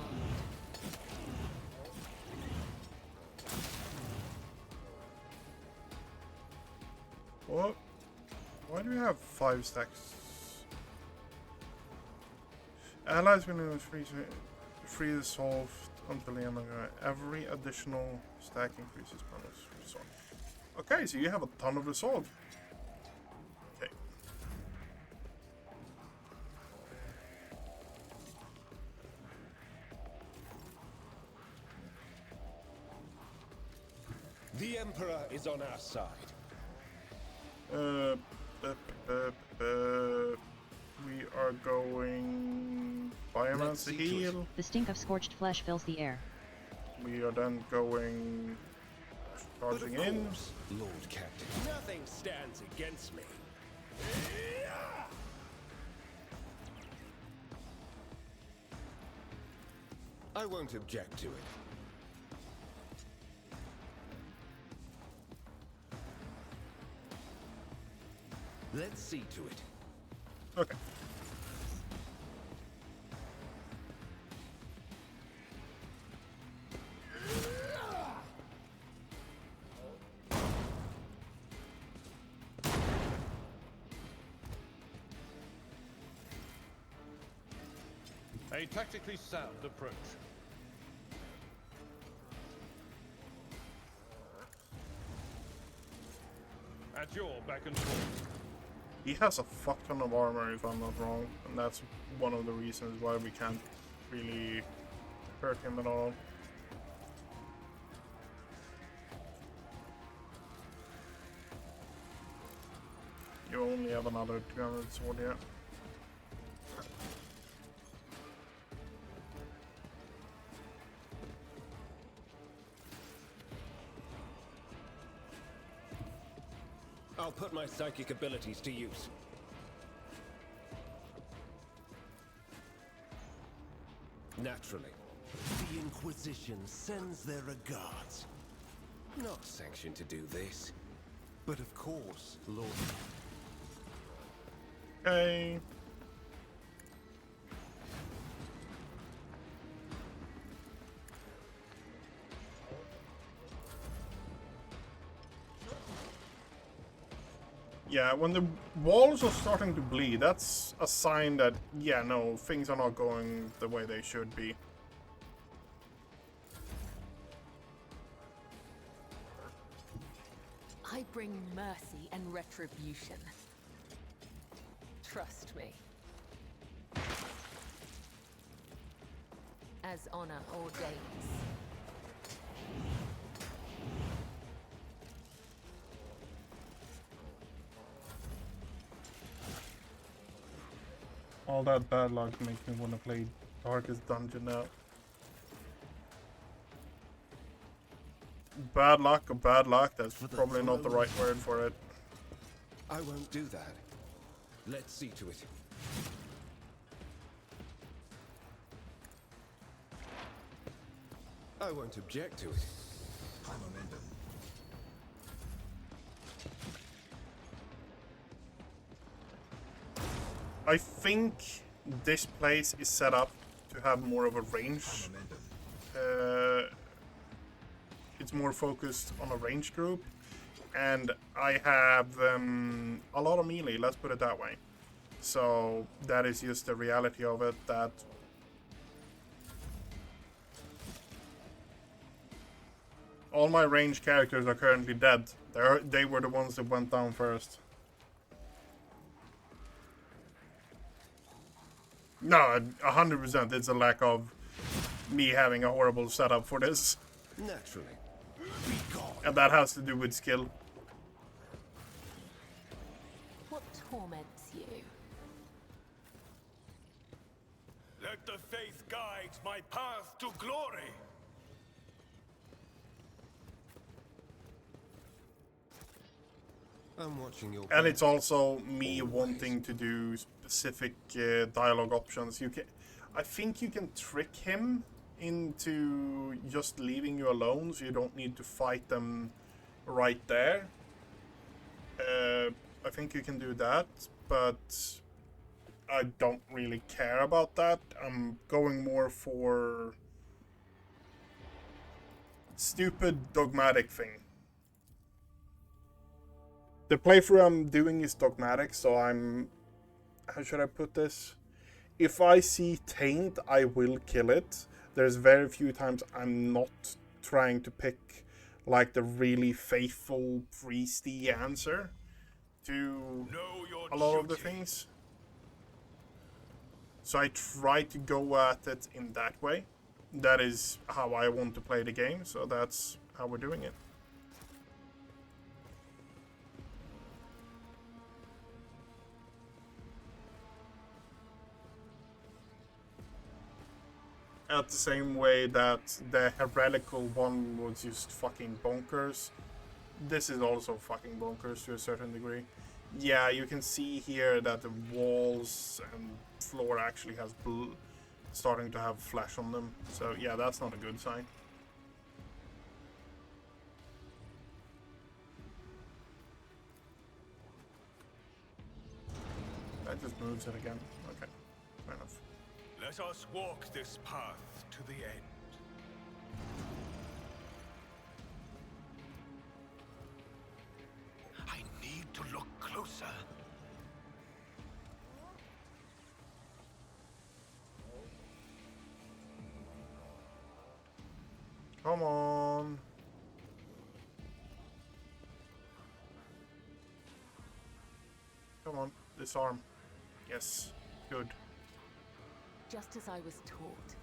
What? Why do we have 5 stacks? Allies will use free resolved until the end of every additional stack increases bonus resolve. Okay, so you have a ton of resolve. Okay. The Emperor is on our side. We are going Biomancer heal. The stink of scorched flesh fills the air. We are then going charging in. Lord Captain, nothing stands against me. I won't object to it. Let's see to it. Okay. A tactically sound approach. At your beck and call. He has a fuck ton of armor if I'm not wrong, and that's one of the reasons why we can't really hurt him at all. You only have another 200 sword yet. I'll put my psychic abilities to use. Naturally. The Inquisition sends their regards. Not sanctioned to do this, but of course, Lord. Okay. Yeah, when the walls are starting to bleed, that's a sign that, yeah, no, things are not going the way they should be. I bring mercy and retribution. Trust me. As honor ordains. All that bad luck makes me want to play Darkest Dungeon now. Bad luck or bad luck, that's probably not the right word for it. I won't do that. Let's see to it. I won't object to it. High momentum. I think this place is set up to have more of a range. It's more focused on a range group, and I have a lot of melee, let's put it that way. So that is just the reality of it, that all my range characters are currently dead. They were the ones that went down first. No, 100%. It's a lack of me having a horrible setup for this. Naturally. And that has to do with skill. What torments you? Let the faith guide my path to glory. I'm watching your. And it's also me wanting to do specific dialogue options. I think you can trick him into just leaving you alone, so you don't need to fight them right there. I think you can do that, but I don't really care about that. I'm going more for stupid dogmatic thing. The playthrough I'm doing is dogmatic, so I'm... How should I put this? If I see taint, I will kill it. There's very few times I'm not trying to pick like the really faithful priesty answer to a lot of the things. So I try to go at it in that way. That is how I want to play the game, so that's how we're doing it. At the same way that the heretical one was just fucking bonkers, this is also fucking bonkers to a certain degree. Yeah, you can see here that the walls and floor actually has starting to have flesh on them. So yeah, that's not a good sign. That just moves it again. Okay, fair enough. Let us walk this path to the end. I need to look closer. Come on. Come on, disarm. Yes, good. Just as I was taught.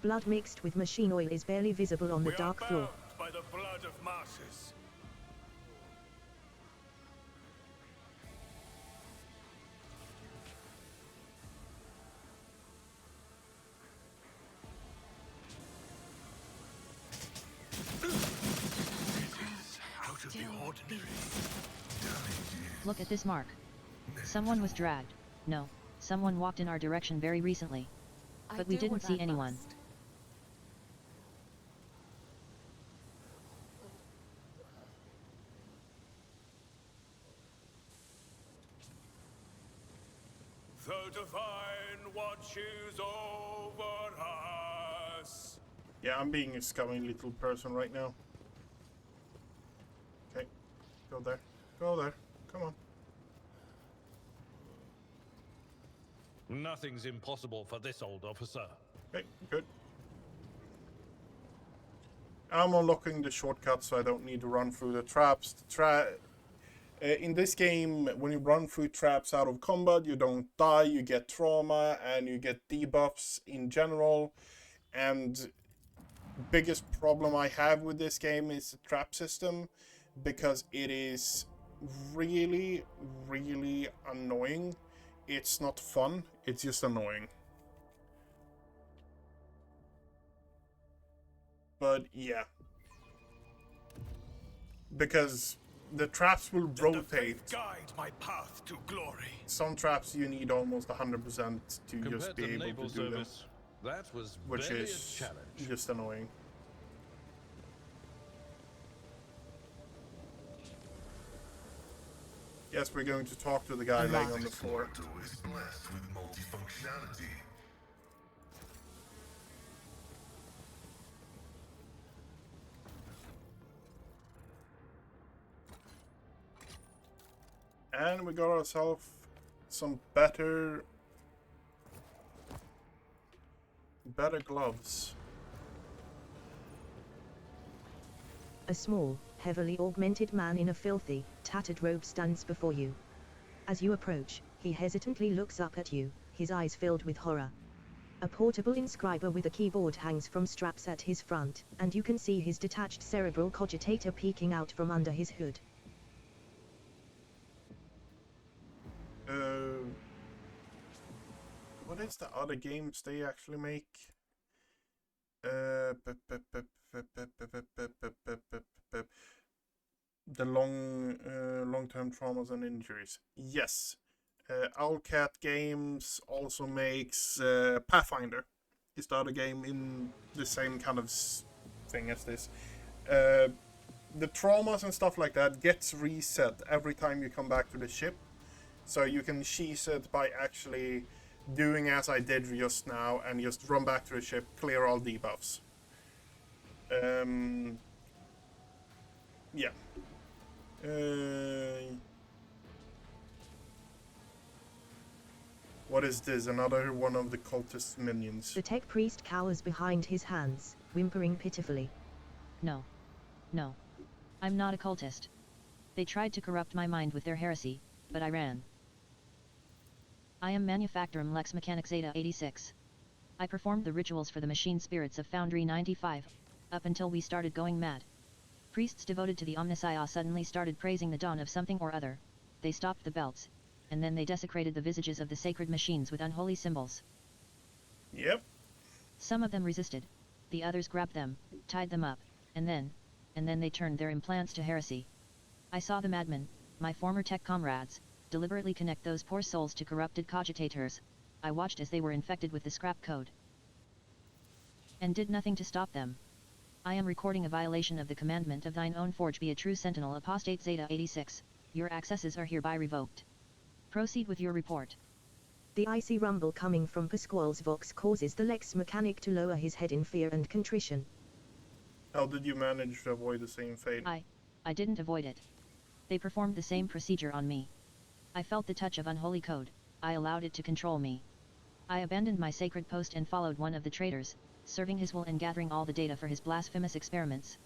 Blood mixed with machine oil is barely visible on the dark floor. By the blood of masses. Out of the ordinary. Look at this mark. Someone was dragged. No, someone walked in our direction very recently. But we didn't see anyone. The divine watches over us. Yeah, I'm being a scummy little person right now. Okay, go there. Go there. Come on. Nothing's impossible for this old officer. Okay, good. I'm unlocking the shortcut so I don't need to run through the traps. In this game, when you run through traps out of combat, you don't die, you get trauma, and you get debuffs in general. And biggest problem I have with this game is the trap system, because it is really, really annoying. It's not fun, it's just annoying. But yeah. Because the traps will rotate. Guide my path to glory. Some traps you need almost 100% to just be able to do them. That was which barely is a challenge. Just annoying. Yes, we're going to talk to the guy laying on the floor. Is blessed with multifunctionality. And we got ourselves some better gloves. A small, heavily augmented man in a filthy, tattered robe stands before you. As you approach, he hesitantly looks up at you, his eyes filled with horror. A portable inscriber with a keyboard hangs from straps at his front, and you can see his detached cerebral cogitator peeking out from under his hood. What is the other games they actually make? The long-term traumas and injuries. Yes. Owlcat Games also makes Pathfinder. Is the other game in the same kind of thing as this. The traumas and stuff like that gets reset every time you come back to the ship. So you can cheese it by actually doing as I did just now and just run back to the ship, clear all debuffs. Yeah. What is this? Another one of the cultist minions. The tech priest cowers behind his hands, whimpering pitifully. No. No. I'm not a cultist. They tried to corrupt my mind with their heresy, but I ran. I am Manufactorum Lex Mechanic Zeta 86. I performed the rituals for the machine spirits of Foundry 95, up until we started going mad. Priests devoted to the Omnissiah suddenly started praising the dawn of something or other. They stopped the belts, and then they desecrated the visages of the sacred machines with unholy symbols. Yep. Some of them resisted, the others grabbed them, tied them up, and then they turned their implants to heresy. I saw the madmen, my former tech comrades, deliberately connect those poor souls to corrupted cogitators. I watched as they were infected with the scrap code, and did nothing to stop them. I am recording a violation of the commandment of thine own forge. Be a true sentinel, apostate Zeta 86. Your accesses are hereby revoked. Proceed with your report. The icy rumble coming from Pasquale's vox causes the Lex mechanic to lower his head in fear and contrition. How did you manage to avoid the same fate? I didn't avoid it. They performed the same procedure on me. I felt the touch of unholy code. I allowed it to control me. I abandoned my sacred post and followed one of the traitors, serving his will and gathering all the data for his blasphemous experiments.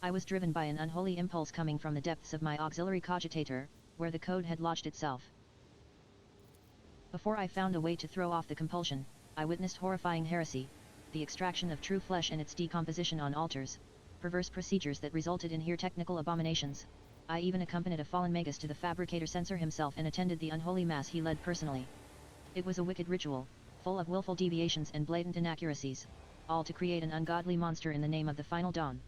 I was driven by an unholy impulse coming from the depths of my auxiliary cogitator, where the code had lodged itself. Before I found a way to throw off the compulsion, I witnessed horrifying heresy, the extraction of true flesh and its decomposition on altars, perverse procedures that resulted in here technical abominations. I even accompanied a fallen magus to the fabricator censor himself and attended the unholy mass he led personally. It was a wicked ritual, full of willful deviations and blatant inaccuracies, all to create an ungodly monster in the name of the final dawn.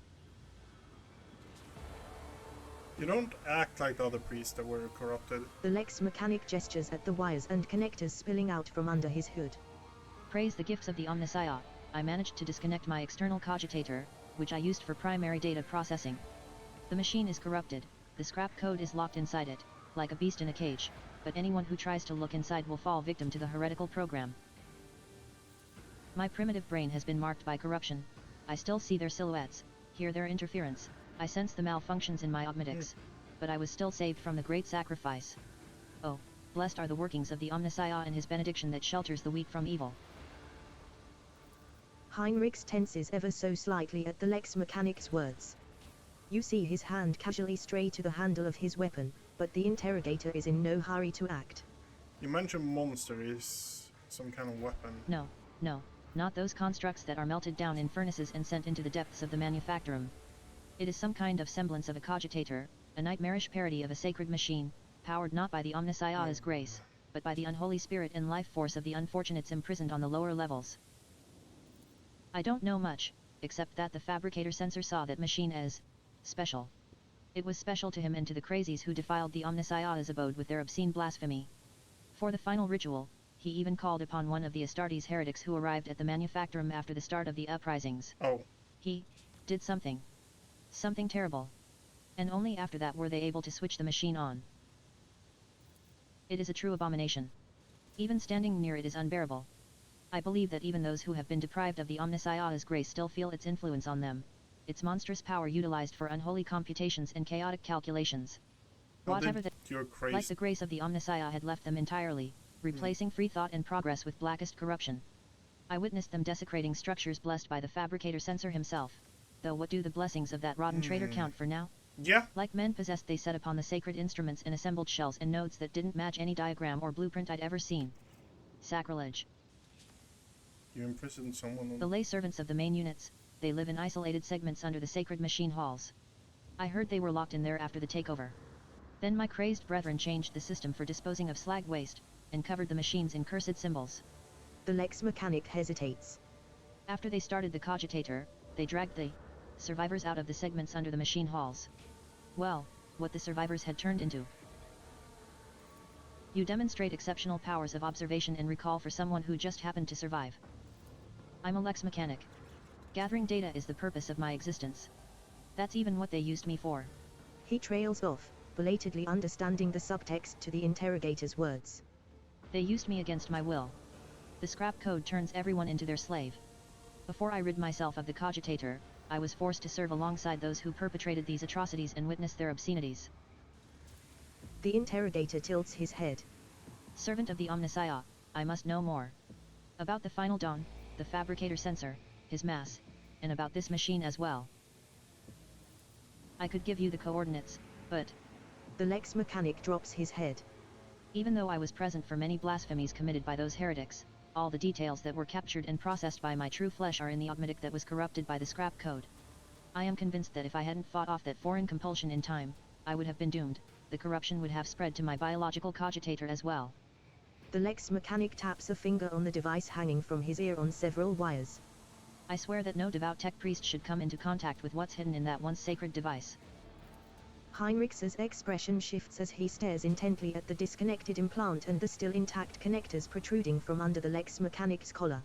You don't act like the other priests that were corrupted. The Lex mechanic gestures at the wires and connectors spilling out from under his hood. Praise the gifts of the Omnissiah, I managed to disconnect my external cogitator, which I used for primary data processing. The machine is corrupted, the scrap code is locked inside it, like a beast in a cage, but anyone who tries to look inside will fall victim to the heretical program. My primitive brain has been marked by corruption. I still see their silhouettes, hear their interference, I sense the malfunctions in my Dogmatics, but I was still saved from the great sacrifice. Oh, blessed are the workings of the Omnissiah and his benediction that shelters the weak from evil. Heinrichs tenses ever so slightly at the Lex mechanic's words. You see his hand casually stray to the handle of his weapon, but the interrogator is in no hurry to act. You mentioned monster is some kind of weapon. No, not those constructs that are melted down in furnaces and sent into the depths of the Manufactorum. It is some kind of semblance of a cogitator, a nightmarish parody of a sacred machine, powered not by the Omnissiah's grace, but by the unholy spirit and life force of the unfortunates imprisoned on the lower levels. I don't know much, except that the fabricator censor saw that machine as special. It was special to him and to the crazies who defiled the Omnissiah's abode with their obscene blasphemy. For the final ritual, he even called upon one of the Astartes heretics who arrived at the Manufactorum after the start of the uprisings. Oh. He did something terrible. And only after that were they able to switch the machine on. It is a true abomination. Even standing near it is unbearable. I believe that even those who have been deprived of the Omnissiah's grace still feel its influence on them, its monstrous power utilized for unholy computations and chaotic calculations. Whatever that, like the grace of the Omnissiah had left them entirely, replacing free thought and progress with blackest corruption. I witnessed them desecrating structures blessed by the fabricator censor himself. Though what do the blessings of that rotten traitor count for now? Yeah. Like men possessed, they set upon the sacred instruments and assembled shells and nodes that didn't match any diagram or blueprint I'd ever seen. Sacrilege. You imprisoned someone on... The lay servants of the main units, they live in isolated segments under the sacred machine halls. I heard they were locked in there after the takeover. Then my crazed brethren changed the system for disposing of slag waste, and covered the machines in cursed symbols. The Lex mechanic hesitates. After they started the cogitator, they dragged the survivors out of the segments under the machine halls. Well, what the survivors had turned into. You demonstrate exceptional powers of observation and recall for someone who just happened to survive. I'm a Lex mechanic. Gathering data is the purpose of my existence. That's even what they used me for. He trails off, belatedly understanding the subtext to the interrogator's words. They used me against my will. The scrap code turns everyone into their slave. Before I rid myself of the cogitator, I was forced to serve alongside those who perpetrated these atrocities and witness their obscenities. The interrogator tilts his head. Servant of the Omnissiah, I must know more. About the final dawn, the fabricator sensor, his mass, and about this machine as well. I could give you the coordinates, but... The Lex mechanic drops his head. Even though I was present for many blasphemies committed by those heretics, all the details that were captured and processed by my true flesh are in the Dogmatic that was corrupted by the scrap code. I am convinced that if I hadn't fought off that foreign compulsion in time, I would have been doomed. The corruption would have spread to my biological cogitator as well. The Lex mechanic taps a finger on the device hanging from his ear on several wires. I swear that no devout tech priest should come into contact with what's hidden in that once sacred device. Heinrich's expression shifts as he stares intently at the disconnected implant and the still intact connectors protruding from under the Lex mechanic's collar.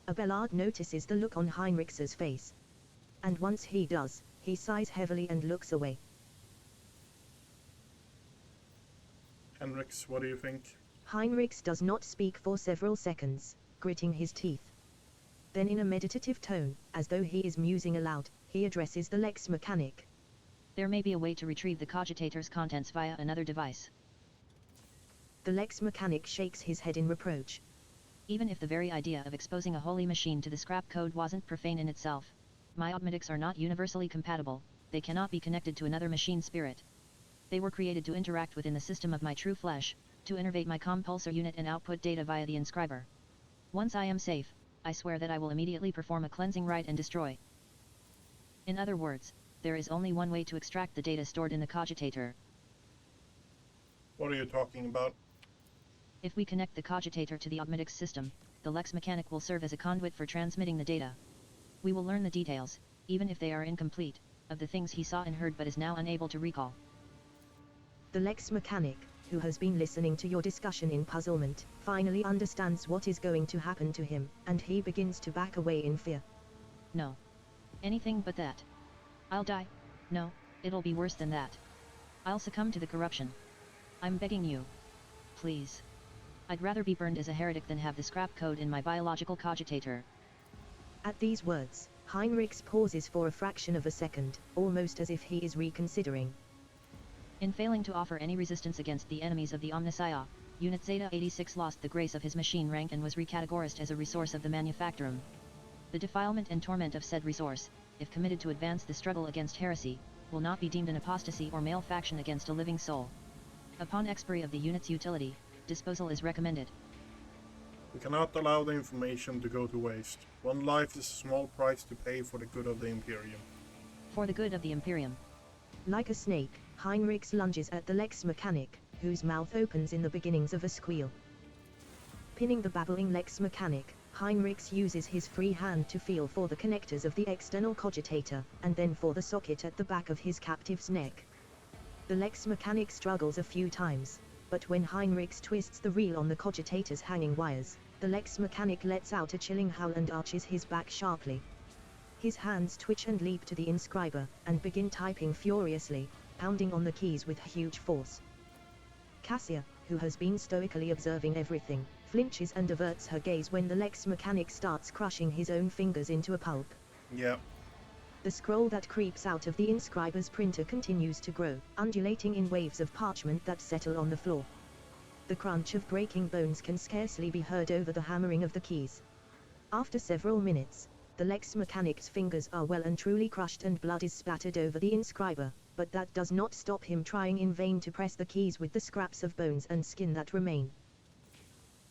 Abelard notices the look on Heinrich's face. And once he does, he sighs heavily and looks away. Henriks, what do you think? Heinrichs does not speak for several seconds, gritting his teeth. Then in a meditative tone, as though he is musing aloud, he addresses the Lex mechanic. There may be a way to retrieve the cogitator's contents via another device. The Lex mechanic shakes his head in reproach. Even if the very idea of exposing a holy machine to the scrap code wasn't profane in itself, my Dogmatics are not universally compatible, they cannot be connected to another machine spirit. They were created to interact within the system of my true flesh, to innervate my compulsor unit and output data via the inscriber. Once I am safe, I swear that I will immediately perform a cleansing rite and destroy. In other words, there is only one way to extract the data stored in the cogitator. What are you talking about? If we connect the cogitator to the Dogmatic system, the Lex mechanic will serve as a conduit for transmitting the data. We will learn the details, even if they are incomplete, of the things he saw and heard but is now unable to recall. The Lex mechanic, who has been listening to your discussion in puzzlement, finally understands what is going to happen to him, and he begins to back away in fear. No. Anything but that. I'll die. No, it'll be worse than that. I'll succumb to the corruption. I'm begging you. Please. I'd rather be burned as a heretic than have the scrap code in my biological cogitator. At these words, Heinrichs pauses for a fraction of a second, almost as if he is reconsidering. In failing to offer any resistance against the enemies of the Omnissiah, Unit Zeta 86 lost the grace of his machine rank and was recategorized as a resource of the Manufactorum. The defilement and torment of said resource, if committed to advance the struggle against heresy, will not be deemed an apostasy or malefaction against a living soul. Upon expiry of the unit's utility, disposal is recommended. We cannot allow the information to go to waste. One life is a small price to pay for the good of the Imperium. For the good of the Imperium. Like a snake, Heinrichs lunges at the Lex mechanic, whose mouth opens in the beginnings of a squeal. Pinning the babbling Lex mechanic, Heinrichs uses his free hand to feel for the connectors of the external cogitator, and then for the socket at the back of his captive's neck. The Lex mechanic struggles a few times, but when Heinrichs twists the reel on the cogitator's hanging wires, the Lex mechanic lets out a chilling howl and arches his back sharply. His hands twitch and leap to the inscriber, and begin typing furiously, pounding on the keys with huge force. Cassia, who has been stoically observing everything, flinches and averts her gaze when the Lex mechanic starts crushing his own fingers into a pulp. Yeah. The scroll that creeps out of the inscriber's printer continues to grow, undulating in waves of parchment that settle on the floor. The crunch of breaking bones can scarcely be heard over the hammering of the keys. After several minutes, the Lex mechanic's fingers are well and truly crushed and blood is splattered over the inscriber, but that does not stop him trying in vain to press the keys with the scraps of bones and skin that remain.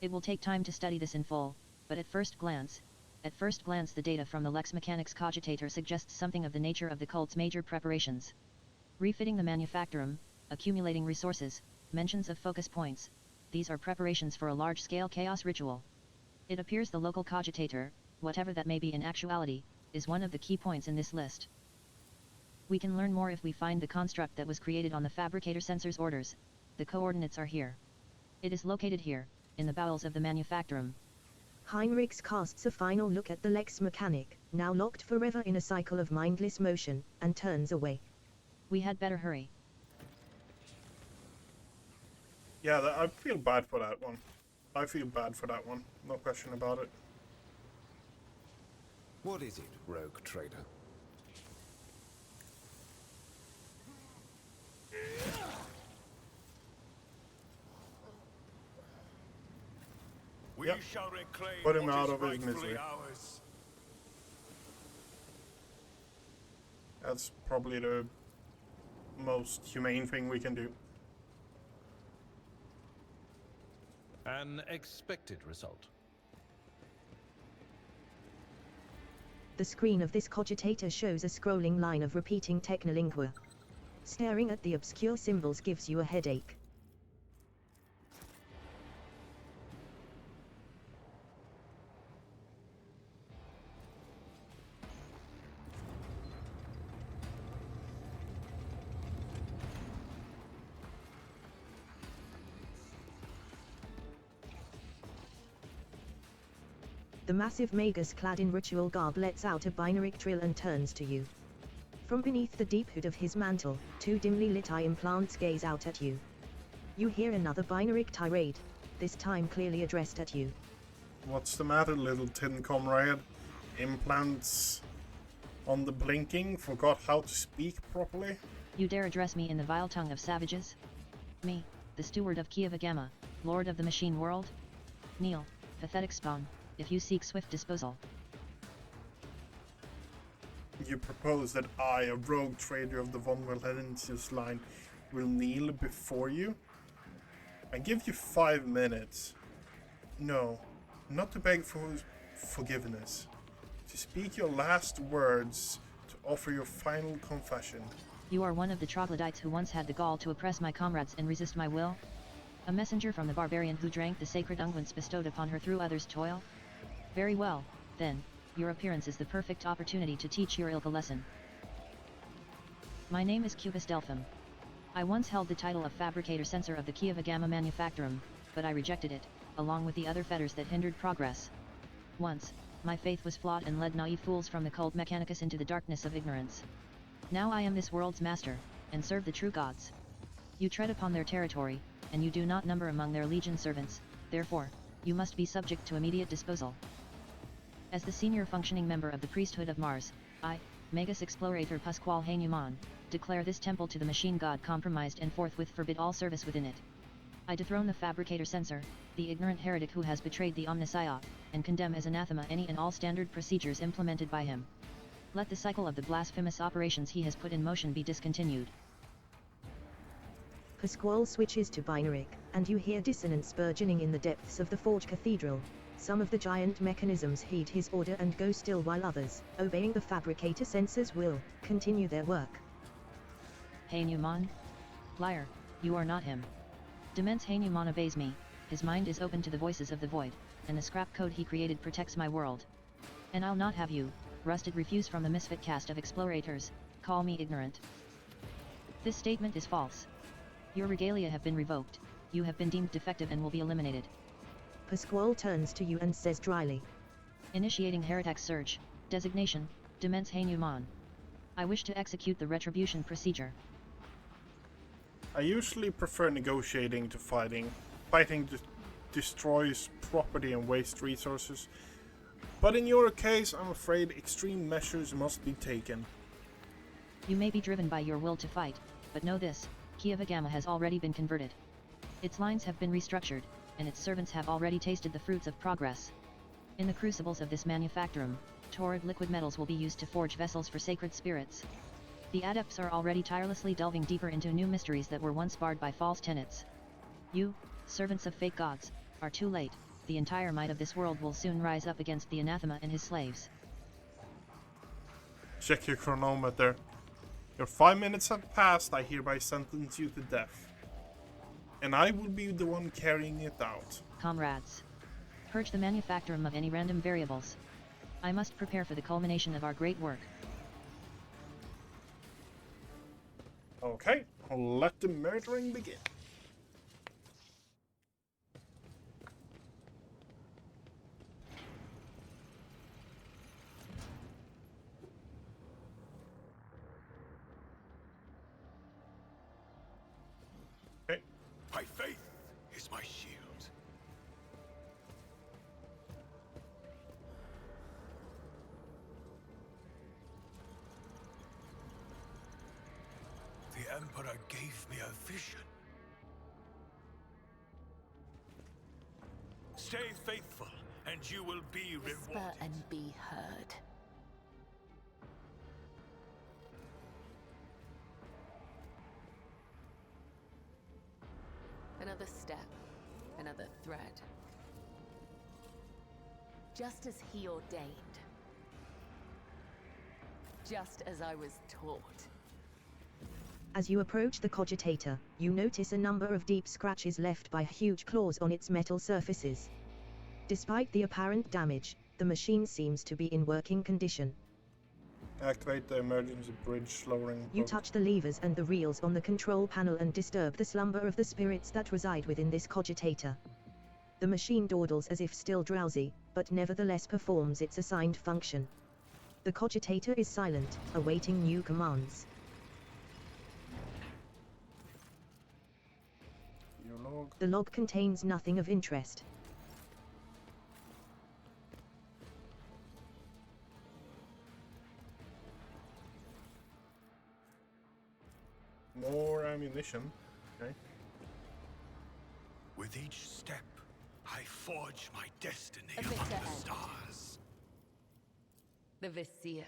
It will take time to study this in full, but at first glance the data from the Lex Mechanic's cogitator suggests something of the nature of the cult's major preparations. Refitting the Manufactorum, accumulating resources, mentions of focus points, these are preparations for a large-scale chaos ritual. It appears the local cogitator, whatever that may be in actuality, is one of the key points in this list. We can learn more if we find the construct that was created on the fabricator sensor's orders. The coordinates are here. It is located here, in the bowels of the manufactorum. Heinrichs casts a final look at the Lex mechanic, now locked forever in a cycle of mindless motion, and turns away. We had better hurry. Yeah, I feel bad for that one. I feel bad for that one. No question about it. What is it, rogue trader? We Yep. shall reclaim Put him what out is of his rightfully misery. ours. That's probably the most humane thing we can do. An expected result. The screen of this cogitator shows a scrolling line of repeating technolingua. Staring at the obscure symbols gives you a headache. The massive magus clad in ritual garb lets out a binary trill and turns to you. From beneath the deep hood of his mantle, two dimly lit eye implants gaze out at you. You hear another binary tirade, this time clearly addressed at you. What's the matter, little tin comrade? Implants on the blinking? Forgot how to speak properly? You dare address me in the vile tongue of savages? Me, the steward of Kiava Gamma, lord of the machine world? Kneel, pathetic spawn, if you seek swift disposal. You propose that I, a rogue trader of the von Valentius line, will kneel before you? I give you 5 minutes. No, not to beg for forgiveness. To speak your last words, to offer your final confession. You are one of the troglodytes who once had the gall to oppress my comrades and resist my will? A messenger from the barbarian who drank the sacred unguents bestowed upon her through others' toil? Very well, then, your appearance is the perfect opportunity to teach your ilk a lesson. My name is Cubus Delphim. I once held the title of Fabricator Censor of the Kiava Gamma Manufactorum, but I rejected it, along with the other fetters that hindered progress. Once, my faith was flawed and led naive fools from the cult Mechanicus into the darkness of ignorance. Now I am this world's master, and serve the true gods. You tread upon their territory, and you do not number among their legion servants, therefore, you must be subject to immediate disposal. As the senior functioning member of the priesthood of Mars, I, Magus Explorator Pasquale Hanuman, declare this temple to the machine god compromised and forthwith forbid all service within it. I dethrone the Fabricator Censor, the ignorant heretic who has betrayed the Omnissiah, and condemn as anathema any and all standard procedures implemented by him. Let the cycle of the blasphemous operations he has put in motion be discontinued. Pasquale switches to binary, and you hear dissonance burgeoning in the depths of the Forge Cathedral. Some of the giant mechanisms heed his order and go still while others, obeying the Fabricator Sensor's will, continue their work. Hanuman? Liar, you are not him. Demence Hanuman obeys me, his mind is open to the voices of the void, and the scrap code he created protects my world. And I'll not have you, rusted refuse from the misfit caste of explorators, call me ignorant. This statement is false. Your regalia have been revoked, you have been deemed defective and will be eliminated. Pasquale turns to you and says dryly. Initiating Heretic Surge, designation, Demence Hanuman. I wish to execute the retribution procedure. I usually prefer negotiating to fighting. Fighting destroys property and wastes resources. But in your case, I'm afraid extreme measures must be taken. You may be driven by your will to fight, but know this, Kiava Gamma has already been converted. Its lines have been restructured, and its servants have already tasted the fruits of progress. In the crucibles of this manufactorum, torrid liquid metals will be used to forge vessels for sacred spirits. The adepts are already tirelessly delving deeper into new mysteries that were once barred by false tenets. You, servants of fake gods, are too late. The entire might of this world will soon rise up against the anathema and his slaves. Check your chronometer. Your 5 minutes have passed, I hereby sentence you to death. And I will be the one carrying it out. Comrades. Purge the manufactorum of any random variables. I must prepare for the culmination of our great work. Okay, let the murdering begin. Okay. My faith is my shield. The Emperor gave me a vision. Stay faithful, and you will be Whisper rewarded. and be heard. Another step, another thread. Just as he ordained. Just as I was taught. As you approach the cogitator, you notice a number of deep scratches left by huge claws on its metal surfaces. Despite the apparent damage, the machine seems to be in working condition. Activate the emergency bridge lowering. You touch the levers and the reels on the control panel and disturb the slumber of the spirits that reside within this cogitator. The machine dawdles as if still drowsy, but nevertheless performs its assigned function. The cogitator is silent, awaiting new commands. Your log. The log contains nothing of interest. More ammunition. Okay. With each step, I forge my destiny A among bitter the end. stars. The Vizier.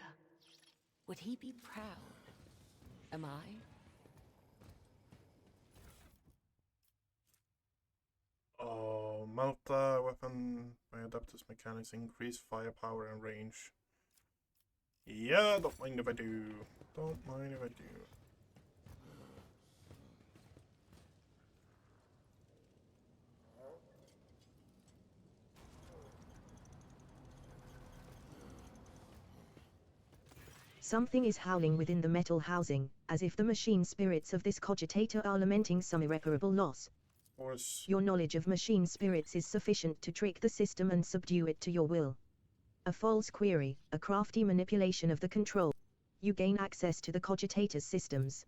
Would he be proud? Am I? Oh, Malta weapon by adapters mechanics increase firepower and range. Yeah, don't mind if I do. Don't mind if I do. Something is howling within the metal housing, as if the machine spirits of this cogitator are lamenting some irreparable loss. Your knowledge of machine spirits is sufficient to trick the system and subdue it to your will. A false query, a crafty manipulation of the control. You gain access to the cogitator's systems.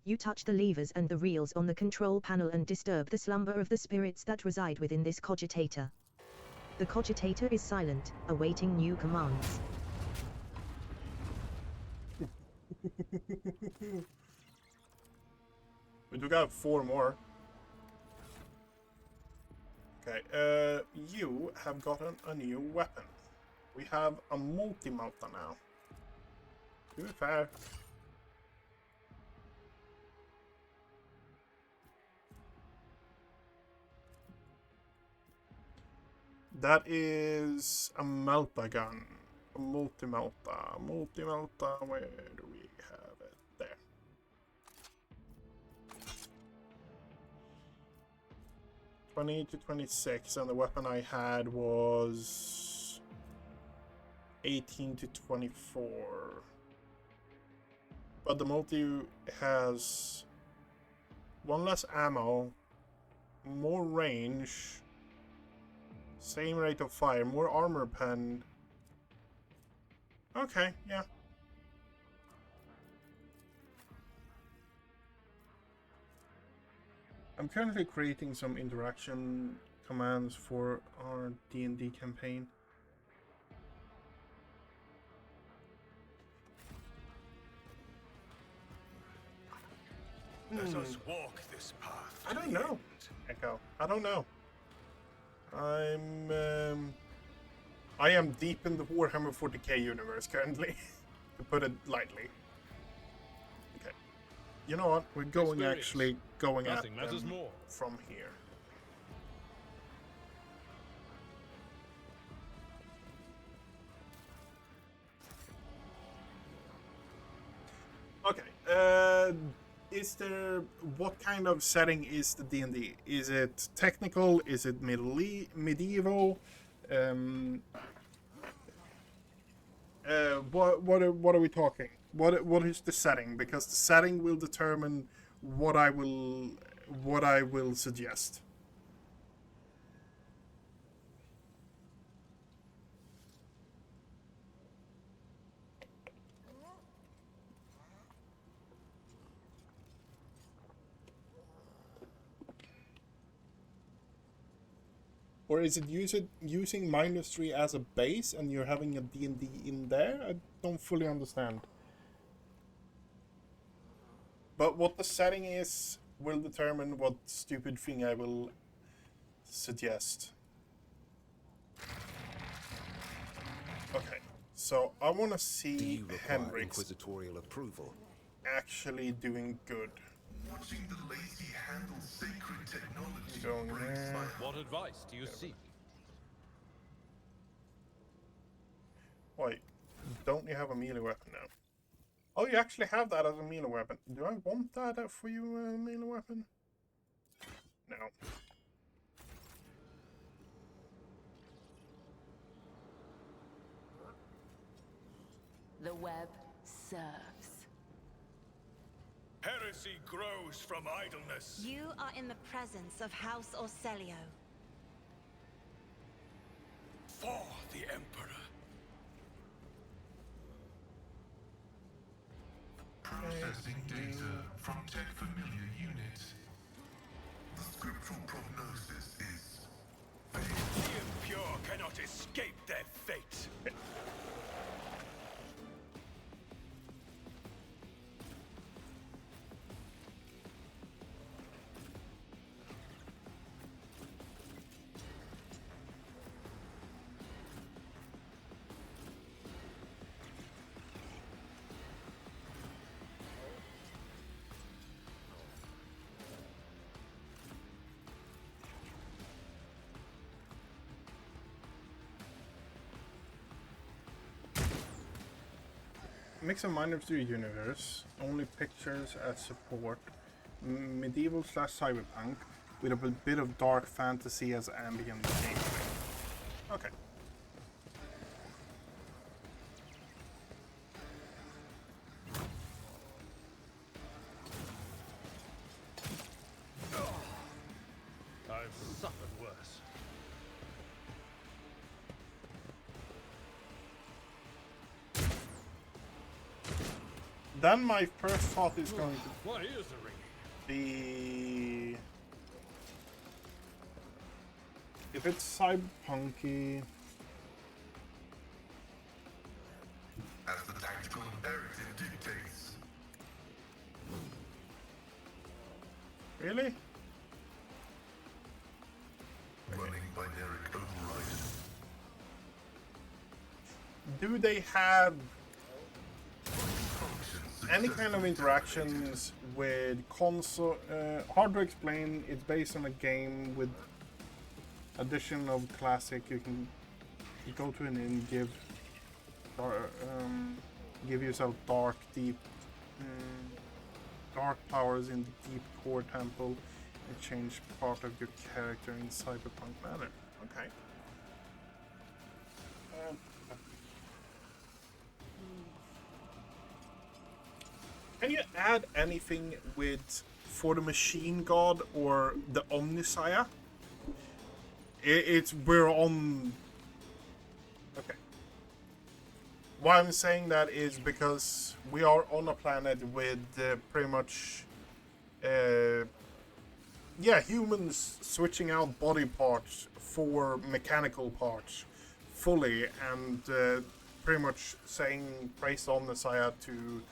You touch the levers and the reels on the control panel and disturb the slumber of the spirits that reside within this cogitator. The cogitator is silent, awaiting new commands. We do got 4 more. Okay, you have gotten a new weapon. We have a multi-Malta now. To be fair. That is a Malta gun. A multi-Malta. Multi-Malta, where do we have it? There. $20 to $26, and the weapon I had was 18 to 24. But the multi has 1 less ammo, more range, same rate of fire, more armor pen. Okay, yeah. I'm currently creating some interaction commands for our D&D campaign. Let us walk this path. I don't know, Echo. I don't know. I am deep in the Warhammer 40k universe currently, to put it lightly. Okay. You know what? We're going actually going at Nothing matters them more. from here. Okay. Is there, what kind of setting is the D&D? Is it technical? Is it medieval? what are we talking? What is the setting? Because the setting will determine what I will suggest. Or is it using -3 as a base and you're having a D&D in there? I don't fully understand. But what the setting is will determine what stupid thing I will suggest. Okay, so I want to see Do you require Hendrix inquisitorial approval? actually doing good. Watching the lazy handle sacred technology Going breaks there. my heart. What advice do you seek? Wait, don't you have a melee weapon now? Oh, you actually have that as a melee weapon. Do I want that for you, a melee weapon? No. The web serves. Heresy grows from idleness. You are in the presence of House Orselio. For the Emperor. Processing data from tech familiar units. The scriptural prognosis is The impure cannot escape their fate. Mix of -3 universe, only pictures as support, medieval/cyberpunk, with a bit of dark fantasy as ambient gameplay. Okay. I've suffered worse. Then my first thought is going to What is the ring? be... If it's cyberpunky... as the tactical imperative dictates. Really? Running binary override. Do they have any kind of interactions with console? Hard to explain. It's based on a game with addition of classic. You can go to an inn, give yourself deep dark powers in the deep core temple, and change part of your character in cyberpunk manner. Okay. Can you add anything with for the machine god or the Omnisaya? We're on. Okay. Why I'm saying that is because we are on a planet with pretty much, humans switching out body parts for mechanical parts fully, and pretty much saying praise on Messiah to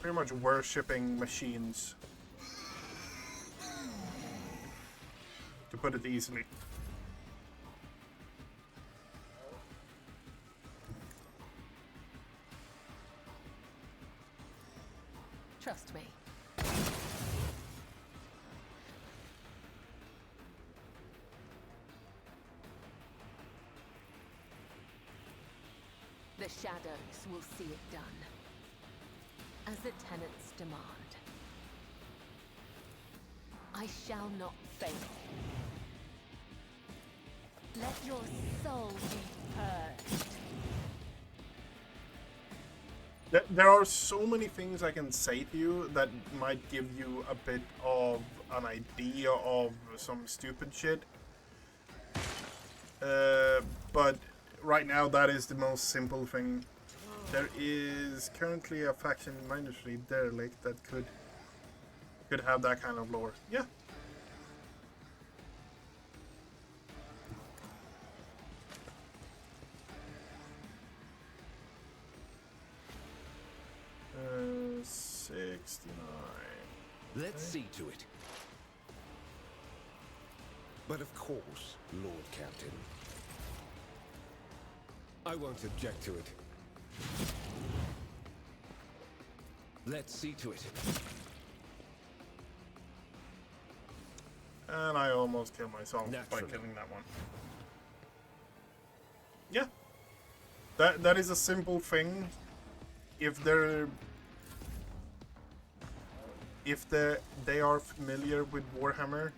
pretty much worshipping machines, to put it easily. Trust me. The shadows will see it done, as the tenants demand. I shall not fail. Let your soul be purged. There are so many things I can say to you that might give you a bit of an idea of some stupid shit. But right now, that is the most simple thing. There is currently a faction in Minor Street, Derelict, that could have that kind of lore. Yeah. Uh, 69. Let's see to it. But of course, Lord Captain. I won't object to it. Let's see to it. And I almost killed myself Naturally. by killing that one. Yeah. That is a simple thing. If they are familiar with Warhammer,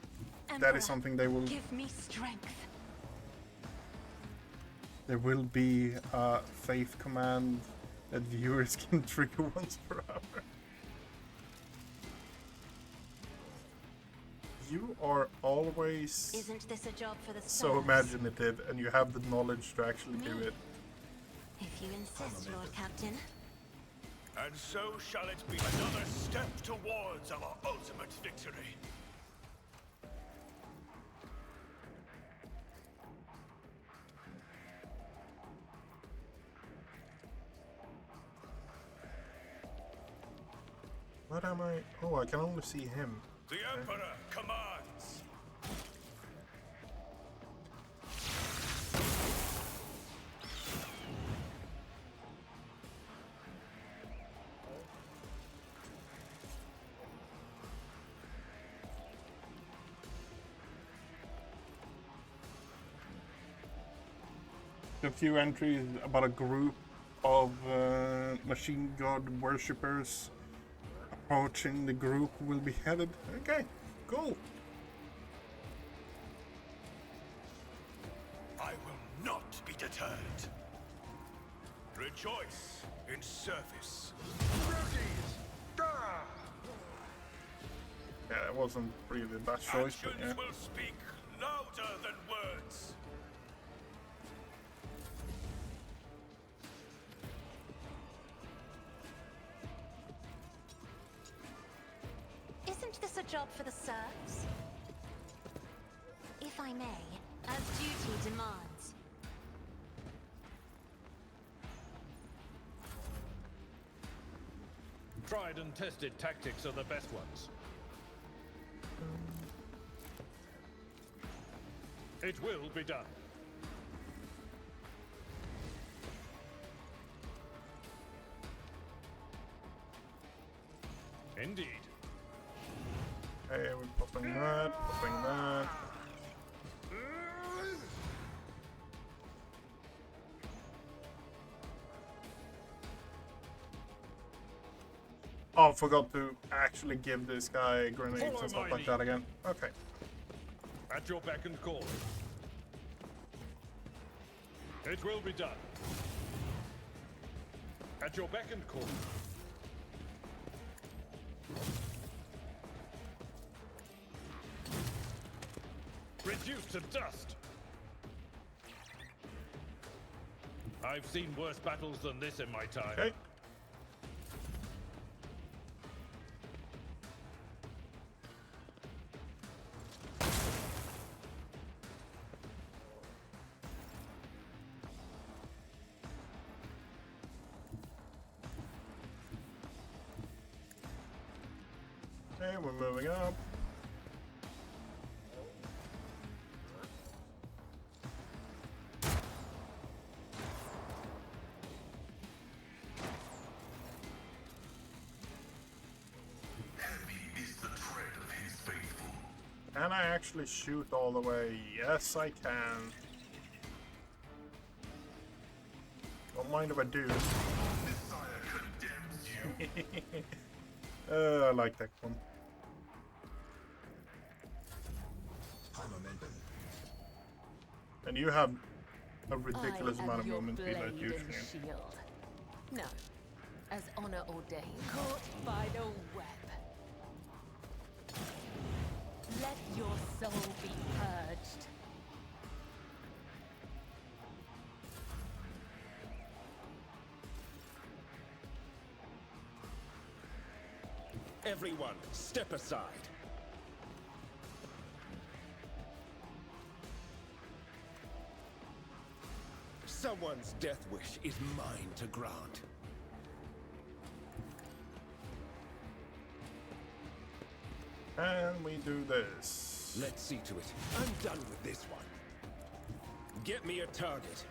that is something they will. Give me strength. There will be a faith command that viewers can trigger once per hour. You are always Isn't this a job for the so serfs? imaginative, and you have the knowledge to actually do it. If you insist, Lord Captain. And so shall it be another step towards our ultimate victory. What am I? Oh, I can only see him. The Emperor commands. A few entries about a group of machine god worshippers approaching the group will be headed. Okay, cool. I will not be deterred. Rejoice in service. Yeah, it wasn't really the best choice, but Actions yeah. will speak louder than words. Isn't this a job for the serfs? If I may, as duty demands. Tried and tested tactics are the best ones. It will be done. Indeed. Hey, we're popping that, popping that. Oh, forgot to actually give this guy grenades Follow and stuff my like that again. Okay. At your beck and call. It will be done. At your beck and call. Reduced to dust. I've seen worse battles than this in my time. Okay. Okay, we're moving up. Heavy is the tread of his faithful. Can I actually shoot all the way? Yes, I can. Don't mind if I do. Messiah condemns you. I like that one. And you have a ridiculous amount of movement speed that you shield. No, as honor ordained. Caught by the web. Let your soul be purged. Everyone, step aside. Someone's death wish is mine to grant. And we do this. Let's see to it. I'm done with this one. Get me a target.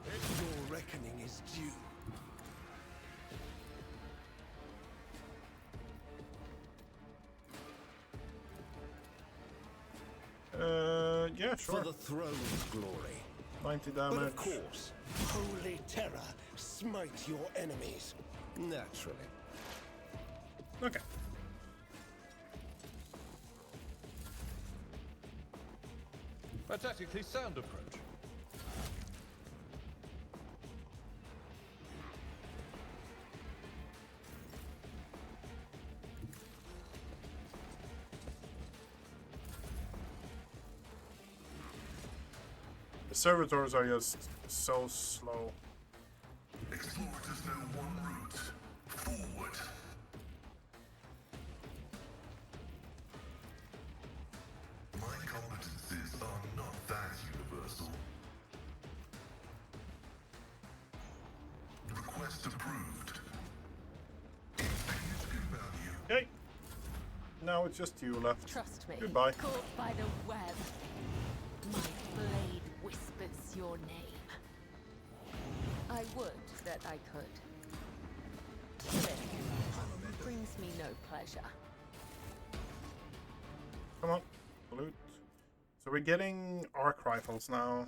Your reckoning is due. Yeah, sure. For the throne's glory. 90 damage. But of course, holy terror, smite your enemies. Naturally. Okay. A tactically sound approach. The servitors are just so slow. Explorers know one route. Forward. My competencies are not that universal. Request approved. XP value. Okay. Now it's just you left. Trust me. Goodbye. Caught by the web. My blade whispers your name. I would that I could. Killing brings me no pleasure. Come on. Loot. So we're getting arc rifles now.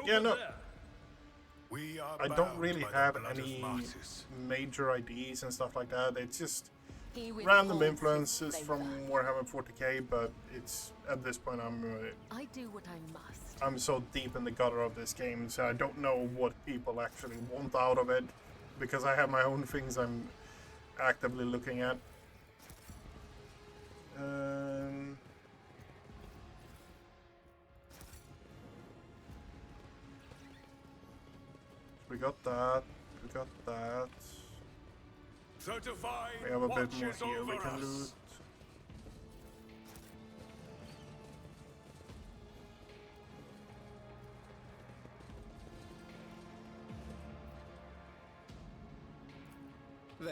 Yeah, no. We are I don't bound really by the have blood of any martyrs. major IDs and stuff like that. It's just He random withholds his influences from flavor. Warhammer 40k, but it's at this point I do what I must. I'm so deep in the gutter of this game, so I don't know what people actually want out of it, because I have my own things I'm actively looking at. We got that. We got that. Certified We have a bit more watches here we over can us. loot.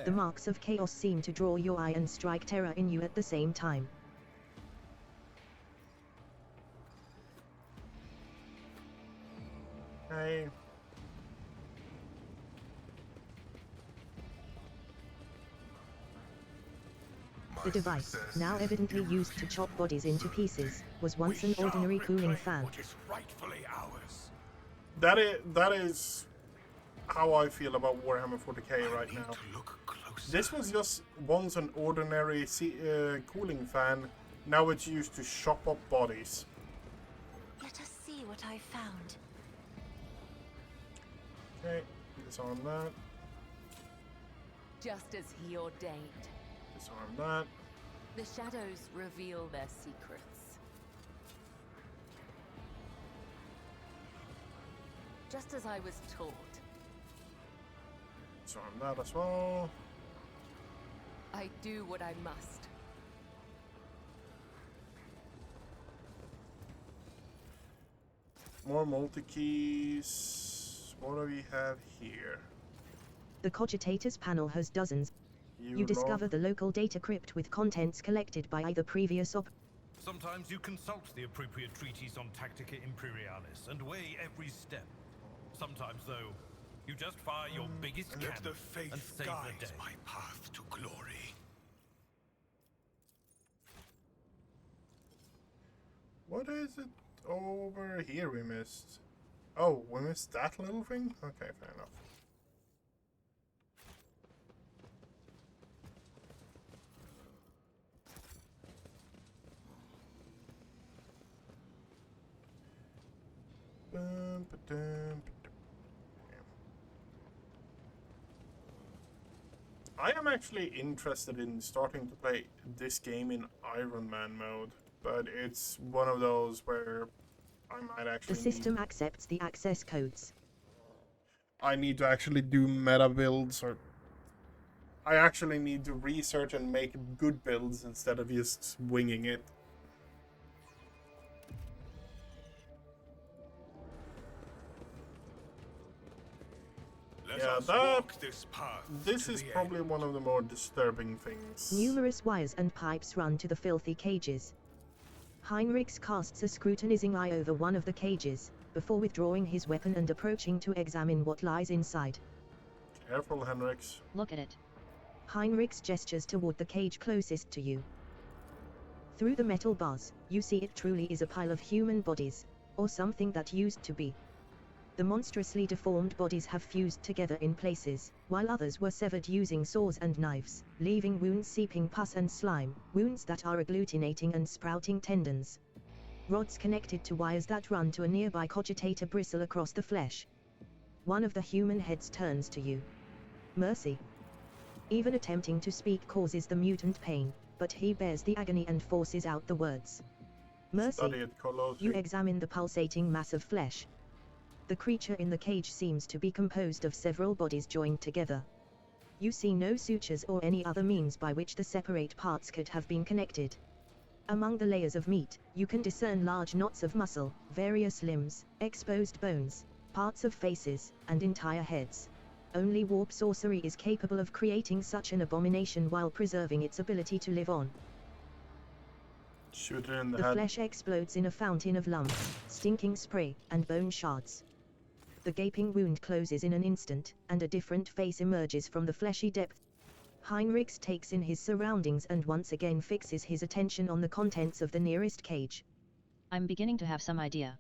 The marks of chaos seem to draw your eye and strike terror in you at the same time. Hey. The device, now evidently used to chop bodies into pieces, was once an ordinary cooling fan. What is rightfully ours. That is how I feel about Warhammer 40k right now. This was just once an ordinary cooling fan. Now it's used to chop up bodies. Let us see what I found. Okay, disarm that. Just as he ordained. Disarm that. The shadows reveal their secrets. Just as I was taught. Disarm that as well. I do what I must. More multi-keys. What do we have here? The Cogitators panel has dozens. You log. discover the local data crypt with contents collected by either previous Sometimes you consult the appropriate treatise on Tactica Imperialis and weigh every step. Sometimes, though, you just fire your biggest Let cannon the faith and save guide the day. my path to glory. What is it over here we missed? Oh, we missed that little thing? Okay, fair enough. Bum, I am actually interested in starting to play this game in Iron Man mode, but it's one of those where I might actually The system accepts the access codes. I need to actually do meta builds, or I actually need to research and make good builds instead of just winging it. Yeah, this is probably one of the more disturbing things. Numerous wires and pipes run to the filthy cages. Heinrichs casts a scrutinizing eye over one of the cages, before withdrawing his weapon and approaching to examine what lies inside. Careful, Henriks. Look at it. Heinrichs gestures toward the cage closest to you. Through the metal bars, you see it truly is a pile of human bodies, or something that used to be. The monstrously deformed bodies have fused together in places, while others were severed using saws and knives, leaving wounds seeping pus and slime, wounds that are agglutinating and sprouting tendons. Rods connected to wires that run to a nearby cogitator bristle across the flesh. One of the human heads turns to you. Mercy. Even attempting to speak causes the mutant pain, but he bears the agony and forces out the words. Mercy. You examine the pulsating mass of flesh. The creature in the cage seems to be composed of several bodies joined together. You see no sutures or any other means by which the separate parts could have been connected. Among the layers of meat, you can discern large knots of muscle, various limbs, exposed bones, parts of faces, and entire heads. Only warp sorcery is capable of creating such an abomination while preserving its ability to live on. Shoot it in the head. The flesh explodes in a fountain of lumps, stinking spray, and bone shards. The gaping wound closes in an instant, and a different face emerges from the fleshy depth. Heinrichs takes in his surroundings and once again fixes his attention on the contents of the nearest cage. I'm beginning to have some idea.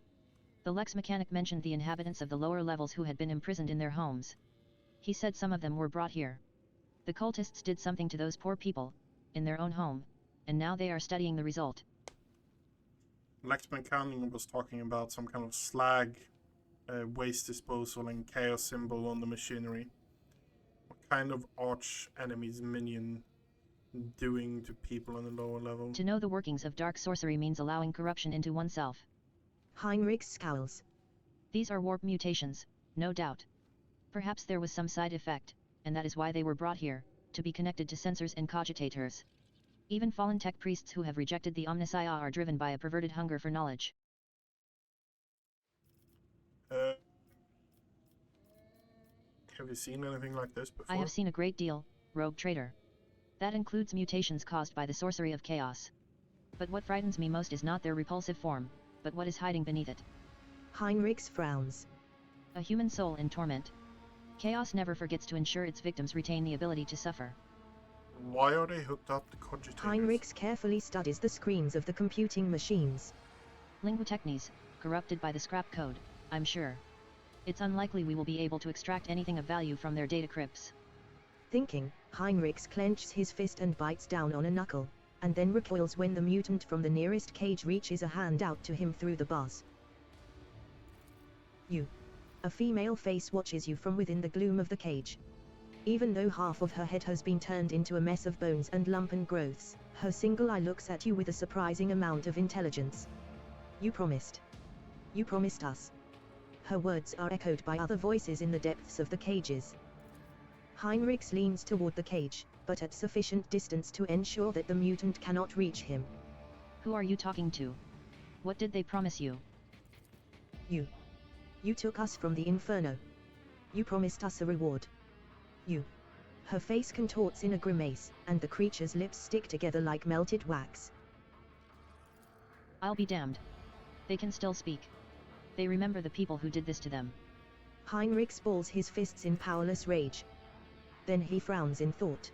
The Lex mechanic mentioned the inhabitants of the lower levels who had been imprisoned in their homes. He said some of them were brought here. The cultists did something to those poor people, in their own home, and now they are studying the result. Lex mechanic was talking about some kind of slag waste disposal and chaos symbol on the machinery. What kind of arch enemy's minion doing to people on the lower level? To know the workings of dark sorcery means allowing corruption into oneself. Heinrichs scowls. These are warp mutations, no doubt. Perhaps there was some side effect, and that is why they were brought here, to be connected to sensors and cogitators. Even fallen tech priests who have rejected the Omnissiah are driven by a perverted hunger for knowledge. Have you seen anything like this before? I have seen a great deal, rogue trader. That includes mutations caused by the sorcery of chaos. But what frightens me most is not their repulsive form, but what is hiding beneath it. Heinrichs frowns. A human soul in torment. Chaos never forgets to ensure its victims retain the ability to suffer. Why are they hooked up to cogitators? Heinrichs carefully studies the screens of the computing machines. Linguotechnies, corrupted by the scrap code, I'm sure. It's unlikely we will be able to extract anything of value from their data crypts. Thinking, Heinrichs clenches his fist and bites down on a knuckle, and then recoils when the mutant from the nearest cage reaches a hand out to him through the bars. You. A female face watches you from within the gloom of the cage. Even though half of her head has been turned into a mess of bones and lumpen growths, her single eye looks at you with a surprising amount of intelligence. You promised. You promised us. Her words are echoed by other voices in the depths of the cages. Heinrichs leans toward the cage, but at sufficient distance to ensure that the mutant cannot reach him. Who are you talking to? What did they promise you? You. You took us from the inferno. You promised us a reward. You. Her face contorts in a grimace, and the creature's lips stick together like melted wax. I'll be damned. They can still speak. They remember the people who did this to them. Heinrichs balls his fists in powerless rage. Then he frowns in thought.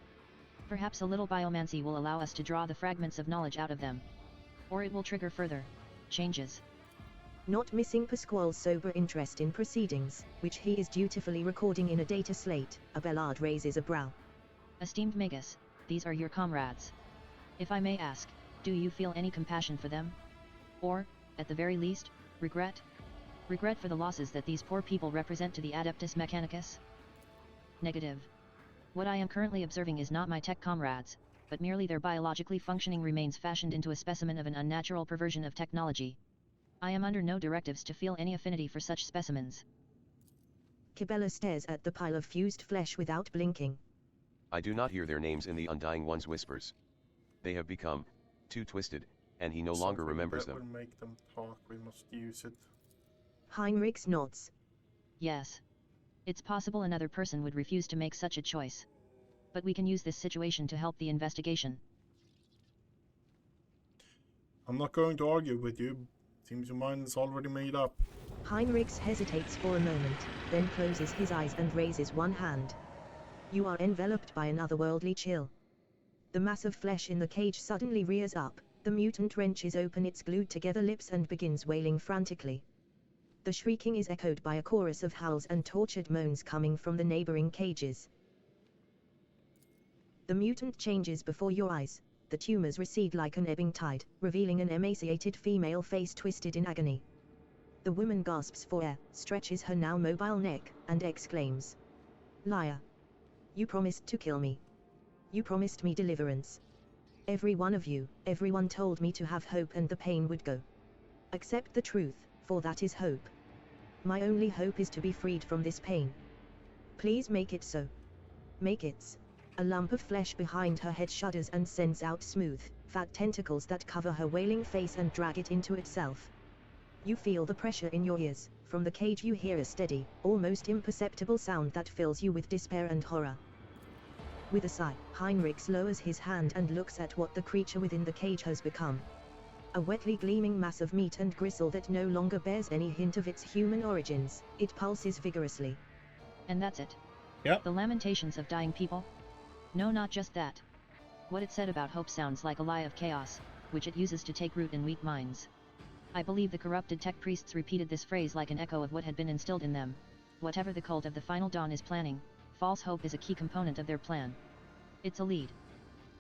Perhaps a little biomancy will allow us to draw the fragments of knowledge out of them. Or it will trigger further changes. Not missing Pasquale's sober interest in proceedings, which he is dutifully recording in a data slate, Abelard raises a brow. Esteemed Magus, these are your comrades. If I may ask, do you feel any compassion for them? Or, at the very least, regret? Regret for the losses that these poor people represent to the Adeptus Mechanicus? Negative. What I am currently observing is not my tech comrades, but merely their biologically functioning remains fashioned into a specimen of an unnatural perversion of technology. I am under no directives to feel any affinity for such specimens. Kibella stares at the pile of fused flesh without blinking. I do not hear their names in the Undying One's whispers. They have become too twisted, and he no longer remembers them. That will make them talk, we must use it. Heinrichs nods. Yes. It's possible another person would refuse to make such a choice. But we can use this situation to help the investigation. I'm not going to argue with you. Seems your mind is already made up. Heinrichs hesitates for a moment, then closes his eyes and raises one hand. You are enveloped by an otherworldly chill. The mass of flesh in the cage suddenly rears up, the mutant wrenches open its glued-together lips and begins wailing frantically. The shrieking is echoed by a chorus of howls and tortured moans coming from the neighboring cages. The mutant changes before your eyes. The tumors recede like an ebbing tide, revealing an emaciated female face twisted in agony. The woman gasps for air, stretches her now mobile neck, and exclaims, "Liar! You promised to kill me. You promised me deliverance. Every one of you, everyone told me to have hope and the pain would go. Accept the truth, for that is hope. My only hope is to be freed from this pain. Please make it so. Make it." A lump of flesh behind her head shudders and sends out smooth, fat tentacles that cover her wailing face and drag it into itself. You feel the pressure in your ears. From the cage you hear a steady, almost imperceptible sound that fills you with despair and horror. With a sigh, Heinrichs lowers his hand and looks at what the creature within the cage has become. A wetly gleaming mass of meat and gristle that no longer bears any hint of its human origins. It pulses vigorously. And that's it? Yep. The lamentations of dying people? No, not just that. What it said about hope sounds like a lie of chaos, which it uses to take root in weak minds. I believe the corrupted tech priests repeated this phrase like an echo of what had been instilled in them. Whatever the cult of the Final Dawn is planning, false hope is a key component of their plan. It's a lead.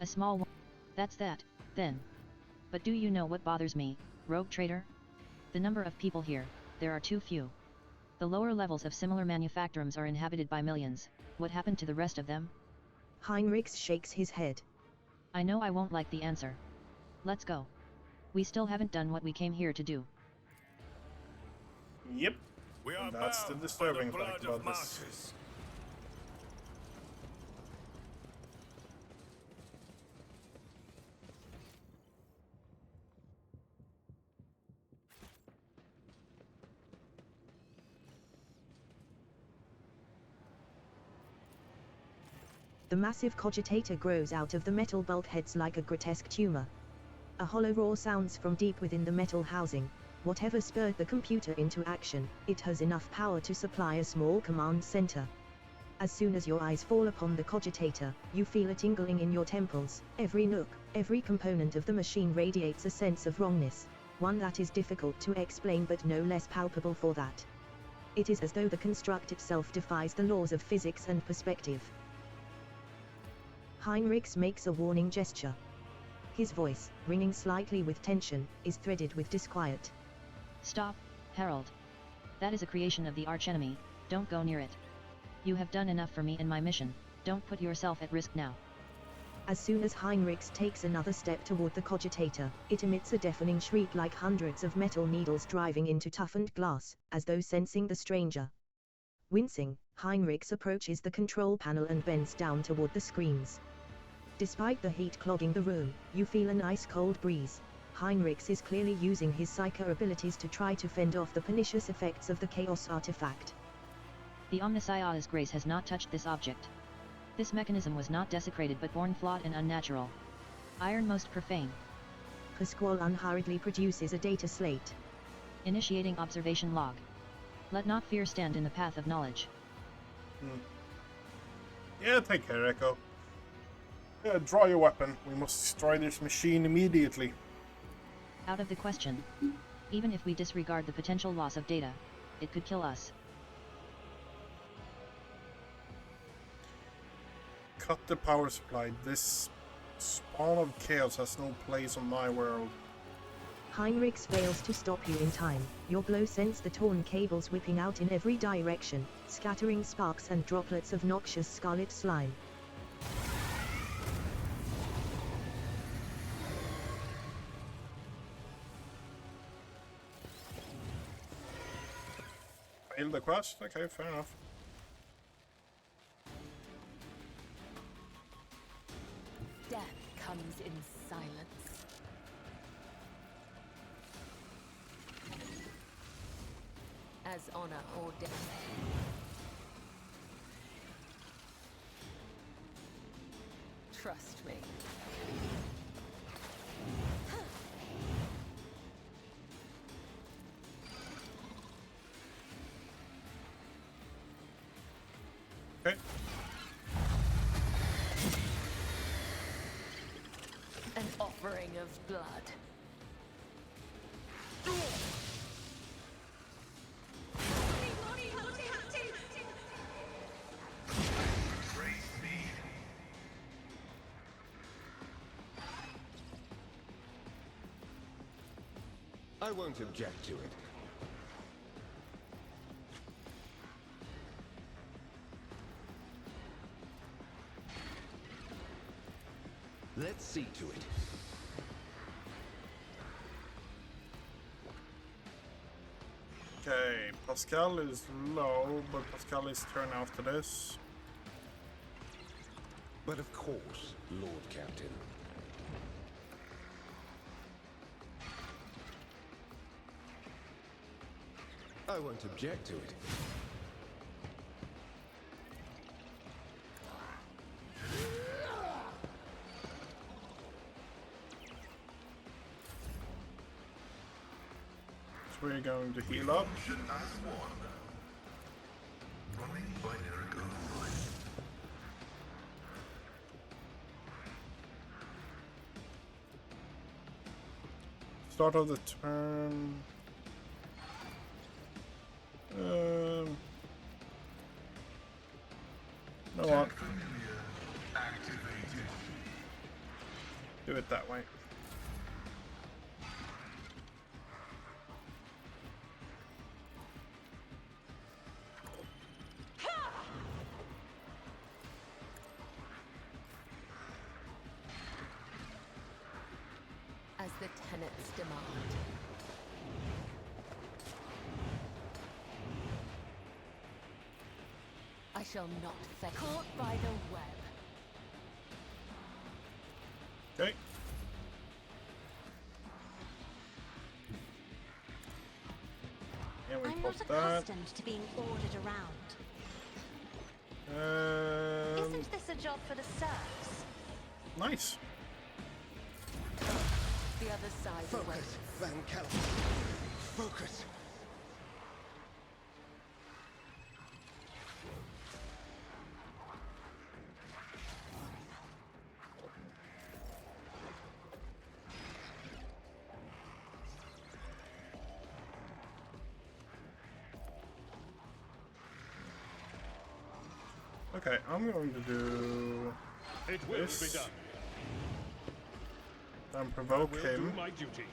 A small one. That's that, then. But do you know what bothers me, rogue trader? The number of people here, there are too few. The lower levels of similar manufactorums are inhabited by millions. What happened to the rest of them? Heinrichs shakes his head. I know I won't like the answer. Let's go. We still haven't done what we came here to do. Yep. We are And that's the bound by disturbing the fact blood about of this. martyrs. The massive cogitator grows out of the metal bulkheads like a grotesque tumor. A hollow roar sounds from deep within the metal housing. Whatever spurred the computer into action, it has enough power to supply a small command center. As soon as your eyes fall upon the cogitator, you feel a tingling in your temples. Every nook, every component of the machine radiates a sense of wrongness, one that is difficult to explain but no less palpable for that. It is as though the construct itself defies the laws of physics and perspective. Heinrichs makes a warning gesture. His voice, ringing slightly with tension, is threaded with disquiet. Stop, Harold. That is a creation of the archenemy, don't go near it. You have done enough for me and my mission, don't put yourself at risk now. As soon as Heinrichs takes another step toward the cogitator, it emits a deafening shriek like hundreds of metal needles driving into toughened glass, as though sensing the stranger. Wincing, Heinrichs approaches the control panel and bends down toward the screens. Despite the heat clogging the room, you feel an ice-cold breeze. Heinrichs is clearly using his psycho abilities to try to fend off the pernicious effects of the Chaos artifact. The Omnissiah's grace has not touched this object. This mechanism was not desecrated but born flawed and unnatural. Iron most profane. Pasquale unhurriedly produces a data slate. Initiating observation log. Let not fear stand in the path of knowledge. Yeah, take care, Echo. Draw your weapon. We must destroy this machine immediately. Out of the question. Even if we disregard the potential loss of data, it could kill us. Cut the power supply. This spawn of chaos has no place on my world. Heinrichs fails to stop you in time. Your blow sends the torn cables whipping out in every direction, scattering sparks and droplets of noxious scarlet slime. Fail the quest? Okay, fair enough. Death comes in silence. As honor or death. Trust me. Okay. An offering of blood. I won't object to it. Let's see to it. Okay, Pascal is low, but Pascal is turn after this. But of course, Lord Captain. I won't object to it. So we're going to heal up. Start of the turn. No what? Do it that way. As the tenets demand. I shall not fail. Caught by the web. Okay. And we I'm pop not that. accustomed to being ordered around. Isn't this a job for the serfs? Nice. The other side Focus, Van Kel. Focus. Okay, I'm going to do It will this. be done. And provoke I will him. do my duty.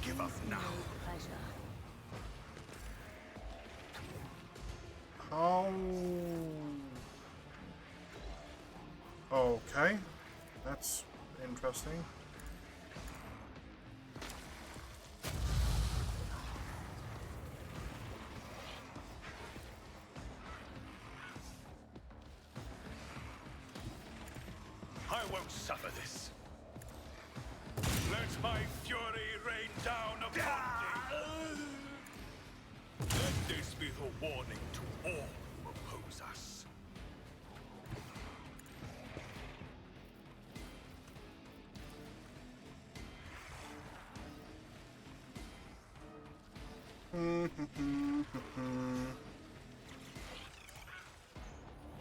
Give up now. pleasure. How? Okay, that's interesting. I won't suffer this. Let my fury rain down upon thee. Let this be the warning to all who oppose us.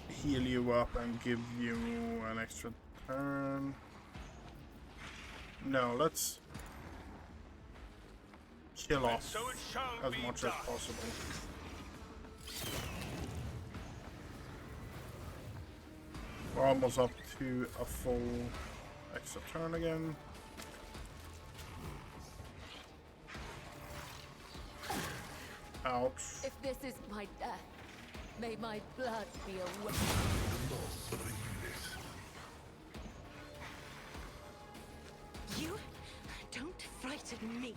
Heal you up and give you an extra turn. No, let's kill off So it shall as be much done. as possible. We're almost up to a full extra turn again. Ouch. If this is my death, may my blood be a weapon. The loss of a unit. You don't frighten me.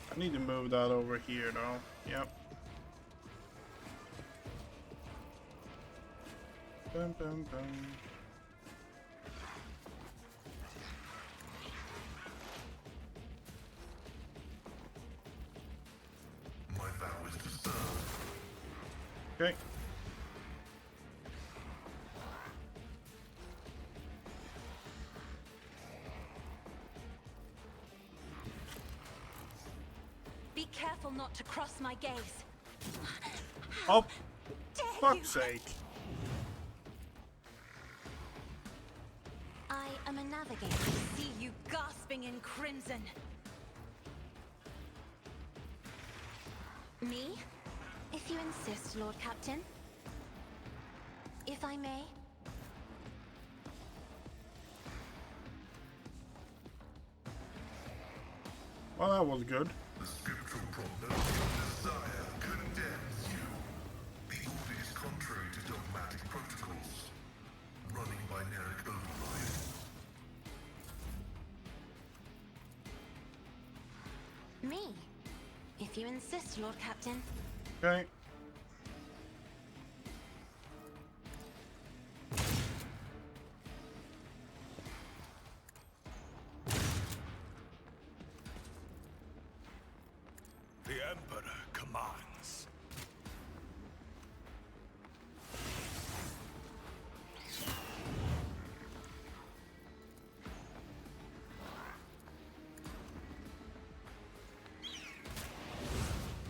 I need to move that over here though. Yep. Bum, bum, bum. My vow is to serve. Okay. Be careful not to cross my gaze. Oh, Dare fuck's you? sake. I am a navigator. I see you gasping in crimson. Me? If you insist, Lord Captain. If I may. Well, that was good. The scriptural prognosis of desire condemns you. The order is contrary to dogmatic protocols. Running binaric override. Me? If you insist, Lord Captain. Okay. The Emperor commands.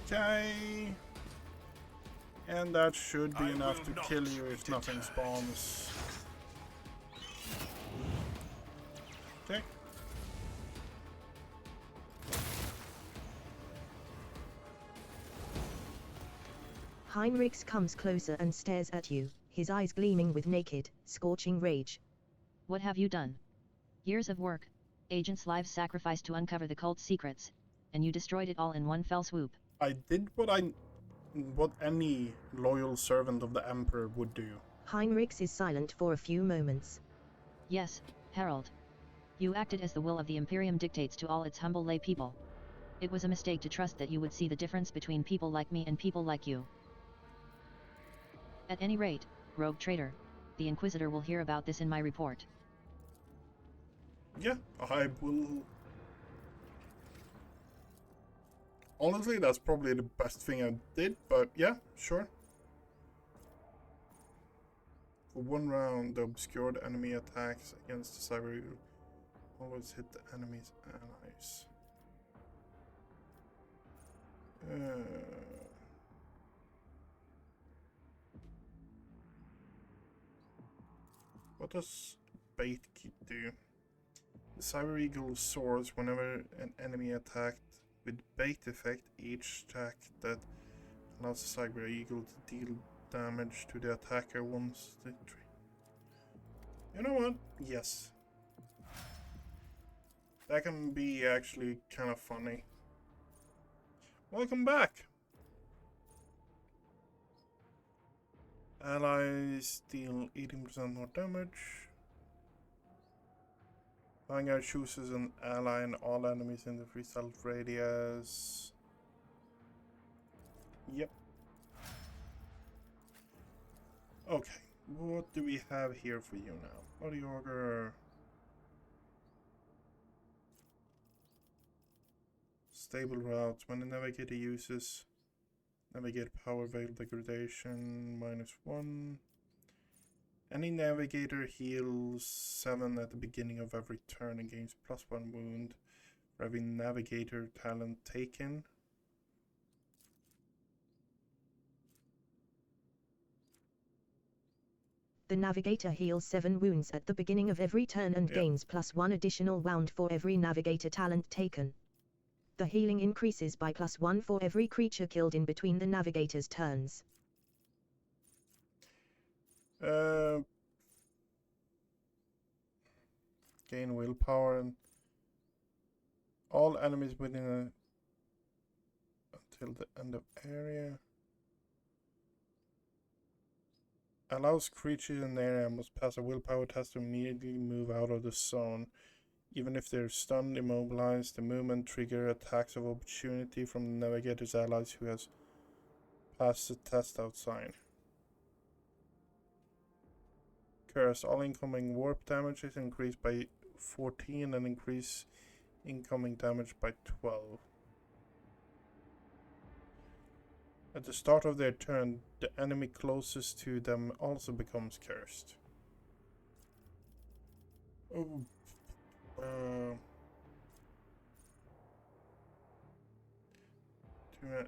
Okay. And that should be I enough will to not kill you if be nothing deterred. spawns. Okay. Heinrichs comes closer and stares at you, his eyes gleaming with naked, scorching rage. What have you done? Years of work, agents' lives sacrificed to uncover the cult's secrets, and you destroyed it all in one fell swoop. I did what any loyal servant of the Emperor would do. Heinrichs is silent for a few moments. Yes, Harold. You acted as the will of the Imperium dictates to all its humble lay people. It was a mistake to trust that you would see the difference between people like me and people like you. At any rate, rogue traitor, the Inquisitor will hear about this in my report. Yeah, I will. Honestly, that's probably the best thing I did, but yeah, sure. For one round, the obscured enemy attacks against the cyber eagle always hit the enemy's allies. What does bait kit do? The cyber eagle soars whenever an enemy attacked with bait effect. Each attack that allows the cyber eagle to deal damage to the attacker once the You know what? Yes. That can be actually kind of funny. Welcome back! Allies deal 18% more damage. Vanguard chooses an ally and all enemies in the free stealth radius. Yep. Okay, what do we have here for you now? Body order. Stable routes. When the navigator uses navigate power veil degradation -1. Any navigator heals 7 at the beginning of every turn and gains +1 wound for every navigator talent taken. The navigator heals 7 wounds at the beginning of every turn and gains +1 additional wound for every navigator talent taken. The healing increases by +1 for every creature killed in between the navigator's turns. Gain willpower and all enemies within until the end of area. Allows creatures in the area must pass a willpower test to immediately move out of the zone. Even if they're stunned, immobilized, the movement trigger attacks of opportunity from the navigator's allies who has passed the test outside. Curse. All incoming warp damage is increased by 14 and increase incoming damage by 12. At the start of their turn, the enemy closest to them also becomes cursed. Oh.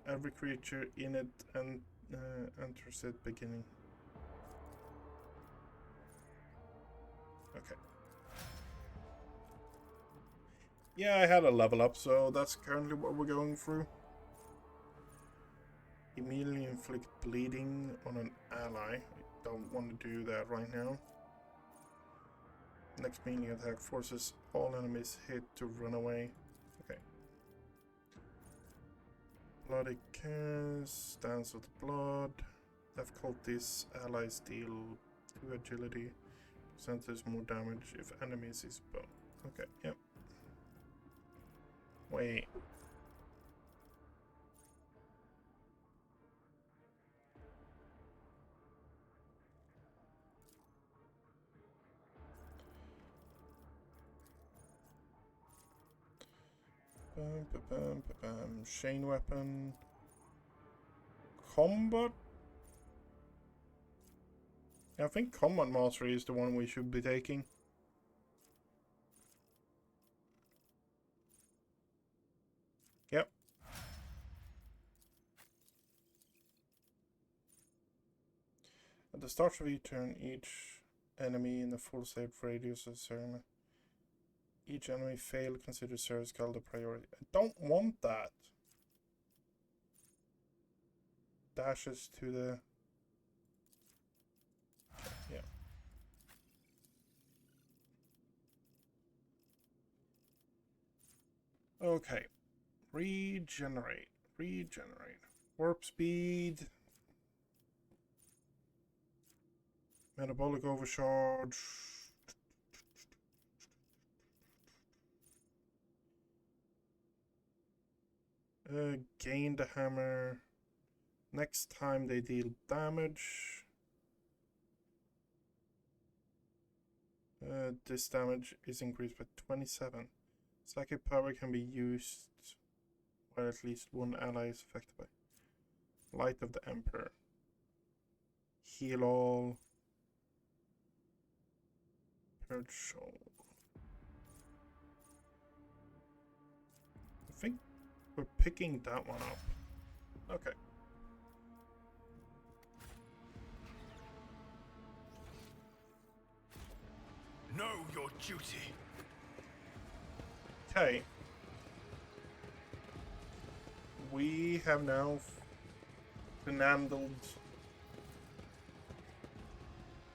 Every creature in it and enters it beginning. Okay. Yeah, I had a level up, so that's currently what we're going through. Immediately inflict bleeding on an ally. I don't want to do that right now. Next melee attack forces all enemies hit to run away. Okay. Bloody Curse, Dance of the Blood. Death Cultist allies deal 2 agility. Percentage more damage if enemies is bone. Okay, yep. Wait. Chain weapon. Combat. I think Combat Mastery is the one we should be taking. Yep. At the start of each turn, each enemy in the full save radius of certain. Each enemy failed consider service called a priority. I don't want that. Dashes to the... Yeah. Okay. Regenerate. Regenerate. Warp speed. Metabolic overcharge. Gain the hammer. Next time they deal damage. This damage is increased by 27. Psychic power can be used while at least one ally is affected by. Light of the Emperor. Heal all. Purge soul. I think we're picking that one up. Okay. Know your duty. Okay. We have now finagled.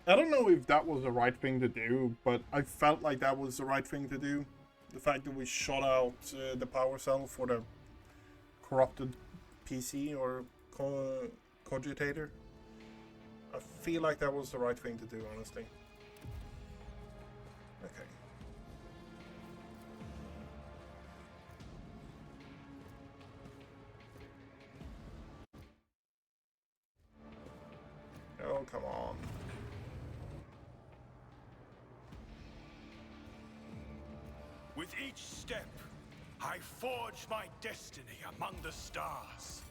I don't know if that was the right thing to do, but I felt like that was the right thing to do. The fact that we shot out the power cell for the corrupted PC or cogitator. I feel like that was the right thing to do, honestly. Okay. Oh, come on. With each step, I forge my destiny among the stars.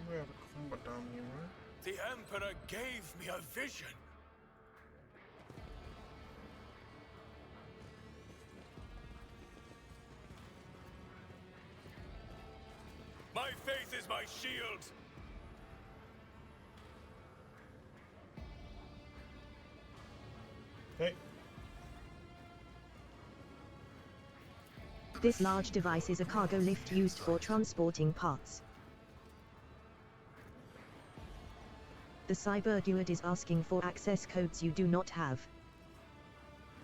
We have a combat down here, right? The Emperor gave me a vision. My faith is my shield! Okay. This large device is a cargo lift used for transporting parts. The cyberguard is asking for access codes you do not have.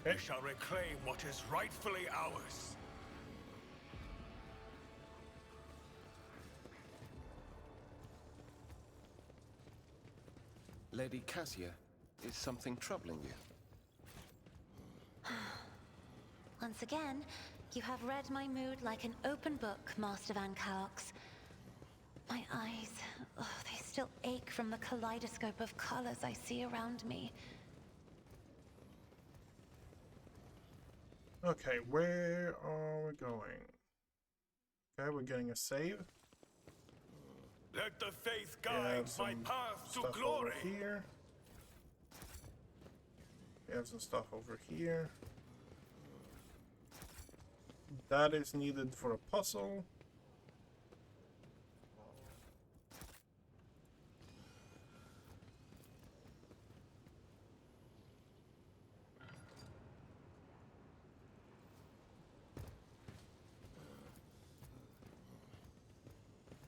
You shall reclaim what is rightfully ours. Lady Cassia, is something troubling you? Once again, you have read my mood like an open book, Master Van Calx. My eyes, they still ache from the kaleidoscope of colors I see around me. Okay, where are we going? Okay, we're getting a save. Let the faith We guide have my some path to stuff glory. over here. We have some stuff over here. That is needed for a puzzle.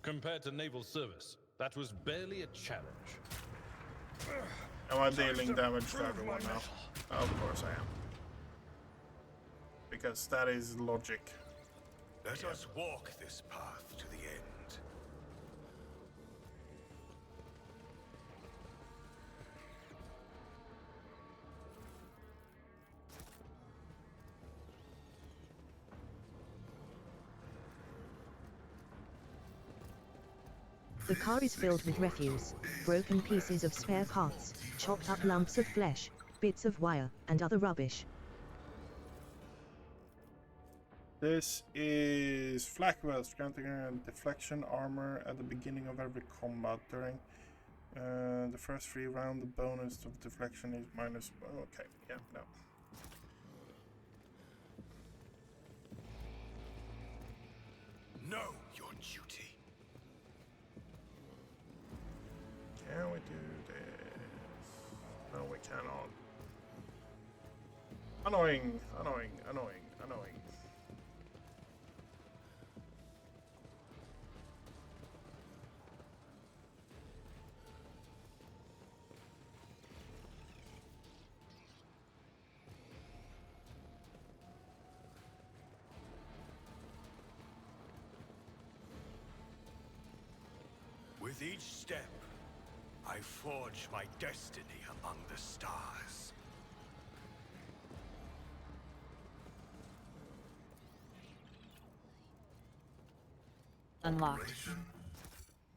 Compared to naval service, that was barely a challenge. Am I dealing damage to everyone now? Of course I am. Because that is logic. Let us walk this path to the end. The car is filled with refuse, broken pieces of spare parts, chopped up lumps of flesh, bits of wire, and other rubbish. This is flak wells, granting deflection armor at the beginning of every combat. During the first free round, the bonus of deflection is minus. Okay, yeah, no. Know your duty. Can we do this? No, we cannot. Annoying, annoying, annoying, annoying. With each step, I forge my destiny among the stars. Unlocked. Operation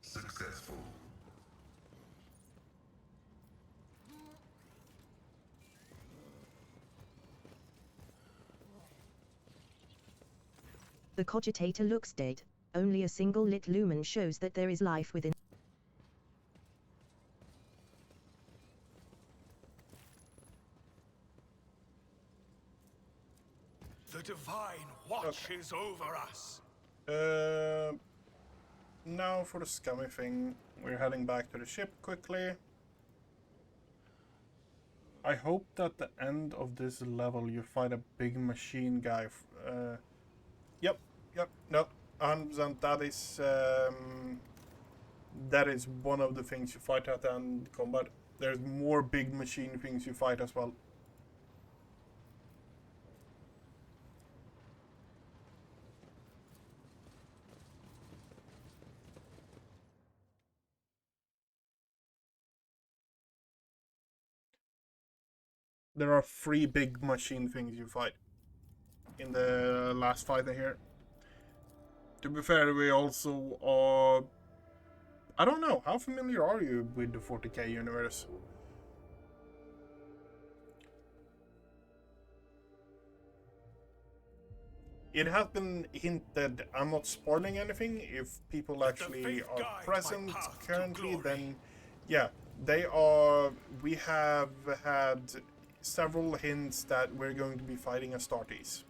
successful. The cogitator looks dead. Only a single lit lumen shows that there is life within. The divine watches over us. Now for the scummy thing. We're heading back to the ship quickly. I hope that the end of this level you fight a big machine guy. Yep, no, 100%. That is one of the things you fight at the end combat. There's more big machine things you fight as well. There are 3 big machine things you fight in the last fight here. To be fair, we also are... I don't know, how familiar are you with the 40k universe? It has been hinted, I'm not spoiling anything, if people actually are present currently, then yeah, they are... We have had several hints that we're going to be fighting Astartes.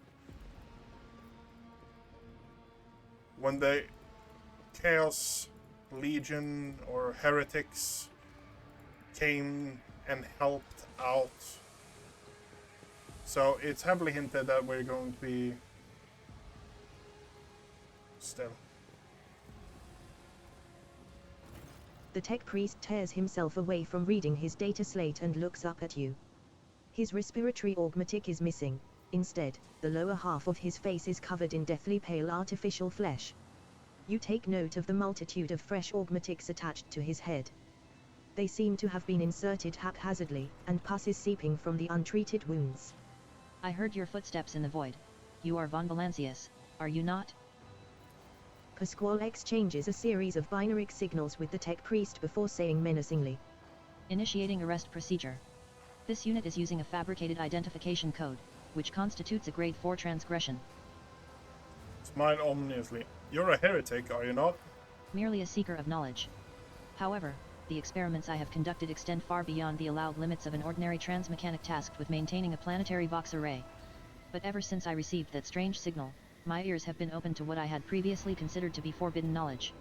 When the Chaos legion or heretics came and helped out. So it's heavily hinted that we're going to be still. The tech priest tears himself away from reading his data slate and looks up at you. His respiratory augmatic is missing. Instead, the lower half of his face is covered in deathly pale artificial flesh. You take note of the multitude of fresh augmatics attached to his head. They seem to have been inserted haphazardly, and pus is seeping from the untreated wounds. I heard your footsteps in the void. You are Von Valancius, are you not? Pasquale exchanges a series of binary signals with the tech priest before saying menacingly, Initiating arrest procedure. This unit is using a fabricated identification code, which constitutes a grade 4 transgression. Smile ominously. You're a heretic, are you not? Merely a seeker of knowledge. However, the experiments I have conducted extend far beyond the allowed limits of an ordinary transmechanic tasked with maintaining a planetary Vox array. But ever since I received that strange signal, my ears have been open to what I had previously considered to be forbidden knowledge.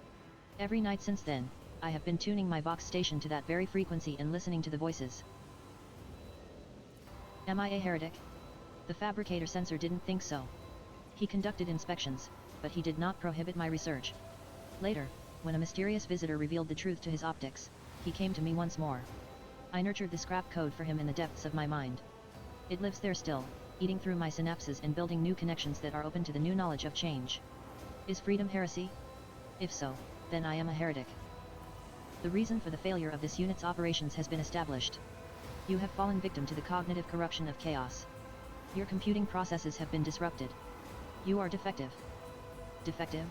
Every night since then, I have been tuning my Vox station to that very frequency and listening to the voices. Am I a heretic? The fabricator sensor didn't think so. He conducted inspections, but he did not prohibit my research. Later, when a mysterious visitor revealed the truth to his optics, he came to me once more. I nurtured the scrap code for him in the depths of my mind. It lives there still, eating through my synapses and building new connections that are open to the new knowledge of change. Is freedom heresy? If so, then I am a heretic. The reason for the failure of this unit's operations has been established. You have fallen victim to the cognitive corruption of chaos. Your computing processes have been disrupted. You are defective. Defective?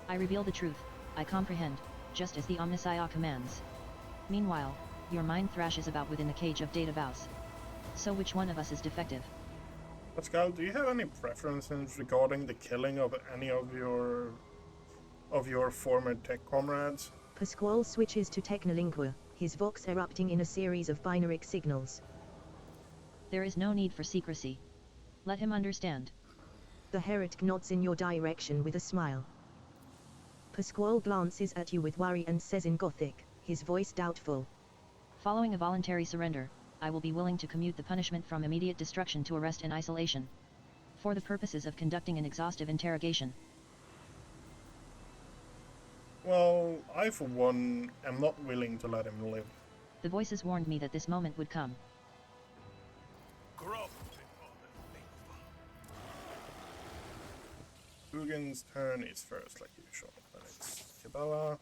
I reveal the truth, I comprehend, just as the Omnissiah commands. Meanwhile, your mind thrashes about within the cage of data vows. So which one of us is defective? Pascal, do you have any preferences regarding the killing of any of your former tech comrades? Pasquale switches to Technolingua, his vox erupting in a series of binary signals. There is no need for secrecy. Let him understand. The heretic nods in your direction with a smile. Pasquale glances at you with worry and says in Gothic, his voice doubtful. Following a voluntary surrender, I will be willing to commute the punishment from immediate destruction to arrest and isolation. For the purposes of conducting an exhaustive interrogation. Well, I for one am not willing to let him live. The voices warned me that this moment would come. Grow. Ugin's turn is first, like usual. And it's Kiava.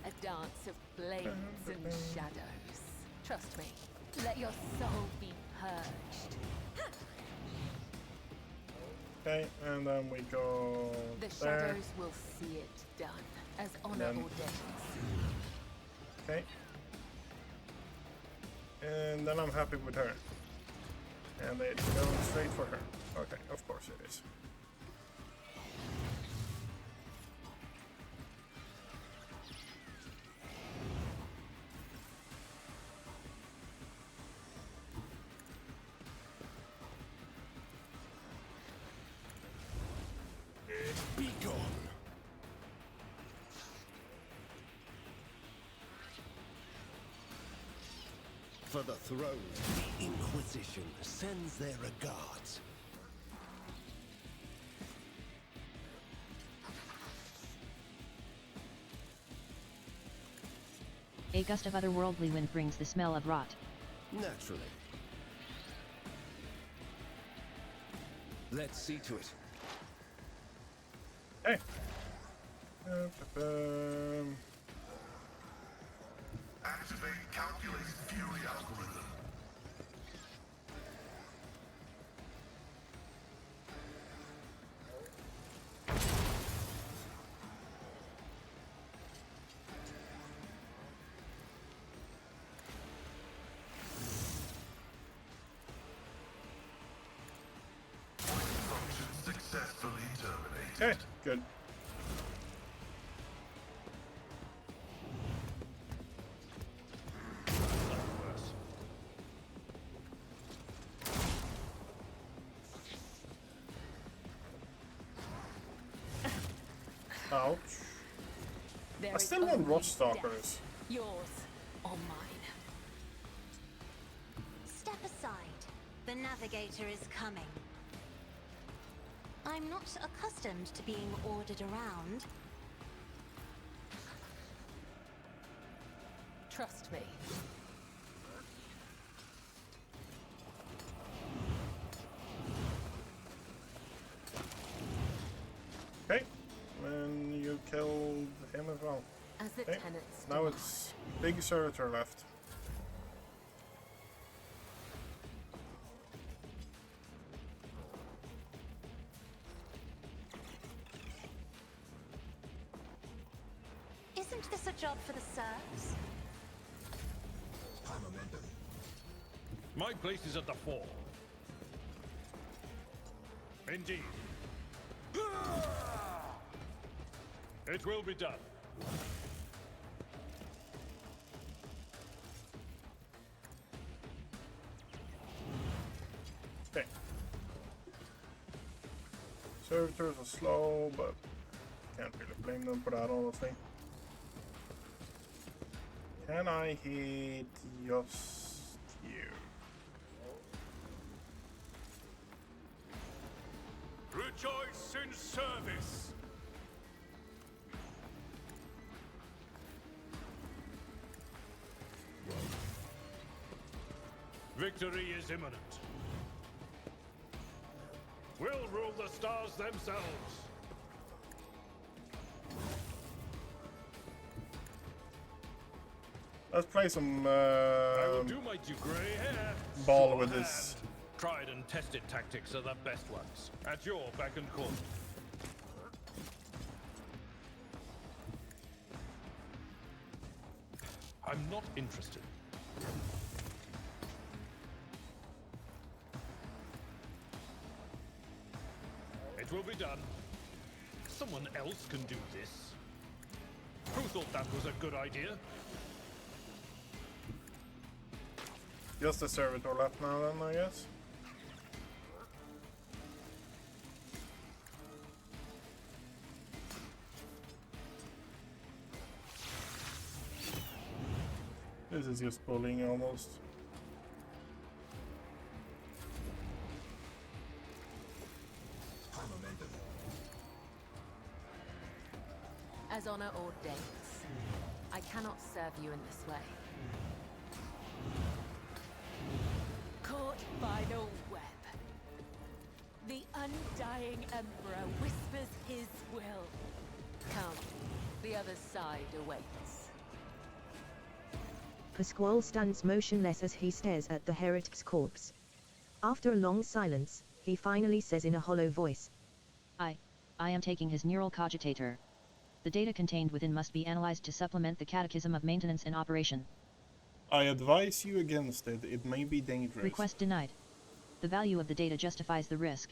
A dance of blades and shadows. Trust me, let your soul be purged. Okay, and then we go The there. shadows will see it done, as honor then- ordains. Okay. And then I'm happy with her. And it's going straight for her. Okay, of course it is. Be gone. For the throne, the Inquisition sends their regards. A gust of otherworldly wind brings the smell of rot. Naturally. Let's see to it. Hey! Activate calculated fury algorithm. Okay, good. Ouch. I still want Rot Stalkers. Yours or mine. Step aside. The navigator is coming. I'm not accustomed to being ordered around. Trust me. Okay, and you killed him as well. As the Okay, tenants now it's big servitor left. Isn't this a job for the serfs? My place is at the fore. Indeed. It will be done. Okay. Servitors are slow, but can't really blame them for that, honestly. Can I hit just you? Rejoice in service. Victory is imminent. We'll rule the stars themselves. Let's play some I will do my due gray hair. ball Sure with hand. this. Tried and tested tactics are the best ones. At your beck and call. I'm not interested. It will be done. Someone else can do this. Who thought that was a good idea? Just a servitor left now then, I guess. This is just bullying almost. As honor ordains, I cannot serve you in this way. Caught by the web. The undying Emperor whispers his will. Come, the other side awaits. Pasquale stands motionless as he stares at the heretic's corpse. After a long silence, he finally says in a hollow voice, I am taking his neural cogitator. The data contained within must be analyzed to supplement the catechism of maintenance in operation. I advise you against it. It may be dangerous. Request denied. The value of the data justifies the risk.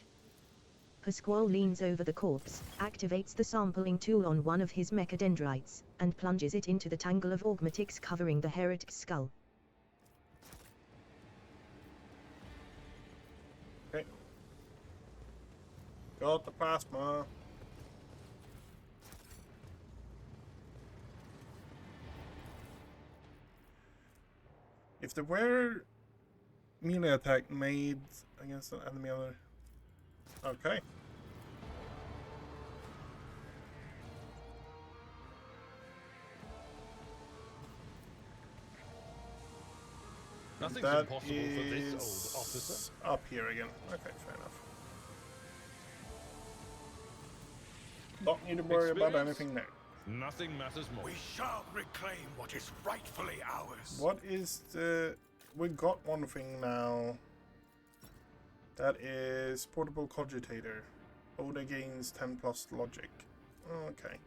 Pasquale leans over the corpse, activates the sampling tool on one of his mechadendrites, and plunges it into the tangle of augmatics covering the heretic's skull. Okay. Got the plasma. If there were melee attack made against an enemy other... Okay. Nothing's That impossible for this old is officer. up here again. Okay, fair enough. Don't need to worry about Experience? anything there. Nothing matters more. We shall reclaim what is rightfully ours. What is the... We got one thing now. That is portable cogitator. Oda gains 10 plus logic. Okay.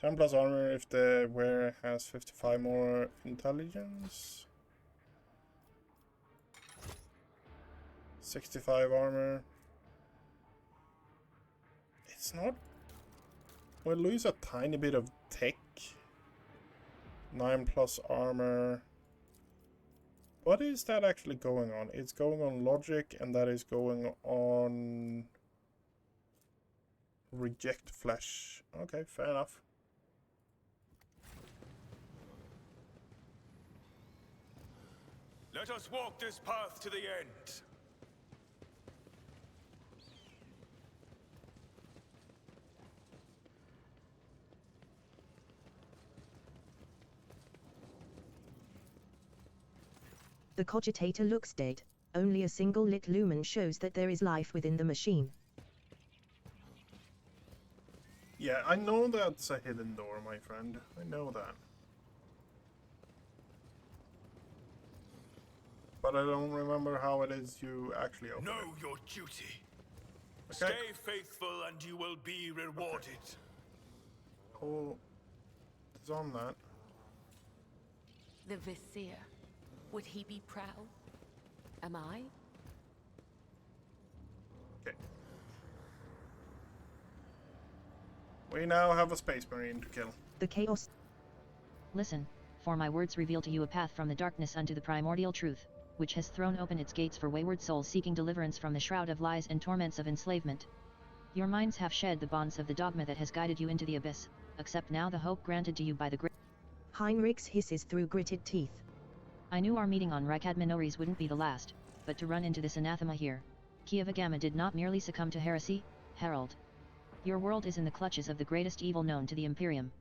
+10 armor if the wearer has 55 more intelligence. 65 armor. It's not... We'll lose a tiny bit of tech. 9+ armor. What is that actually going on? It's going on logic, and that is going on reject flesh. Okay, fair enough. Let us walk this path to the end. The cogitator looks dead. Only a single lit lumen shows that there is life within the machine. Yeah, I know that's a hidden door, my friend. I know that. But I don't remember how it is you actually open Know it. your duty. Okay. Stay faithful and you will be rewarded. Oh, it's on that. The Vizier. Would he be proud? Am I? Okay. We now have a space marine to kill. The chaos. Listen, for my words reveal to you a path from the darkness unto the primordial truth, which has thrown open its gates for wayward souls seeking deliverance from the shroud of lies and torments of enslavement. Your minds have shed the bonds of the dogma that has guided you into the abyss. Accept now the hope granted to you by the great. Heinrichs hisses through gritted teeth. I knew our meeting on Rykad Minories wouldn't be the last, but to run into this anathema here. Kiava Gamma did not merely succumb to heresy, Herald. Your world is in the clutches of the greatest evil known to the Imperium.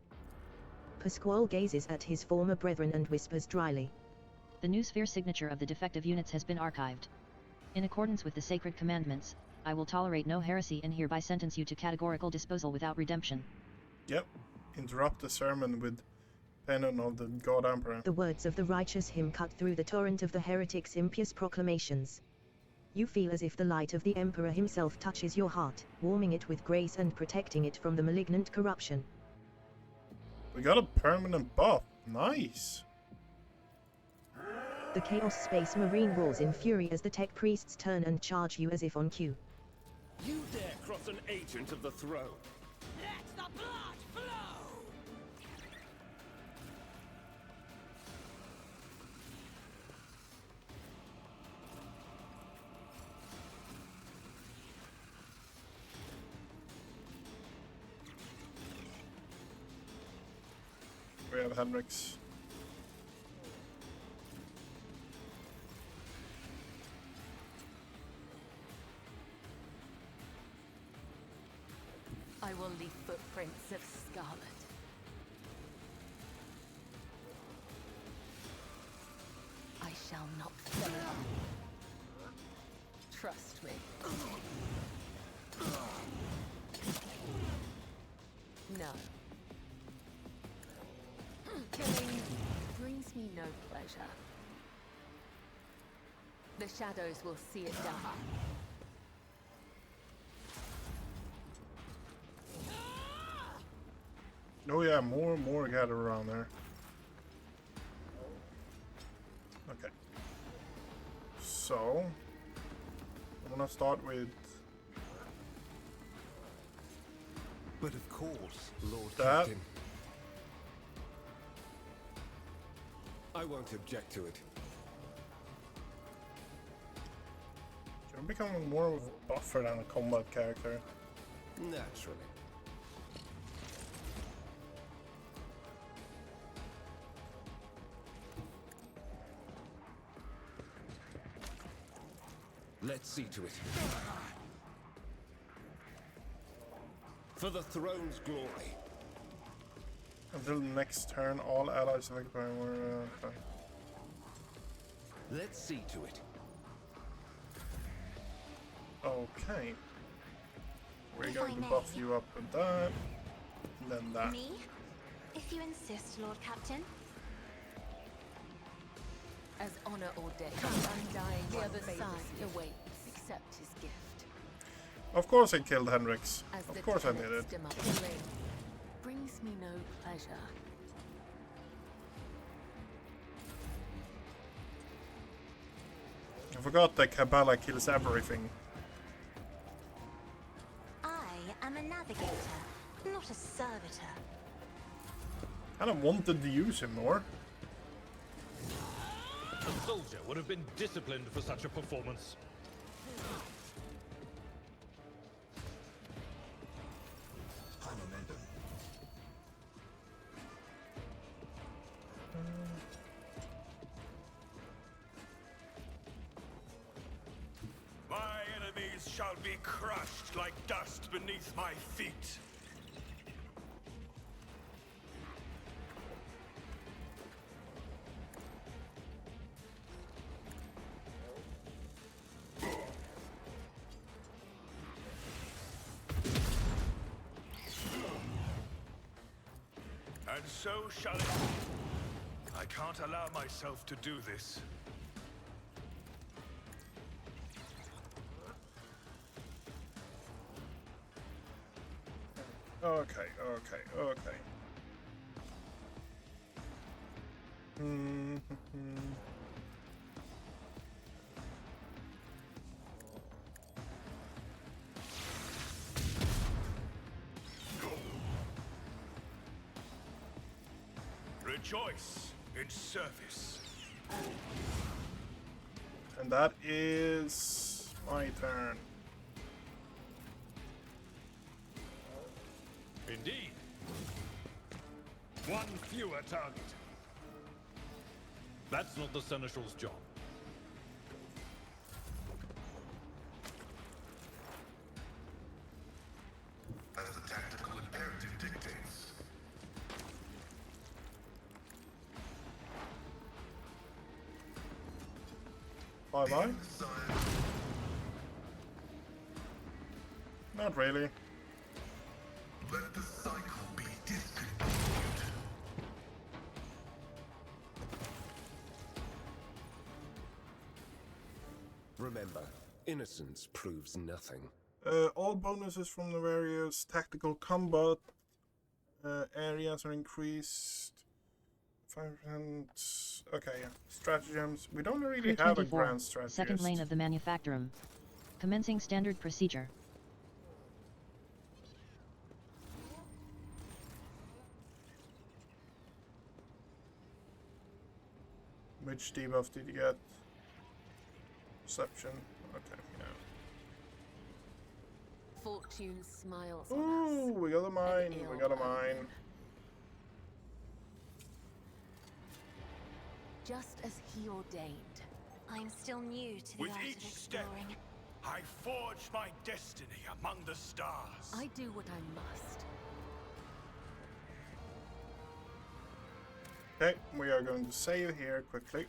Pasquale gazes at his former brethren and whispers dryly. The new sphere signature of the defective units has been archived. In accordance with the sacred commandments, I will tolerate no heresy and hereby sentence you to categorical disposal without redemption. Yep. Interrupt the sermon with pennon of the God Emperor. The words of the righteous hymn cut through the torrent of the heretic's impious proclamations. You feel as if the light of the Emperor himself touches your heart, warming it with grace and protecting it from the malignant corruption. We got a permanent buff. Nice. The Chaos Space Marine roars in fury as the tech priests turn and charge you as if on cue. You dare cross an agent of the throne? Let the blood flow! We have Henrik's. I will leave footprints of scarlet. I shall not fail. Trust me. No. Killing brings me no pleasure. The shadows will see it done. Oh yeah, more gather around there. Okay. So I'm gonna start with But of course, Lord that. Captain. I won't object to it. You're becoming more of a buffer than a combat character. Naturally. Let's see to it. For the throne's glory. Until the next turn, all allies affected by okay. Let's see to it. Okay. We're If going I to may. buff you up with that, and then that. Me? If you insist, Lord Captain. As honor ordained, undying the other side awaits. Accept his gift. Of course I killed Henrik's. As Of course I did it. Killing brings me no pleasure. I forgot that Kabbalah kills everything. I am a navigator, not a servitor. I don't wanted to use him more. A soldier would have been disciplined for such a performance. High momentum. My enemies shall be crushed like dust beneath my feet. And so shall it be. I can't allow myself to do this. Okay. Rejoice in service. And that is my turn. Indeed. One fewer target. That's not the Seneschal's job. As the tactical imperative dictates. Bye-bye. Not really. Let the cycle be discontinued. Remember, innocence proves nothing. All bonuses from the various tactical combat areas are increased. 5%. Okay, yeah. Stratagems. We don't really Crew have a 24, grand strategist. second lane of the manufactorum. Commencing standard procedure. Which debuff did you get? Perception. Okay, yeah. Fortune smiles on Ooh, us. we got a mine. An We got a ill mine. omen. Just as he ordained. I'm still new to the With art each of step, exploring. I forge my destiny among the stars. I do what I must. Okay, we are going to save here quickly.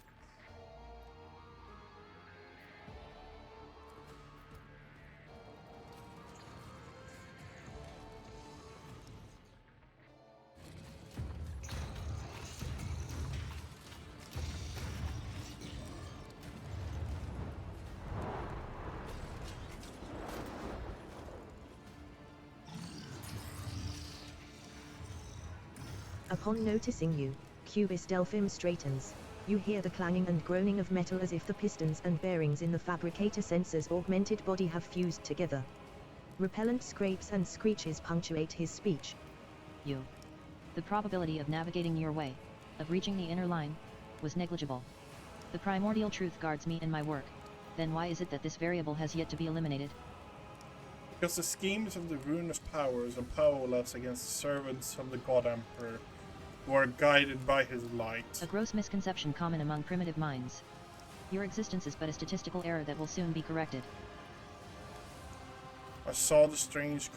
Upon noticing you, Cubis Delphim straightens. You hear the clanging and groaning of metal as if the pistons and bearings in the fabricator sensor's augmented body have fused together. Repellent scrapes and screeches punctuate his speech. You. The probability of navigating your way, of reaching the inner line, was negligible. The primordial truth guards me in my work. Then why is it that this variable has yet to be eliminated? Because the schemes of the ruinous powers are powerless against the servants of the God Emperor, who are guided by his light. A gross misconception common among primitive minds. Your existence is but a statistical error that will soon be corrected. I saw the strange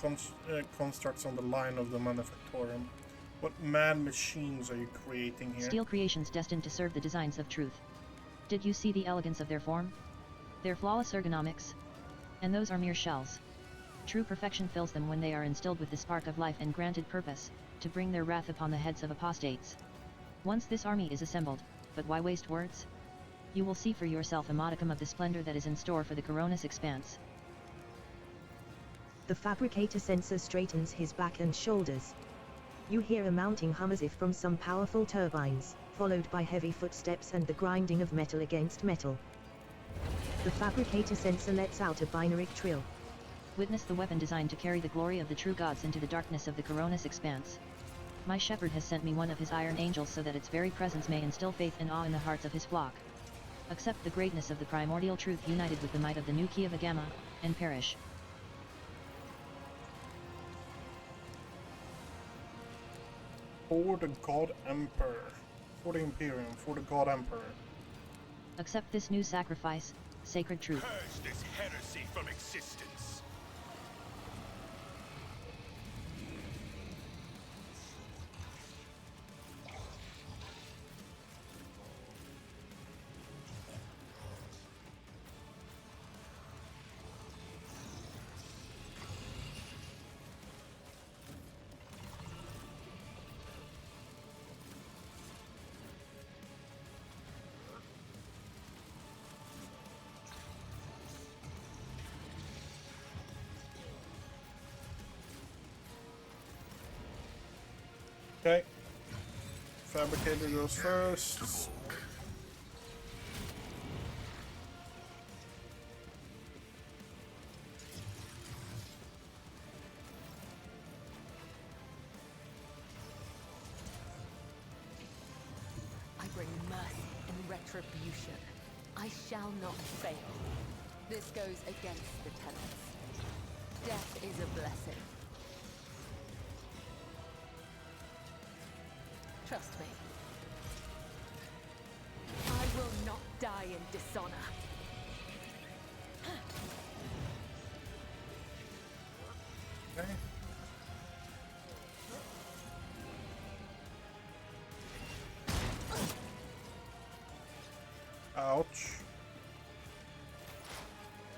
constructs on the line of the Manufactorum. What mad machines are you creating here? Steel creations destined to serve the designs of truth. Did you see the elegance of their form? Their flawless ergonomics? And those are mere shells. True perfection fills them when they are instilled with the spark of life and granted purpose, to bring their wrath upon the heads of apostates. Once this army is assembled, but why waste words? You will see for yourself a modicum of the splendor that is in store for the Coronis expanse. The fabricator sensor straightens his back and shoulders. You hear a mounting hum as if from some powerful turbines, followed by heavy footsteps and the grinding of metal against metal. The fabricator sensor lets out a binary trill. Witness the weapon designed to carry the glory of the true gods into the darkness of the Coronis expanse. My shepherd has sent me one of his iron angels so that its very presence may instill faith and awe in the hearts of his flock. Accept the greatness of the primordial truth united with the might of the new Kiava Gamma, and perish. For the God Emperor. For the Imperium. For the God Emperor. Accept this new sacrifice, sacred truth. Purge this heresy from existence. Okay. Fabricator goes first. I bring mercy and retribution. I shall not fail. This goes against the tenets. Death is a blessing. Trust me. I will not die in dishonor. Okay. Ouch.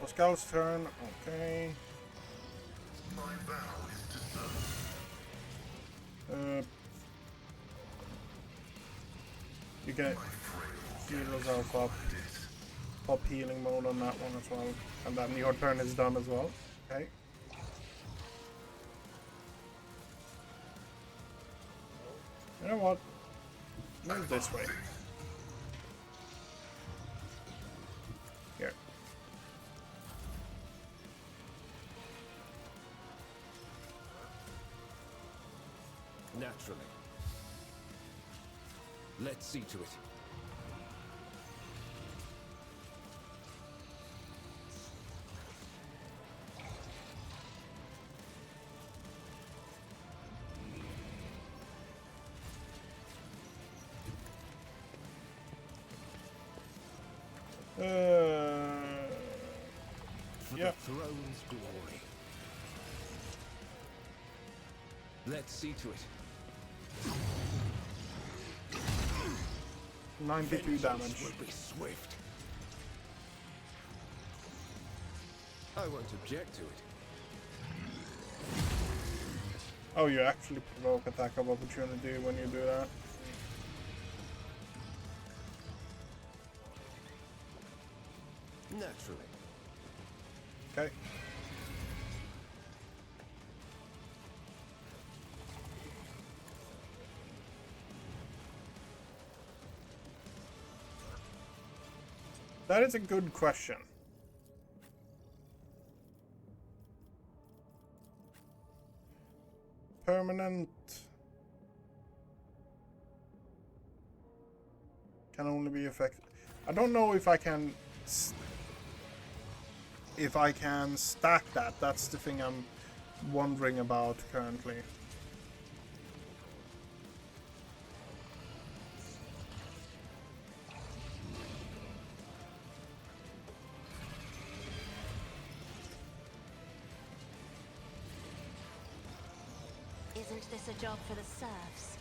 Pascal's turn. Okay. My vow is to serve. You get heal yourself up. Pop healing mode on that one as well. And then your turn is done as well. Okay. You know what? Move this way. Here. Naturally. Let's see to it. For yeah. the throne's glory. Let's see to it. 92 damage. Will be swift. I won't object to it. Oh, you actually provoke attack of opportunity when you do that. Naturally. Okay. That is a good question. Permanent can only be effective. I don't know if I can stack that. That's the thing I'm wondering about currently. Isn't this a job for the serfs?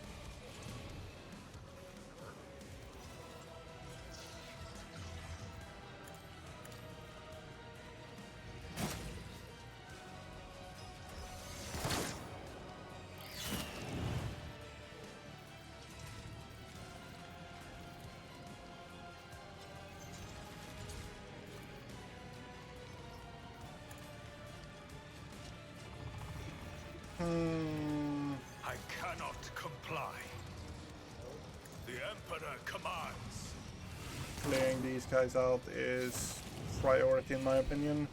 I cannot comply. The Emperor commands. Clearing these guys out is priority in my opinion.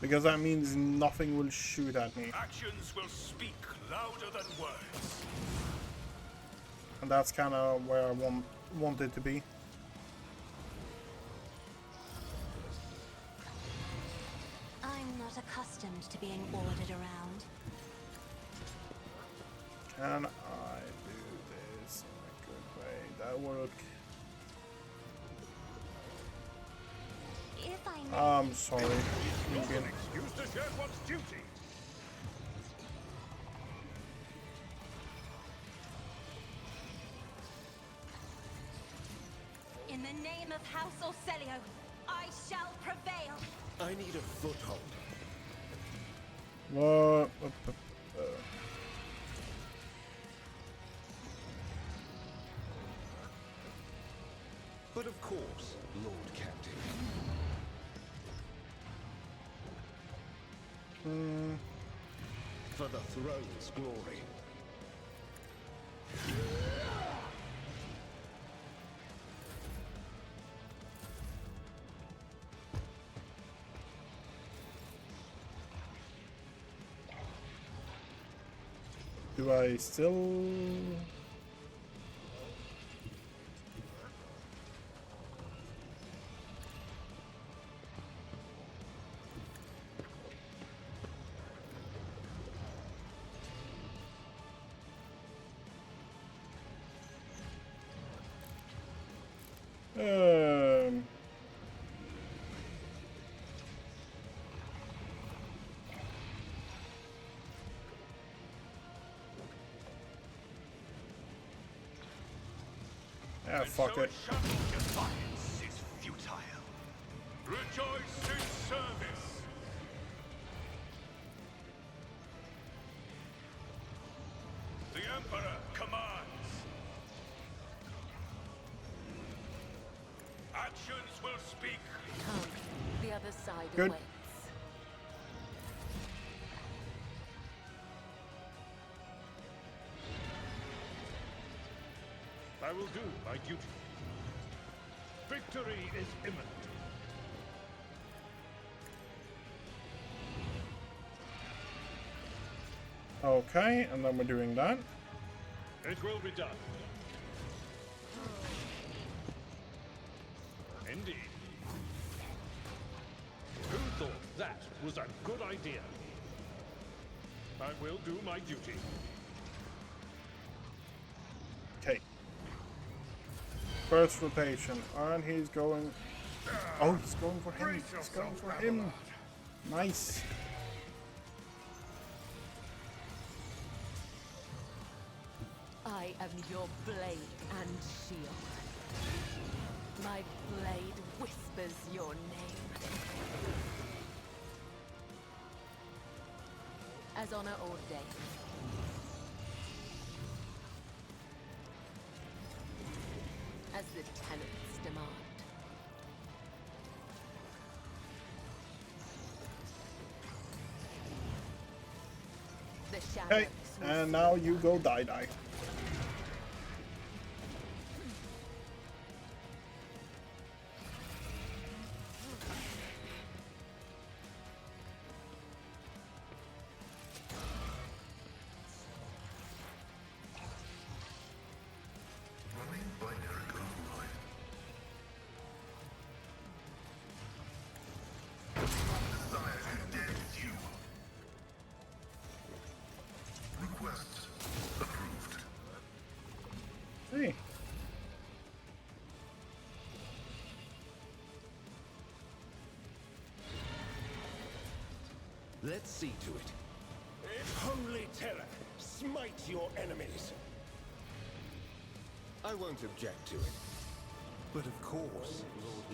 Because that means nothing will shoot at me. Actions will speak louder than words. And that's kind of where I want it to be. I'm not accustomed to being ordered around. Can I do this in a good way? That work. If I may, I'm sorry. Not an excuse to shirk one's duty. in the name of House Orselio, I shall prevail. I need a foothold. What? But of course, Lord Captain. For the throne's glory. Do I still? Um. Yeah, fuck it. Defiance is futile. Rejoice in service. The Emperor commands. Actions will speak. Come, the other side Good. awaits. I will do my duty. Victory is imminent. Okay, and then we're doing that. It will be done. Indeed. Who thought that was a good idea? I will do my duty. Okay. First rotation, and he's going. Oh, he's going for him. He's going for him. Nice. I am your blade and shield. My blade whispers your name. As honor ordained. As the tenets demand. The shadows. Okay, will and now you go die. Running binary override. Desire condemns you. Request approved. Hey. Let's see to it. Holy terror! Smite your enemies! I won't object to it. But of course,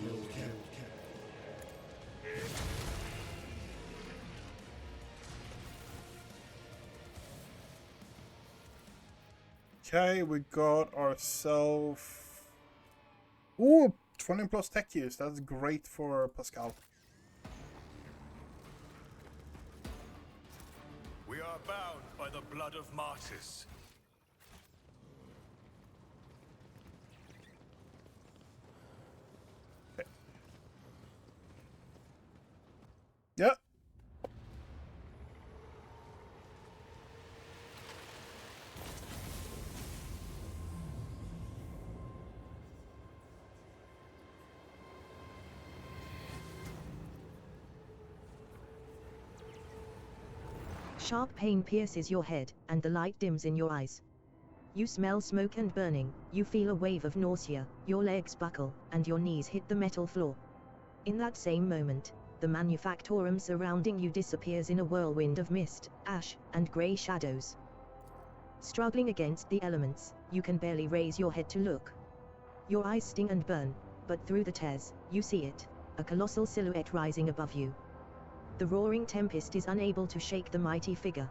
Lord Captain. Okay, we got ourselves. Ooh, 20 plus tech use. That's great for Pascal. We are bound by the blood of martyrs. Sharp pain pierces your head, and the light dims in your eyes. You smell smoke and burning, you feel a wave of nausea, your legs buckle, and your knees hit the metal floor. In that same moment, the manufactorum surrounding you disappears in a whirlwind of mist, ash, and grey shadows. Struggling against the elements, you can barely raise your head to look. Your eyes sting and burn, but through the tears, you see it, a colossal silhouette rising above you. The roaring tempest is unable to shake the mighty figure.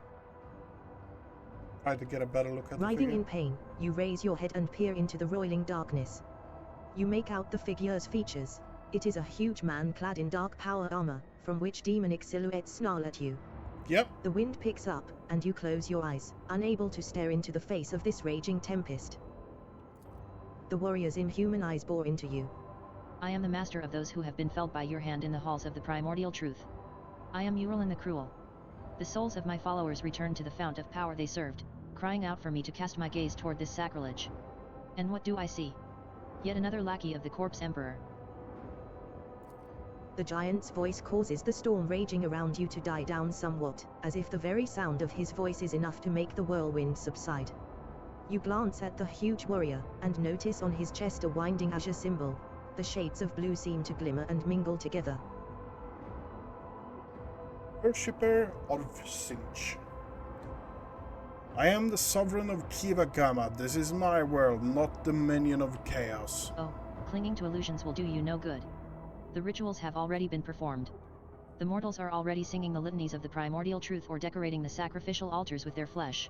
I had to get a better look at the Writhing figure. in pain, you raise your head and peer into the roiling darkness. You make out the figure's features. It is a huge man clad in dark power armor, from which demonic silhouettes snarl at you. Yep. The wind picks up, and you close your eyes, unable to stare into the face of this raging tempest. The warrior's inhuman eyes bore into you. I am the master of those who have been felled by your hand in the halls of the primordial truth. I am Uralin the Cruel. The souls of my followers return to the fount of power they served, crying out for me to cast my gaze toward this sacrilege. And what do I see? Yet another lackey of the corpse emperor. The giant's voice causes the storm raging around you to die down somewhat, as if the very sound of his voice is enough to make the whirlwind subside. You glance at the huge warrior, and notice on his chest a winding azure symbol. The shades of blue seem to glimmer and mingle together. Worshipper of Sinch. I am the sovereign of Kiava. This is my world, not the minion of chaos. Oh, clinging to illusions will do you no good. The rituals have already been performed. The mortals are already singing the litanies of the primordial truth or decorating the sacrificial altars with their flesh.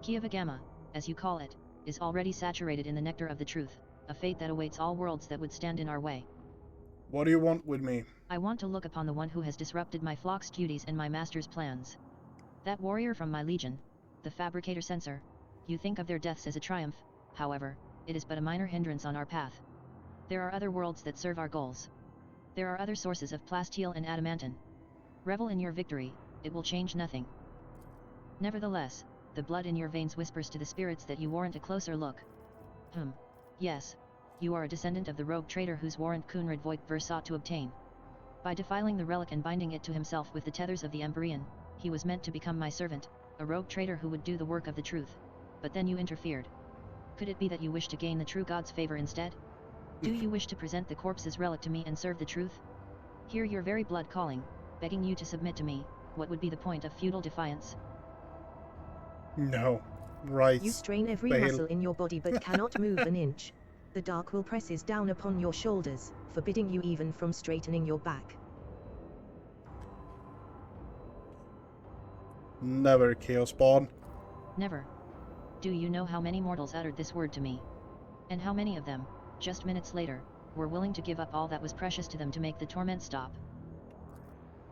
Kiava, as you call it, is already saturated in the nectar of the truth, a fate that awaits all worlds that would stand in our way. What do you want with me? I want to look upon the one who has disrupted my flock's duties and my master's plans. That warrior from my legion, the fabricator censor. You think of their deaths as a triumph, however, it is but a minor hindrance on our path. There are other worlds that serve our goals. There are other sources of plasteel and adamantine. Revel in your victory, it will change nothing. Nevertheless, the blood in your veins whispers to the spirits that you warrant a closer look. Yes. You are a descendant of the rogue traitor whose warrant Kunrad Voigt sought to obtain. By defiling the relic and binding it to himself with the tethers of the Empyrean, he was meant to become my servant, a rogue traitor who would do the work of the truth. But then you interfered. Could it be that you wish to gain the true God's favor instead? Do you wish to present the corpse's relic to me and serve the truth? Hear your very blood calling, begging you to submit to me. What would be the point of feudal defiance? No. Right. You strain every Bale. muscle in your body but cannot move an inch. The dark will presses down upon your shoulders, forbidding you even from straightening your back. Never, Chaos Spawn. Never. Do you know how many mortals uttered this word to me? And how many of them, just minutes later, were willing to give up all that was precious to them to make the torment stop?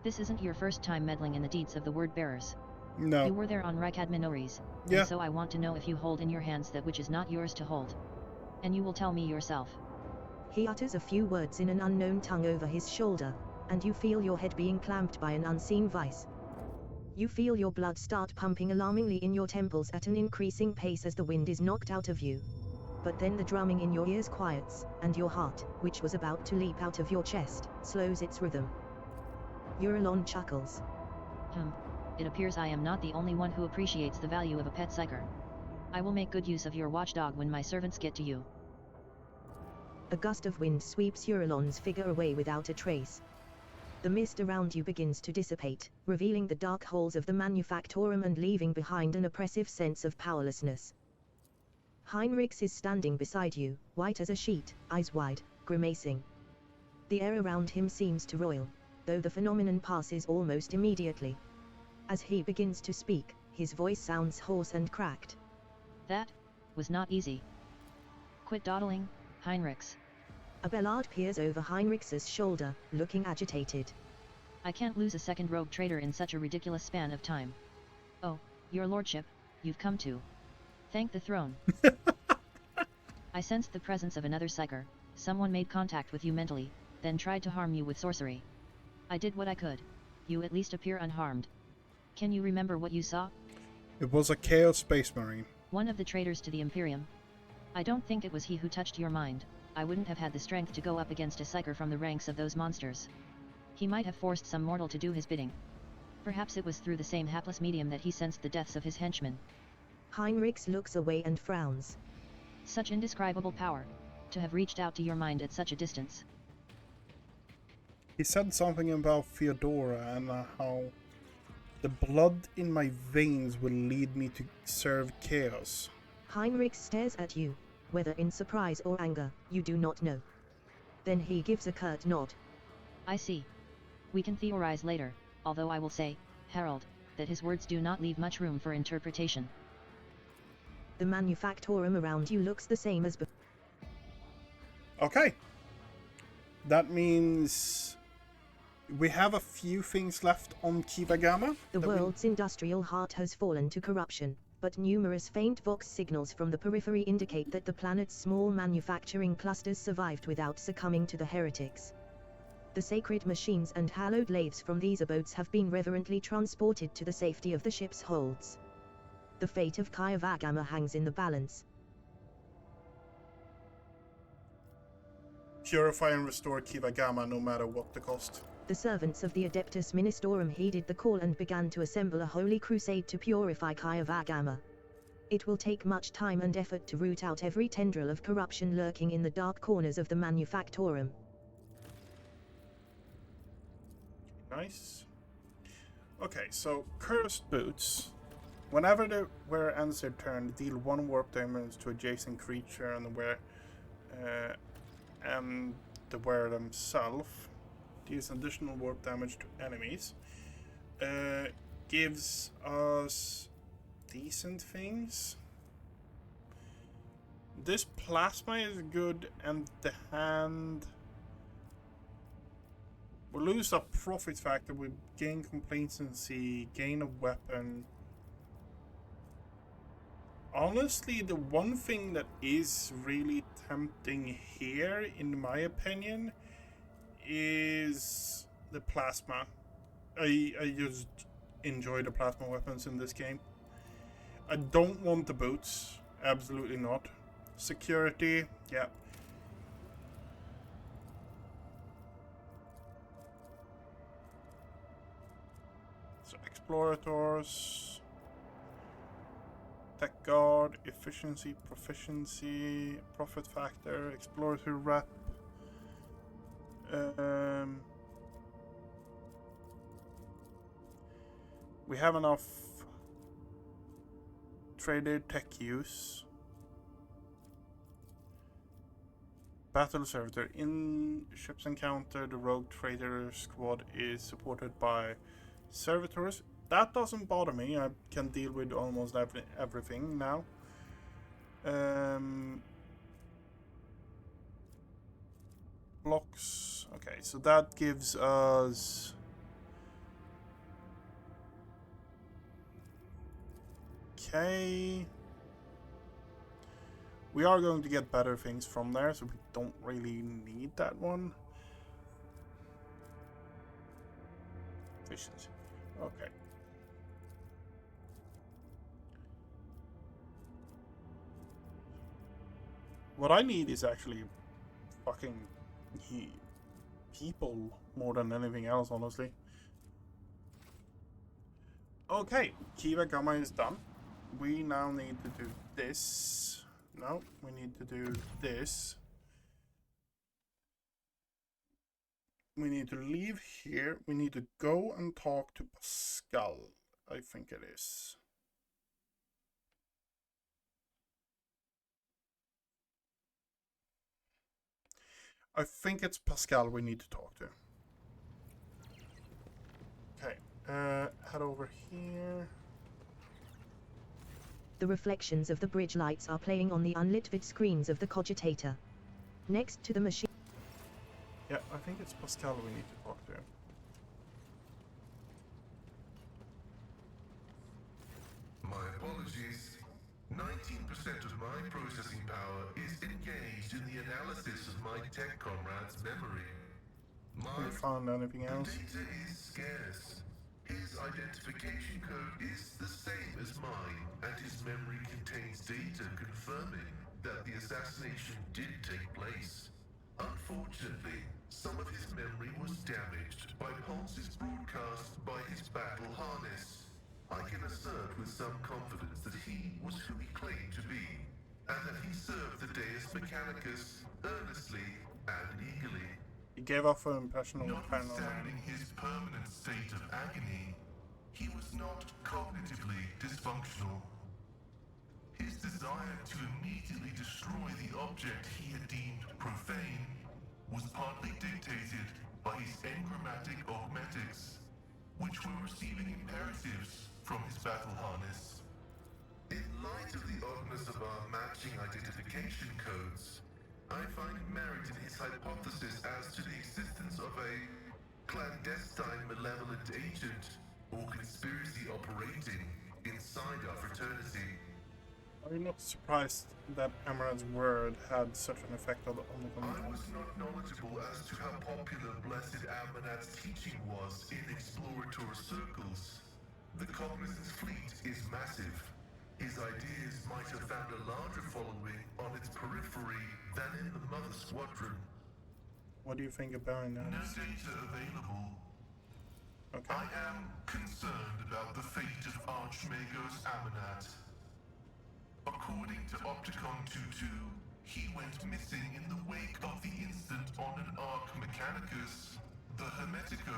This isn't your first time meddling in the deeds of the word bearers. No. You were there on Rykad Minories, Yeah. and so I want to know if you hold in your hands that which is not yours to hold. And you will tell me yourself. He utters a few words in an unknown tongue over his shoulder, and you feel your head being clamped by an unseen vice. You feel your blood start pumping alarmingly in your temples at an increasing pace as the wind is knocked out of you. But then the drumming in your ears quiets, and your heart, which was about to leap out of your chest, slows its rhythm. Uralon chuckles. It appears I am not the only one who appreciates the value of a pet psyker. I will make good use of your watchdog when my servants get to you. A gust of wind sweeps Uralon's figure away without a trace. The mist around you begins to dissipate, revealing the dark holes of the manufactorum and leaving behind an oppressive sense of powerlessness. Heinrichs is standing beside you, white as a sheet, eyes wide, grimacing. The air around him seems to roil, though the phenomenon passes almost immediately. As he begins to speak, his voice sounds hoarse and cracked. That was not easy. Quit dawdling, Heinrichs. Abelard peers over Heinrichs's shoulder, looking agitated. I can't lose a second rogue traitor in such a ridiculous span of time. Oh, your lordship, you've come to thank the throne. I sensed the presence of another psyker. Someone made contact with you mentally, then tried to harm you with sorcery. I did what I could. You at least appear unharmed. Can you remember what you saw? It was a Chaos Space Marine. One of the traitors to the Imperium. I don't think it was he who touched your mind. I wouldn't have had the strength to go up against a psyker from the ranks of those monsters. He might have forced some mortal to do his bidding. Perhaps it was through the same hapless medium that he sensed the deaths of his henchmen. Heinrichs looks away and frowns. Such indescribable power, to have reached out to your mind at such a distance. He said something about Theodora and how the blood in my veins will lead me to serve chaos. Heinrich stares at you, whether in surprise or anger, you do not know. Then he gives a curt nod. I see. We can theorize later, although I will say, Harold, that his words do not leave much room for interpretation. The manufactorum around you looks the same as before. Okay. That means we have a few things left on Kiva Gamma. The world's industrial heart has fallen to corruption, but numerous faint Vox signals from the periphery indicate that the planet's small manufacturing clusters survived without succumbing to the heretics. The sacred machines and hallowed lathes from these abodes have been reverently transported to the safety of the ship's holds. The fate of Kiava Gamma hangs in the balance. Purify and restore Kiva Gamma no matter what the cost. The servants of the Adeptus Ministorum heeded the call and began to assemble a holy crusade to purify Kiava Gamma. It will take much time and effort to root out every tendril of corruption lurking in the dark corners of the manufactorum. Nice. Okay, so Cursed Boots. Whenever the wearer ends their turn, deal 1 warp damage to adjacent creature and the wearer themselves. Deals additional warp damage to enemies. Gives us decent things. This plasma is good, and the hand. We lose a profit factor, we gain complacency, gain a weapon. Honestly, the one thing that is really tempting here, in my opinion, is the plasma. I just enjoy the plasma weapons in this game. I don't want the boots, absolutely not. Security, yeah. So explorators, tech guard, efficiency, proficiency, profit factor, explorator rep. We have enough trader tech use. Battle servitor. In ships encounter, the rogue trader squad is supported by servitors. That doesn't bother me. I can deal with almost everything now. Blocks. Okay, so that gives us okay. We are going to get better things from there, so we don't really need that one. Efficiency. Okay. What I need is actually fucking people more than anything else, honestly. Okay, Kiva Gamma is done. We now need to do this. No, we need to do this. We need to leave here. We need to go and talk to Pascal. I think it is. I think it's Pascal we need to talk to. Okay, head over here. The reflections of the bridge lights are playing on the unlit vid screens of the cogitator. Next to the machine. Yeah, I think it's Pascal we need to talk to. My apologies. 19% of my processing power is engaged in the analysis of my tech comrade's memory. Have you found anything else? Data is scarce. His identification code is the same as mine, and his memory contains data confirming that the assassination did take place. Unfortunately, some of his memory was damaged by pulses broadcast by his battle harness. I can assert with some confidence that he was who he claimed to be, and that he served the Deus Mechanicus earnestly and eagerly. He gave off an impression of a paranormal. Notwithstanding his permanent state of agony, he was not cognitively dysfunctional. His desire to immediately destroy the object he had deemed profane was partly dictated by his engrammatic augmetics, which were receiving imperatives from his battle harness. In light of the oddness of our matching identification codes, I find merit in his hypothesis as to the existence of a clandestine malevolent agent or conspiracy operating inside our fraternity. Are you not surprised that Amaranth's word had such an effect on the I was not knowledgeable as to how popular Blessed Amanat's teaching was in exploratory circles. The Cognizance fleet is massive. His ideas might have found a larger following on its periphery than in the Mother Squadron. What do you think about No that? data available. Okay. I am concerned about the fate of Archmagos Amanat. According to Opticon 22, he went missing in the wake of the incident on an Arc Mechanicus, the Hermetico.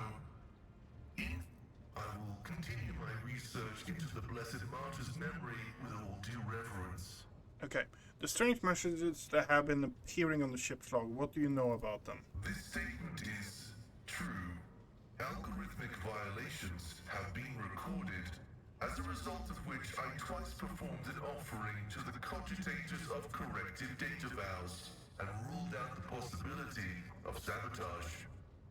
I will continue my research into the Blessed Martyr's memory with all due reverence. Okay. The strange messages that have been appearing on the ship's log, what do you know about them? This statement is true. Algorithmic violations have been recorded, as a result of which I twice performed an offering to the cogitators of corrective data vows and ruled out the possibility of sabotage.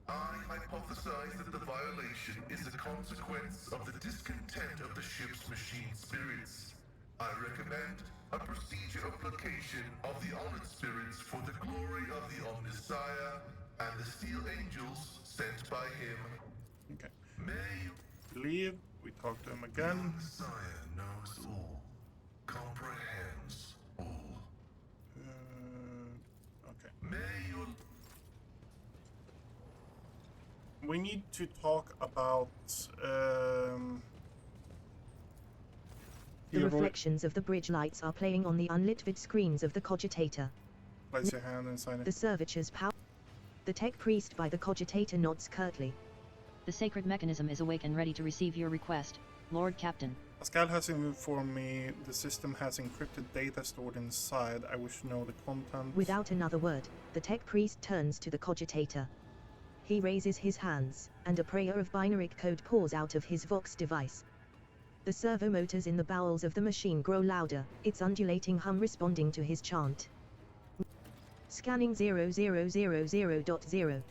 I hypothesize that the violation is a consequence of the discontent of the ship's machine spirits. I recommend a procedure of placation of the honored spirits for the glory of the Omnissiah and the steel angels sent by him. Okay. May Leave. We talk to him the again. Omnissiah knows all, comprehends all. Okay. May your We need to talk about The reflections of the bridge lights are playing on the unlit vid screens of the cogitator. Place your hand inside The it. serviture's power. The tech priest by the cogitator nods curtly. The sacred mechanism is awake and ready to receive your request, Lord Captain. Pascal has informed me the system has encrypted data stored inside. I wish to know the contents. Without another word, the tech priest turns to the cogitator. He raises his hands, and a prayer of binary code pours out of his Vox device. The servo motors in the bowels of the machine grow louder, its undulating hum responding to his chant. Scanning 0000.0.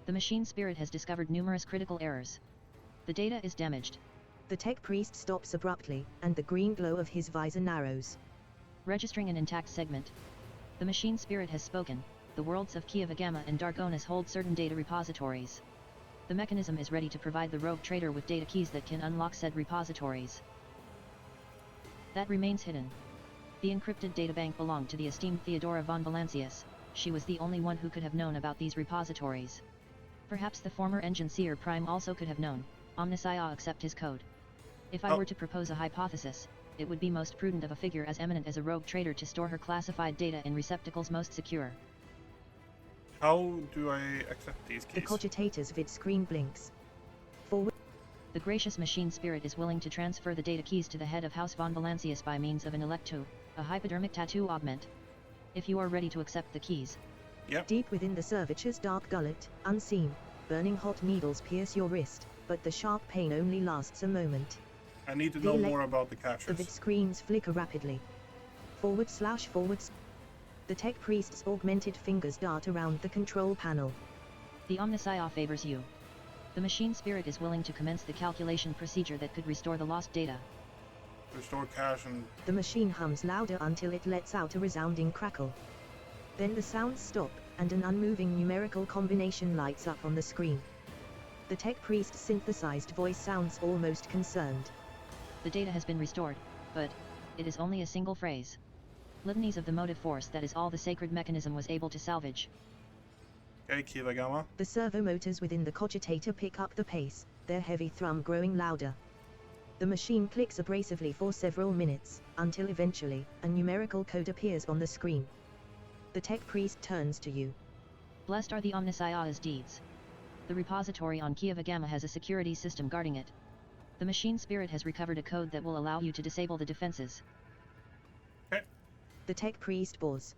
The machine spirit has discovered numerous critical errors. The data is damaged. The tech priest stops abruptly, and the green glow of his visor narrows. Registering an intact segment. The machine spirit has spoken. The worlds of Kiava Gamma and Dargonis hold certain data repositories. The mechanism is ready to provide the rogue trader with data keys that can unlock said repositories. That remains hidden. The encrypted databank belonged to the esteemed Theodora von Valancius. She was the only one who could have known about these repositories. Perhaps the former Engine Seer Prime also could have known. Omnissiah accept his code. If I were to propose a hypothesis, it would be most prudent of a figure as eminent as a rogue trader to store her classified data in receptacles most secure. How do I accept these The keys? cogitator's vid screen blinks. Forward. The gracious machine spirit is willing to transfer the data keys to the head of House von Valancius by means of an electo, a hypodermic tattoo augment. If you are ready to accept the keys. Yep. Deep within the serviture's dark gullet, unseen, burning hot needles pierce your wrist, but the sharp pain only lasts a moment. I need to know more about the The captures. vid screens flicker rapidly. Forward. The tech priest's augmented fingers dart around the control panel. The Omnissiah favors you. The machine spirit is willing to commence the calculation procedure that could restore the lost data. Restore cache and The machine hums louder until it lets out a resounding crackle. Then the sounds stop, and an unmoving numerical combination lights up on the screen. The tech priest's synthesized voice sounds almost concerned. The data has been restored, but it is only a single phrase. Litanies of the motive force, that is all the sacred mechanism was able to salvage. Okay, Kiava Gamma. The servo motors within the cogitator pick up the pace, their heavy thrum growing louder. The machine clicks abrasively for several minutes, until eventually, a numerical code appears on the screen. The tech priest turns to you. Blessed are the Omniscia's deeds. The repository on Kiava Gamma has a security system guarding it. The machine spirit has recovered a code that will allow you to disable the defenses. Okay. The tech priest bows.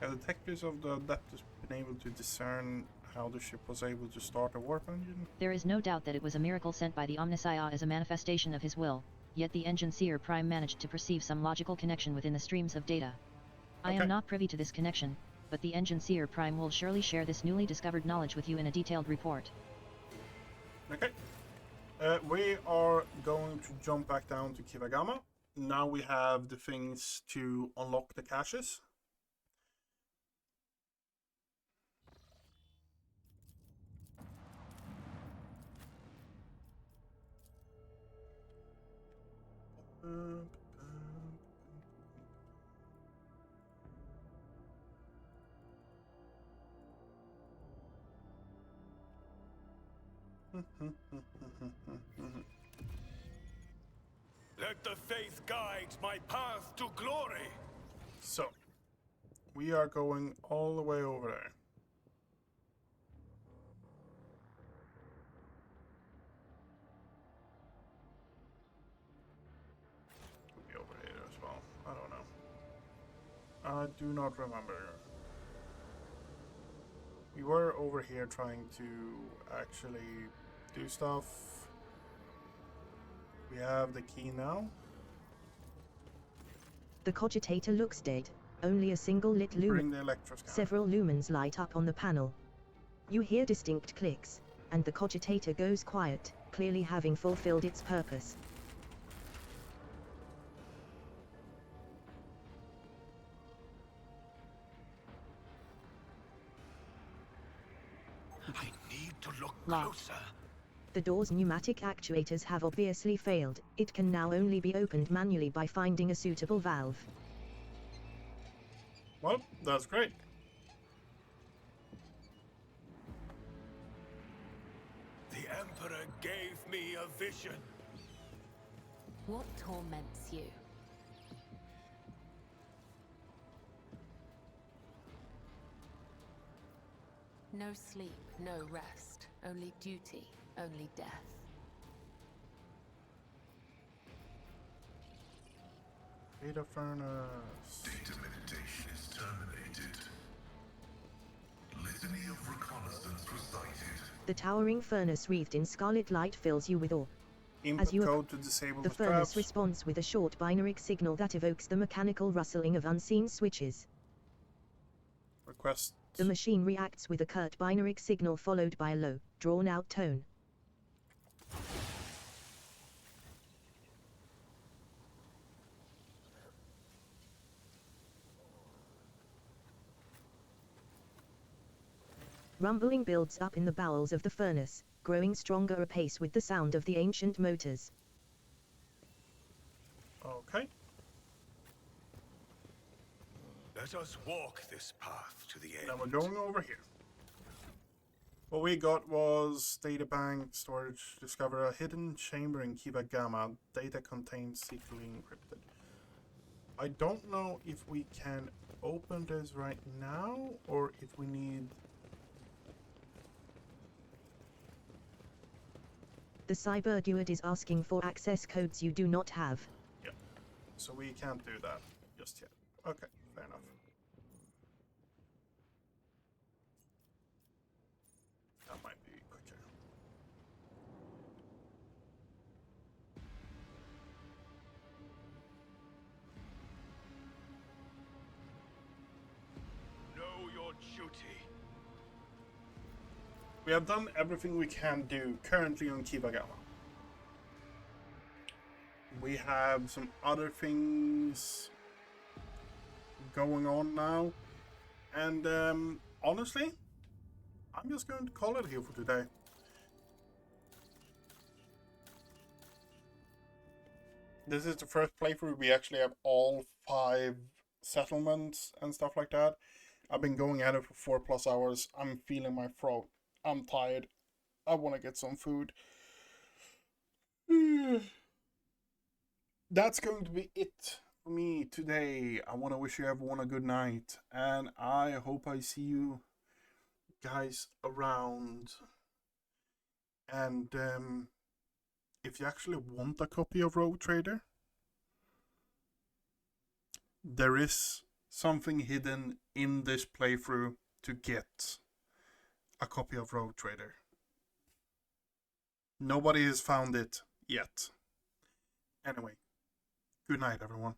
Have the tech priest of the Adeptus been able to discern how the ship was able to start a warp engine? There is no doubt that it was a miracle sent by the Omniscia as a manifestation of his will, yet the Engine Seer Prime managed to perceive some logical connection within the streams of data. I am not privy to this connection, but the Engine Seer Prime will surely share this newly discovered knowledge with you in a detailed report. Okay. We are going to jump back down to Kiava Gamma. Now we have the things to unlock the caches. Let the faith guide my path to glory. So, we are going all the way over there. Could be over here as well. I don't know. I do not remember. We were over here trying to actually do stuff. We have the key now. The cogitator looks dead. Only a single lit Bring lumen. the electroscanner. Several lumens light up on the panel. You hear distinct clicks, and the cogitator goes quiet, clearly having fulfilled its purpose. I need to look Locked. closer. The door's pneumatic actuators have obviously failed. It can now only be opened manually by finding a suitable valve. Well, that's great. The Emperor gave me a vision. What torments you? No sleep, no rest, only duty, only death. Data furnace. Data meditation is terminated. Litany of reconnaissance recited. The towering furnace wreathed in scarlet light fills you with awe. Input you code to disable The the furnace traps. responds with a short binary signal that evokes the mechanical rustling of unseen switches. Request. The machine reacts with a curt binary signal followed by a low, drawn-out tone. Rumbling builds up in the bowels of the furnace, growing stronger apace with the sound of the ancient motors. Okay. Let us walk this path to the end. Now we're going over here. What we got was data bank storage. Discover a hidden chamber in Kiava Gamma. Data contained secretly encrypted. I don't know if we can open this right now or if we need. The cyberdude is asking for access codes you do not have. Yeah. So we can't do that just yet. Okay, fair enough. That might be quicker. Know your duty. We have done everything we can do currently on Kiava Gamma. We have some other things going on now. And honestly, I'm just going to call it here for today. This is the first playthrough we actually have all 5 settlements and stuff like that. I've been going at it for 4+ hours. I'm feeling my throat. I'm tired. I want to get some food. That's going to be it for me today. I want to wish you everyone a good night, and I hope I see you guys around. And if you actually want a copy of Rogue Trader, there is something hidden in this playthrough to get a copy of Rogue Trader. Nobody has found it yet. Anyway, good night, everyone.